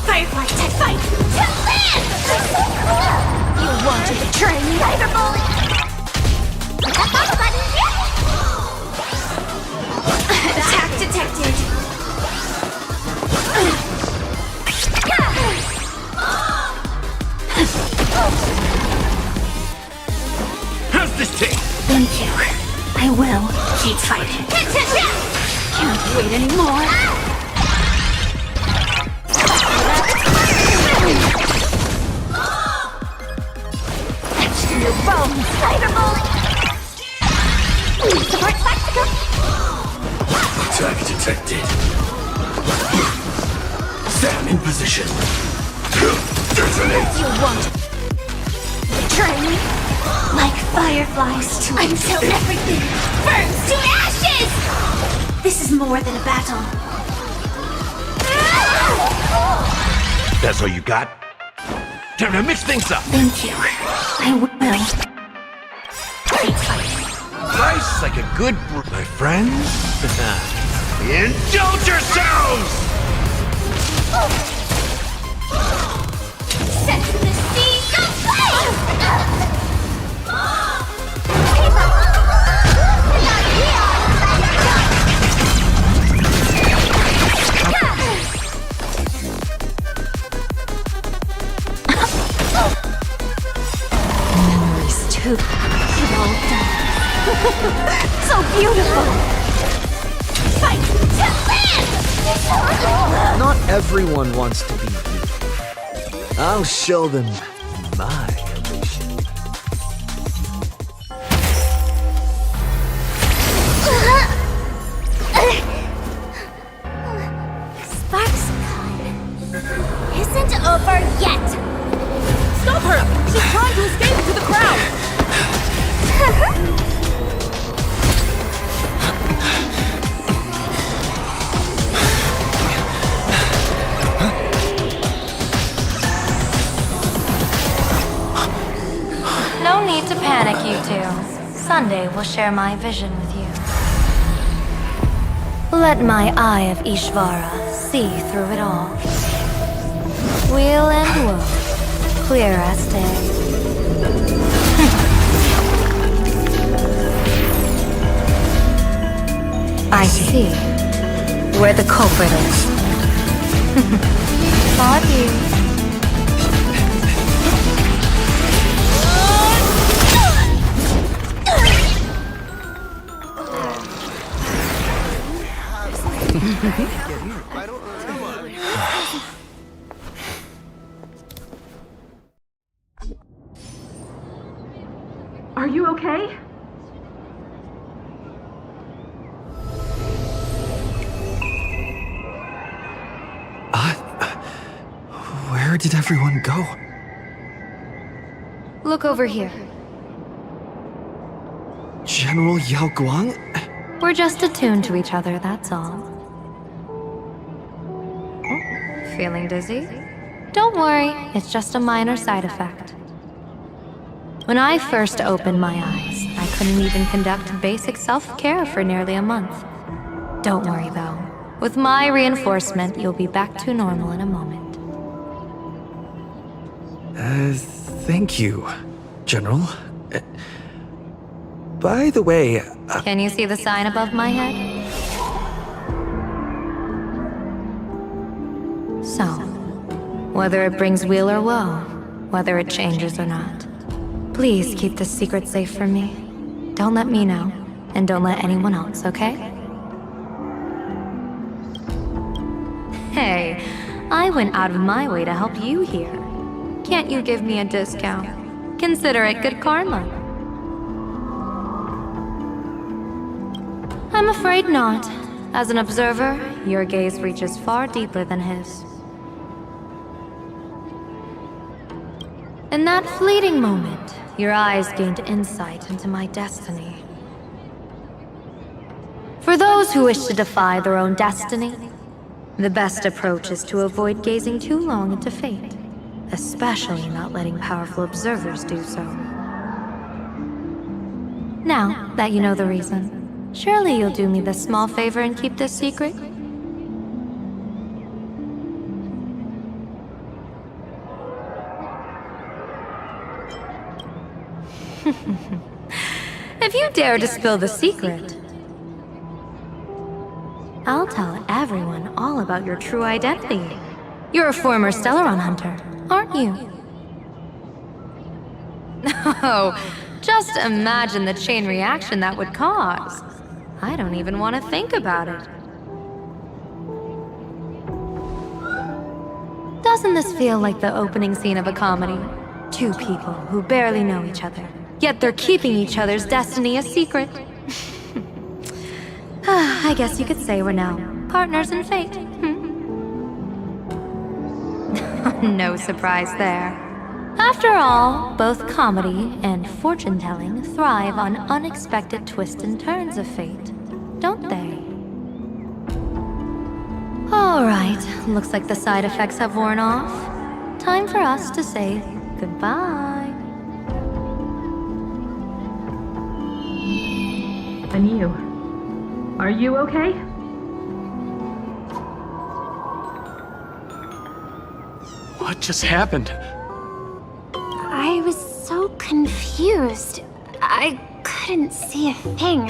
Firefly type fight to live! You want to betray me, Cyberbolt? Hit that bottle button, yeah! Attack detected! How's this taste? Thank you. I will keep fighting. Can't wait anymore. Etched in your bones, Cyberbolt! Support spectacle! Attack detected. Stand in position. Detonate. You want to betray me? Like fireflies until everything burns to ashes! This is more than a battle. That's all you got? Time to mix things up. Thank you. I will keep fighting. Life's like a good brew, my friends. Indulge yourselves! Sense of the sea, go play! Memories too. Well done. So beautiful. Fight to live! Not everyone wants to be beautiful. I'll show them my illusion. Sparks-con isn't over yet. Stop her! She's trying to escape to the crowd! No need to panic, you two. Sunday will share my vision with you. Let my eye of Ishvara see through it all. Weal and woe, clear as day. I see where the culprit is. On you. Are you okay? Where did everyone go? Look over here. General Yao Guang? We're just attuned to each other, that's all. Feeling dizzy? Don't worry, it's just a minor side effect. When I first opened my eyes, I couldn't even conduct basic self-care for nearly a month. Don't worry though. With my reinforcement, you'll be back to normal in a moment. Thank you, General. By the way... Can you see the sign above my head? So, whether it brings weal or woe, whether it changes or not, please keep this secret safe from me. Don't let me know, and don't let anyone else, okay? Hey, I went out of my way to help you here. Can't you give me a discount? Consider it good karma. I'm afraid not. As an observer, your gaze reaches far deeper than his. In that fleeting moment, your eyes gained insight into my destiny. For those who wish to defy their own destiny, the best approach is to avoid gazing too long into fate, especially not letting powerful observers do so. Now that you know the reason, surely you'll do me this small favor and keep this secret? If you dare to spill the secret, I'll tell everyone all about your true identity. You're a former Stellaron hunter, aren't you? Oh, just imagine the chain reaction that would cause. I don't even want to think about it. Doesn't this feel like the opening scene of a comedy? Two people who barely know each other, yet they're keeping each other's destiny a secret. I guess you could say we're now partners in fate. No surprise there. After all, both comedy and fortune-telling thrive on unexpected twists and turns of fate, don't they? All right, looks like the side effects have worn off. Time for us to say goodbye. And you. Are you okay? What just happened? I was so confused. I couldn't see a thing.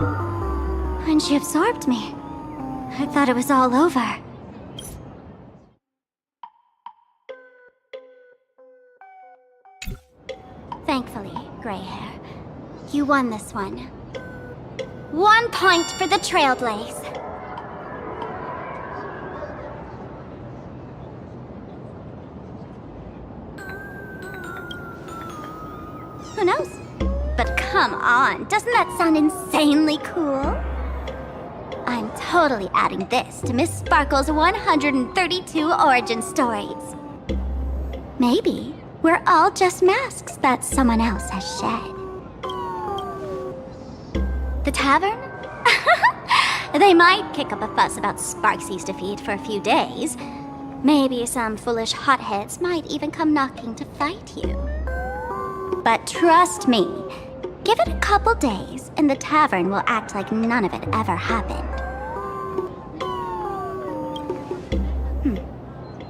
When she absorbed me, I thought it was all over. Thankfully, Gray Hair, you won this one. 1 point for the Trailblaze. Who knows? But come on, doesn't that sound insanely cool? I'm totally adding this to Miss Sparkle's 132 origin stories. Maybe we're all just masks that someone else has shed. The tavern? They might kick up a fuss about Sparksy's defeat for a few days. Maybe some foolish hotheads might even come knocking to fight you. But trust me, give it a couple days and the tavern will act like none of it ever happened.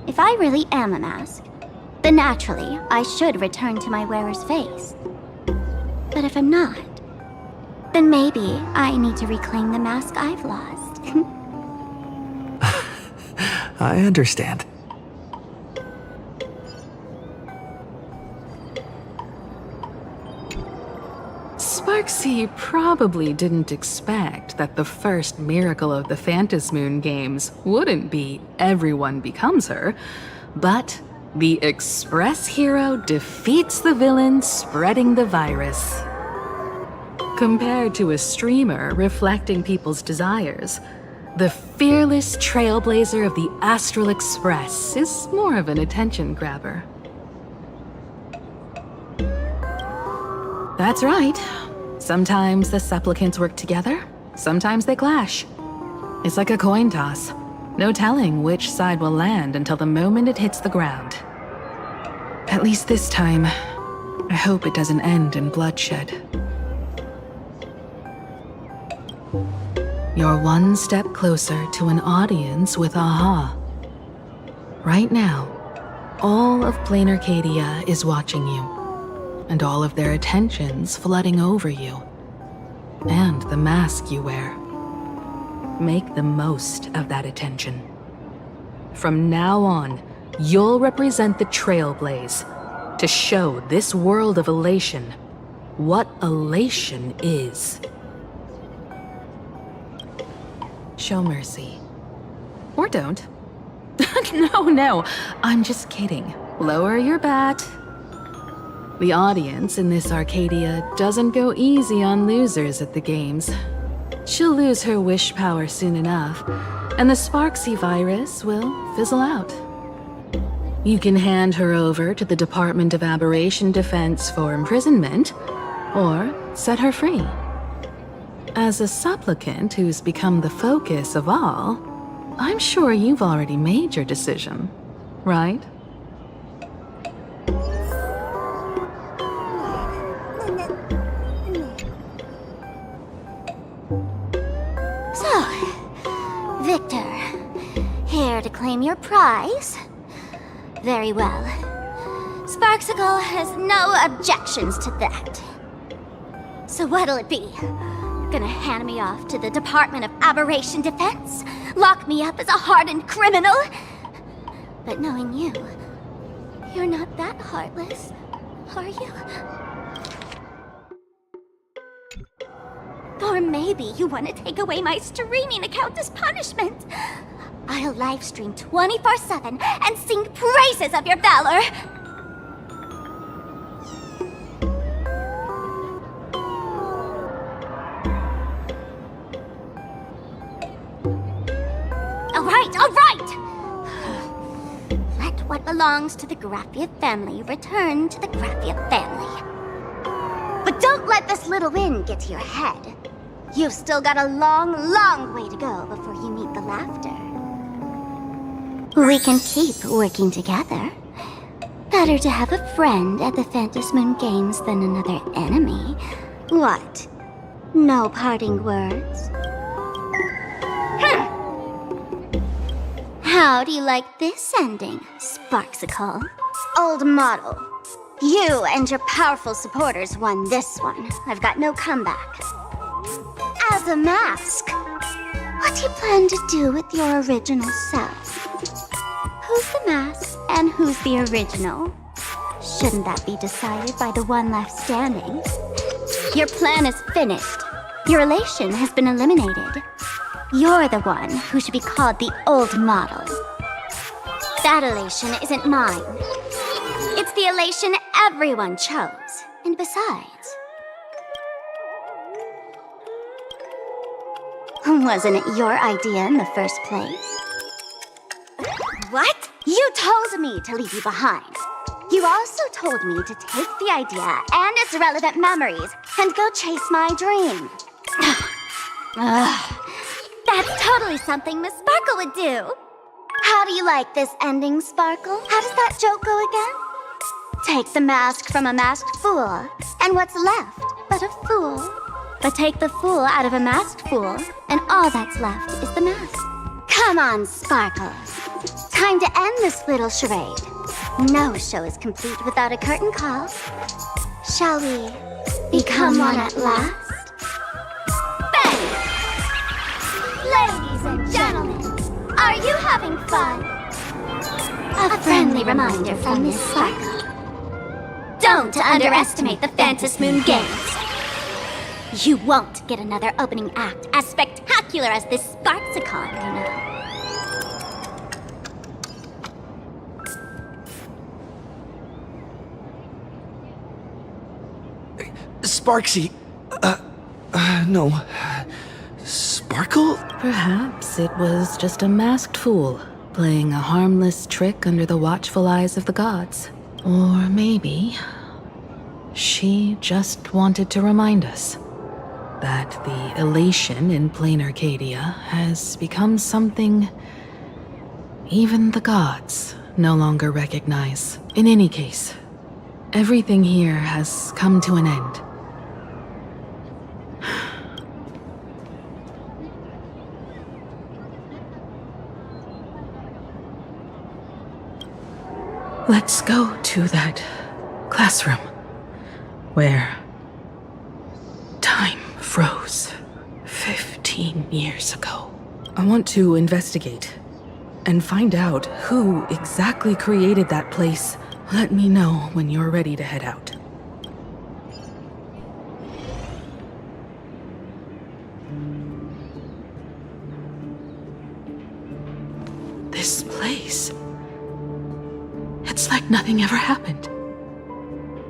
If I really am a mask, then naturally I should return to my wearer's face. But if I'm not, then maybe I need to reclaim the mask I've lost. I understand. Sparksy probably didn't expect that the first miracle of the Phantom Moon games wouldn't be everyone becomes her, but the Express hero defeats the villain spreading the virus. Compared to a streamer reflecting people's desires, the fearless trailblazer of the Astral Express is more of an attention grabber. That's right. Sometimes the supplicants work together, sometimes they clash. It's like a coin toss. No telling which side will land until the moment it hits the ground. At least this time, I hope it doesn't end in bloodshed. You're one step closer to an audience with Aha. Right now, all of Plain Arcadia is watching you, and all of their attention's flooding over you. And the mask you wear. Make the most of that attention. From now on, you'll represent the Trailblaze to show this world of elation what elation is. Show mercy. Or don't. No, I'm just kidding. Lower your bat. The audience in this Arcadia doesn't go easy on losers at the games. She'll lose her wish power soon enough, and the Sparksy virus will fizzle out. You can hand her over to the Department of Aberration Defense for imprisonment, or set her free. As a supplicant who's become the focus of all, I'm sure you've already made your decision, right? So, Victor, here to claim your prize? Very well. Sparksicle has no objections to that. So what'll it be? Gonna hand me off to the Department of Aberration Defense? Lock me up as a hardened criminal? But knowing you, you're not that heartless, are you? Or maybe you want to take away my streaming account as punishment. I'll live stream 24/7 and sing praises of your valor. All right! Let what belongs to the Graffia family return to the Graffia family. But don't let this little win get to your head. You've still got a long, long way to go before you meet the laughter. We can keep working together. Better to have a friend at the Phantom Moon Games than another enemy. What? No parting words? How do you like this ending, Sparksicle? Old model. You and your powerful supporters won this one. I've got no comeback. as a mask. What do you plan to do with your original self? Who's the mask and who's the original? Shouldn't that be decided by the one left standing? Your plan is finished. Your elation has been eliminated. You're the one who should be called the old model. That elation isn't mine. It's the elation everyone chose. And besides, wasn't it your idea in the first place? What? You told me to leave you behind. You also told me to take the idea and its relevant memories and go chase my dream. That's totally something Miss Sparkle would do. How do you like this ending, Sparkle? How does that joke go again? Take the mask from a masked fool, and what's left but a fool? But take the fool out of a masked fool, and all that's left is the mask. Come on, Sparkle. Time to end this little charade. No show is complete without a curtain call. Shall we become one at last? Bang! Ladies and gentlemen, are you having fun? A friendly reminder from Miss Sparkle. Don't underestimate the Phantom Moon Games. You won't get another opening act as spectacular as this Sparksicon, you know. Sparksy. No. Sparkle? Perhaps it was just a masked fool, playing a harmless trick under the watchful eyes of the gods. Or maybe she just wanted to remind us that the elation in plain Arcadia has become something even the gods no longer recognize. In any case, everything here has come to an end. Let's go to that classroom where time froze 15 years ago. I want to investigate and find out who exactly created that place. Let me know when you're ready to head out. This place. It's like nothing ever happened.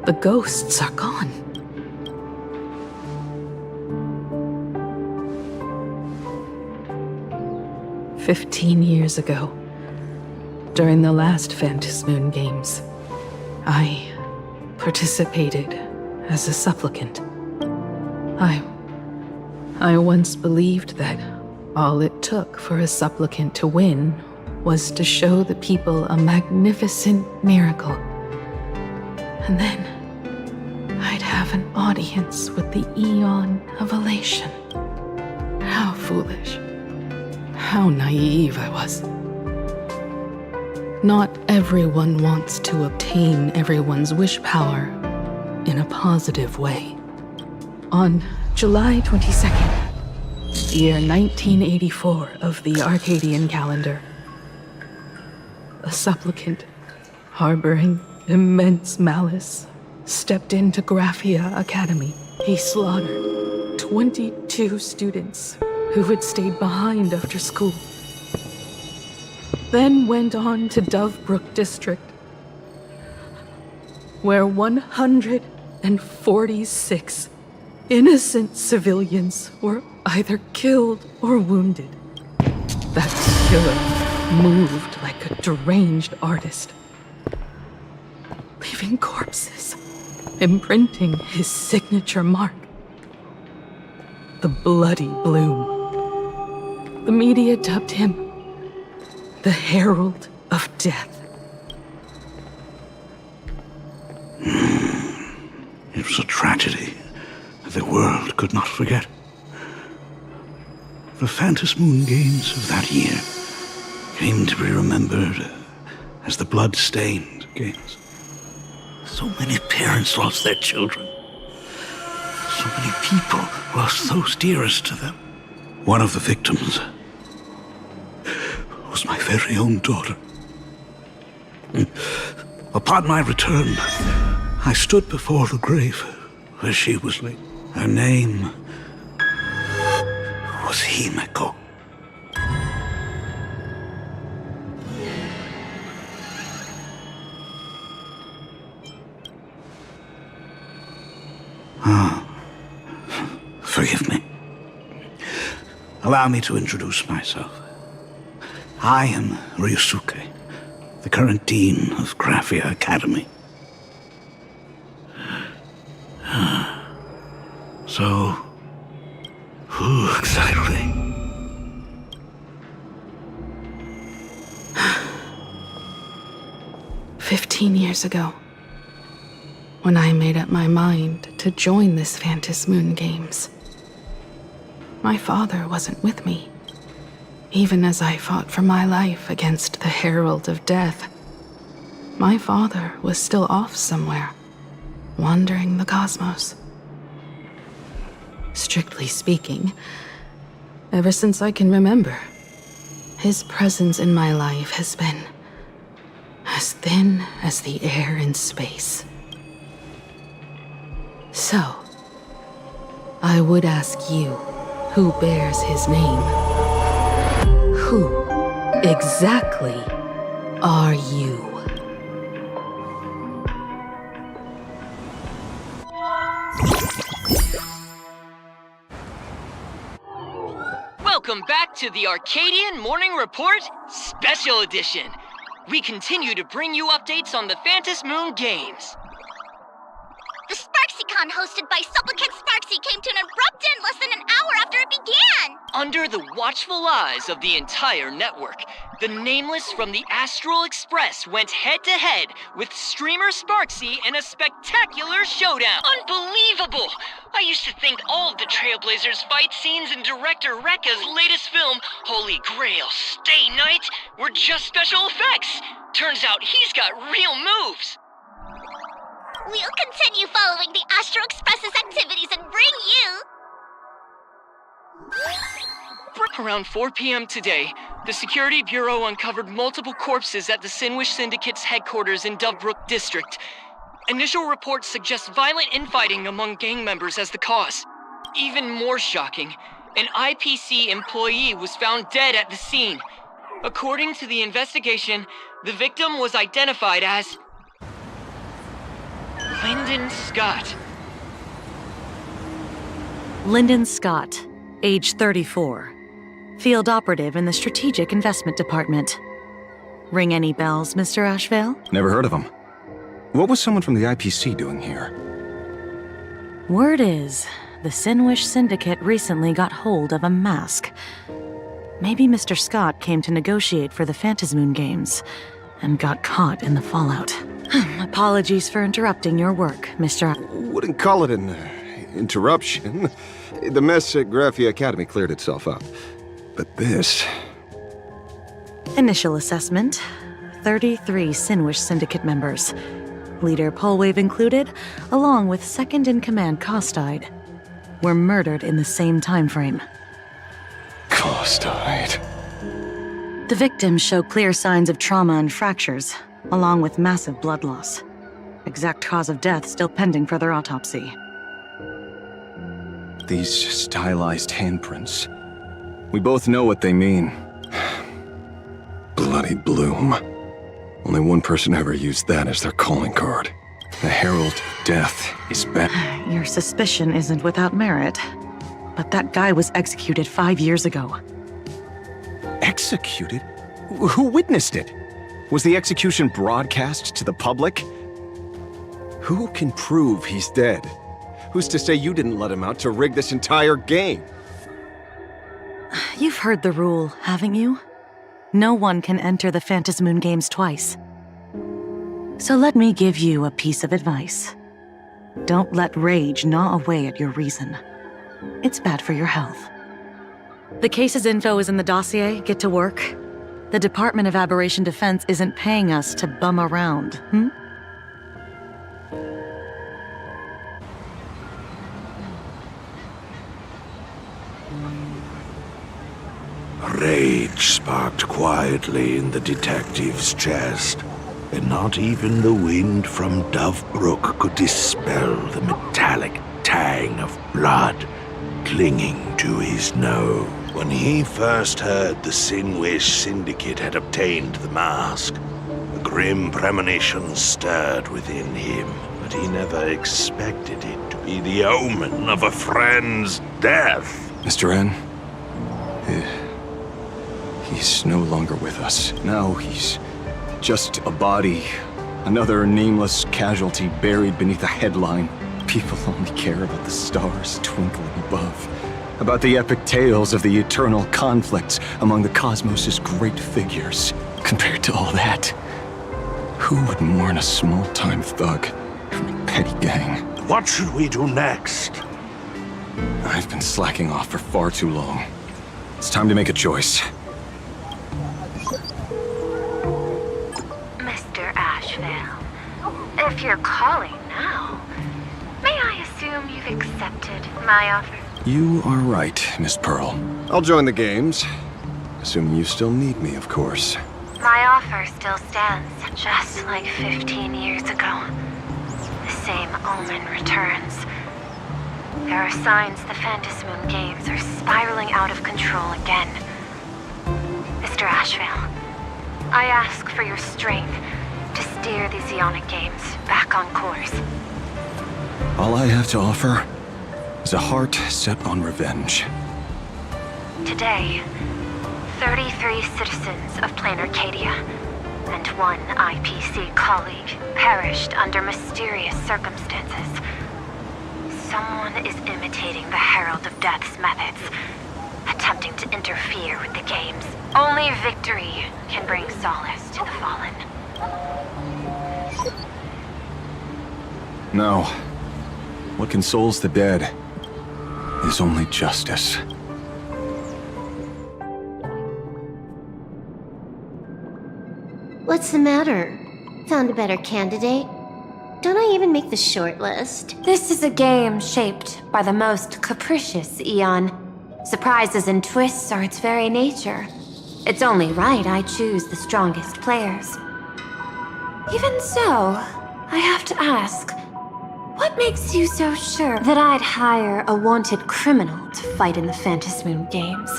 The ghosts are gone. "15 years ago, during the last Phantom Moon Games, I participated as a supplicant. I once believed that all it took for a supplicant to win was to show the people a magnificent miracle. And then I'd have an audience with the Eon of Elation. How foolish. How naive I was. Not everyone wants to obtain everyone's wish power in a positive way. On July 22nd, year 1984 of the Arcadian calendar, a supplicant harboring immense malice stepped into Graphia Academy. He slaughtered 22 students who had stayed behind after school. Then went on to Dovebrook District, where 146 innocent civilians were either killed or wounded. That killer moved like a deranged artist, leaving corpses, imprinting his signature mark. The Bloody Bloom. The media dubbed him the Herald of Death. It was a tragedy that the world could not forget. The Phantom Moon Games of that year came to be remembered as the Blood-Stained Games. So many parents lost their children. So many people lost those dearest to them. One of the victims was my very own daughter. Upon my return, I stood before the grave where she was laid. Her name was Himeko. Forgive me. Allow me to introduce myself. I am Ryusuke, the current dean of Graphia Academy. So, who exactly? "15 years ago, when I made up my mind to join this Phantom Moon Games, my father wasn't with me, even as I fought for my life against the Herald of Death. My father was still off somewhere, wandering the cosmos. Strictly speaking, ever since I can remember, his presence in my life has been as thin as the air in space. So, I would ask you, who bears his name? Who exactly are you? Welcome back to the Arcadian Morning Report Special Edition. We continue to bring you updates on the Phantom Moon Games. The SparksyCon hosted by Supplicant Sparksy came to an abrupt end less than an hour after it began! Under the watchful eyes of the entire network, the Nameless from the Astral Express went head-to-head with streamer Sparksy in a spectacular showdown. Unbelievable! I used to think all of the Trailblazers fight scenes in director Rekka's latest film, Holy Grail Stay Night, were just special effects. Turns out he's got real moves. We'll continue following the Astro Express's activities and bring you... Around 4 p.m. today, the Security Bureau uncovered multiple corpses at the Sinwish Syndicate's headquarters in Dovebrook District. Initial reports suggest violent infighting among gang members as the cause. Even more shocking, an IPC employee was found dead at the scene. According to the investigation, the victim was identified as Lyndon Scott. Lyndon Scott, age 34. Field operative in the Strategic Investment Department. Ring any bells, Mr. Ashvale? Never heard of him. What was someone from the IPC doing here? Word is, the Sinwish Syndicate recently got hold of a mask. Maybe Mr. Scott came to negotiate for the Phantom Moon Games and got caught in the fallout. Apologies for interrupting your work, Mr. Wouldn't call it an interruption. The mess at Graphia Academy cleared itself up. But this... Initial assessment. 33 Sinwish Syndicate members. Leader Polwave included, along with second-in-command Costide, were murdered in the same time frame. Costide. The victims show clear signs of trauma and fractures, along with massive blood loss. Exact cause of death still pending further autopsy. These stylized handprints. We both know what they mean. Bloody Bloom. Only one person ever used that as their calling card. The Herald of Death is bad. Your suspicion isn't without merit, but that guy was executed 5 years ago. Executed? Who witnessed it? Was the execution broadcast to the public? Who can prove he's dead? Who's to say you didn't let him out to rig this entire game? You've heard the rule, haven't you? No one can enter the Phantom Moon Games twice. So let me give you a piece of advice. Don't let rage gnaw away at your reason. It's bad for your health. The case's info is in the dossier. Get to work. The Department of Aberration Defense isn't paying us to bum around, Rage sparked quietly in the detective's chest, and not even the wind from Dove Brook could dispel the metallic tang of blood clinging to his nose. When he first heard the Sinwish Syndicate had obtained the mask, a grim premonition stirred within him, but he never expected it to be the omen of a friend's death. Mr. N, he's no longer with us. Now he's just a body. Another nameless casualty buried beneath a headline. People only care about the stars twinkling above. About the epic tales of the eternal conflicts among the cosmos' great figures. Compared to all that, who would mourn a small-time thug from a petty gang? What should we do next? I've been slacking off for far too long. It's time to make a choice. Mr. Ashvale, if you're calling now, may I assume you've accepted my offer? You are right, Miss Pearl. I'll join the games. Assuming you still need me, of course. My offer still stands, just like 15 years ago. The same omen returns. There are signs the Phantasmoon Games are spiraling out of control again. Mr. Ashvale, I ask for your strength to steer the Zeonic Games back on course. All I have to offer is a heart set on revenge. Today, 33 citizens of Plain Arcadia and one IPC colleague perished under mysterious circumstances. Someone is imitating the Herald of Death's methods, attempting to interfere with the games. Only victory can bring solace to the fallen. No. What consoles the dead is only justice. What's the matter? Found a better candidate? Don't I even make the short list? This is a game shaped by the most capricious Eon. Surprises and twists are its very nature. It's only right I choose the strongest players. Even so, I have to ask, what makes you so sure that I'd hire a wanted criminal to fight in the Phantasmoon Games,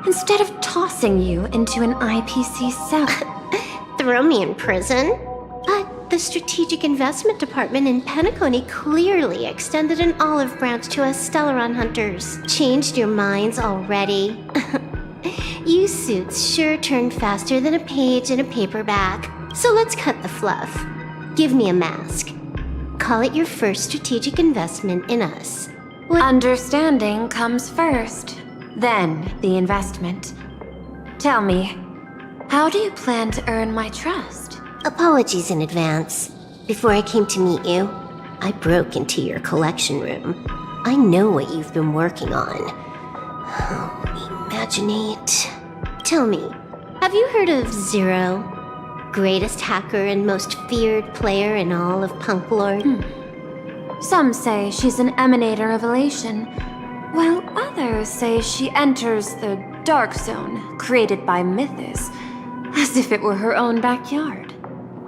instead of tossing you into an IPC cell? Throw me in prison? But the Strategic Investment Department in Penacony clearly extended an olive branch to us Stellaron hunters. Changed your minds already? You suits sure turn faster than a page in a paperback. So let's cut the fluff. Give me a mask. Call it your first strategic investment in us. Understanding comes first, then the investment. Tell me, how do you plan to earn my trust? Apologies in advance. Before I came to meet you, I broke into your collection room. I know what you've been working on. Imaginate. Tell me, have you heard of Zero? Greatest hacker and most feared player in all of Punk Lord? Some say she's an emanator of elation, while others say she enters the Dark Zone created by Mythos, as if it were her own backyard.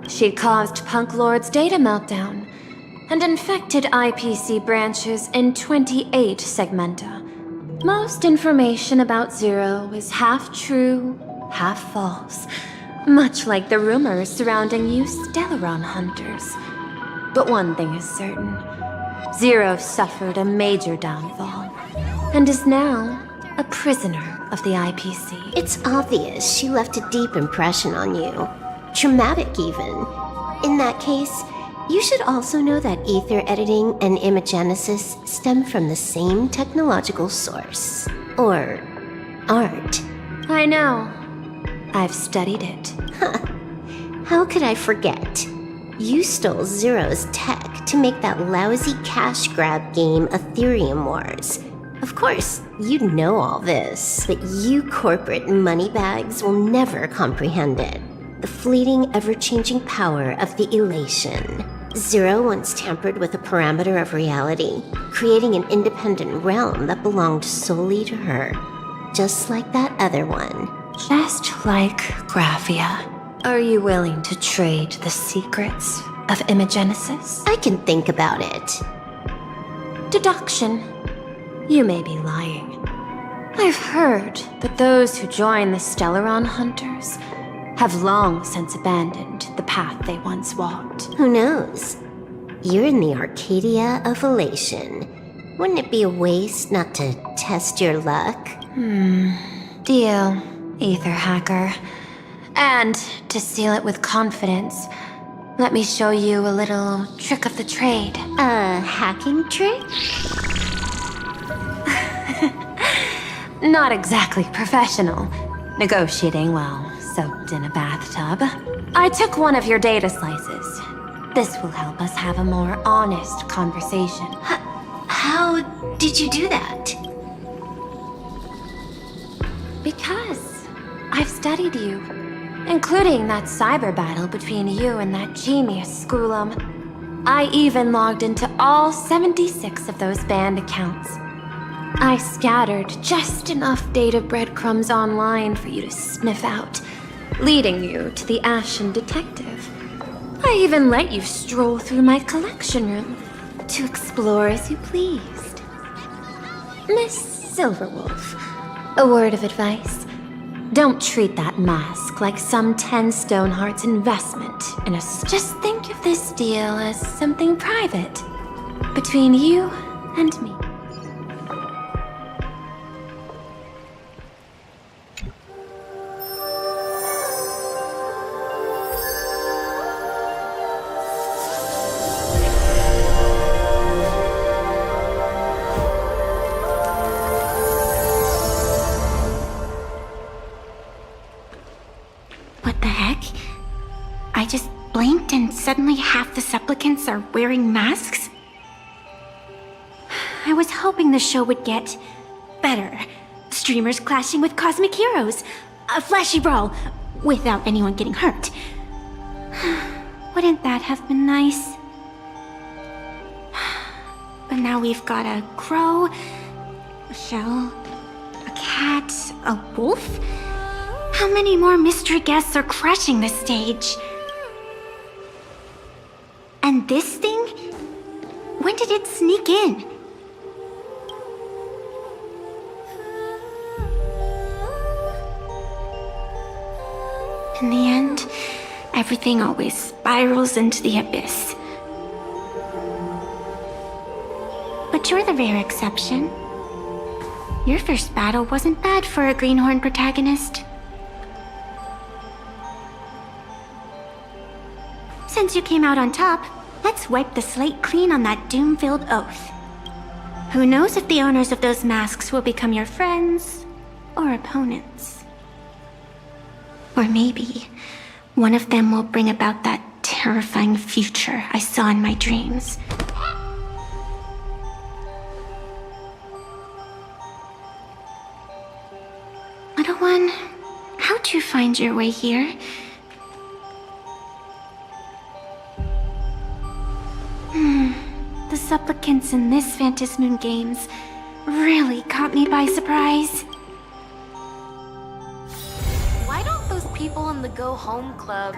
She caused Punk Lord's data meltdown and infected IPC branches in 28 segmenta. Most information about Zero is half true, half false, much like the rumors surrounding you Stellaron hunters. But one thing is certain. Zero suffered a major downfall, and is now a prisoner of the IPC. It's obvious she left a deep impression on you. Traumatic, even. In that case, you should also know that ether editing and imagenesis stem from the same technological source. Or art. I know. I've studied it. How could I forget? You stole Zero's tech to make that lousy cash grab game Ethereum Wars. Of course, you know all this, but you corporate moneybags will never comprehend it. The fleeting, ever-changing power of the elation. Zero once tampered with a parameter of reality, creating an independent realm that belonged solely to her. Just like that other one. Just like Graphia. Are you willing to trade the secrets of Imagenesis? I can think about it. Deduction. You may be lying. I've heard that those who join the Stellaron Hunters have long since abandoned the path they once walked. Who knows? You're in the Arcadia of Elation. Wouldn't it be a waste not to test your luck? Deal, Ether Hacker. And to seal it with confidence, let me show you a little trick of the trade. A hacking trick? Not exactly professional. Negotiating while soaked in a bathtub. I took one of your data slices. This will help us have a more honest conversation. How did you do that? Because I've studied you, including that cyber battle between you and that genius Schoolum. I even logged into all 76 of those banned accounts. I scattered just enough data breadcrumbs online for you to sniff out, leading you to the Ashen Detective. I even let you stroll through my collection room to explore as you pleased. Miss Silverwolf, a word of advice. Don't treat that mask like some 10 Stonehearts investment in us. Just think of this deal as something private between you and me. What the heck? I just blinked and suddenly half the supplicants are wearing masks? I was hoping the show would get better. Streamers clashing with cosmic heroes. A flashy brawl without anyone getting hurt. Wouldn't that have been nice? But now we've got a crow, a shell, a cat, a wolf? How many more mystery guests are crashing the stage? And this thing? When did it sneak in? In the end, everything always spirals into the abyss. But you're the rare exception. Your first battle wasn't bad for a greenhorn protagonist. Since you came out on top, let's wipe the slate clean on that doom-filled oath. Who knows if the owners of those masks will become your friends or opponents? Or maybe one of them will bring about that terrifying future I saw in my dreams. Little one, how'd you find your way here? The supplicants in this Phantasmoon Games really caught me by surprise. Why don't those people in the Go Home Club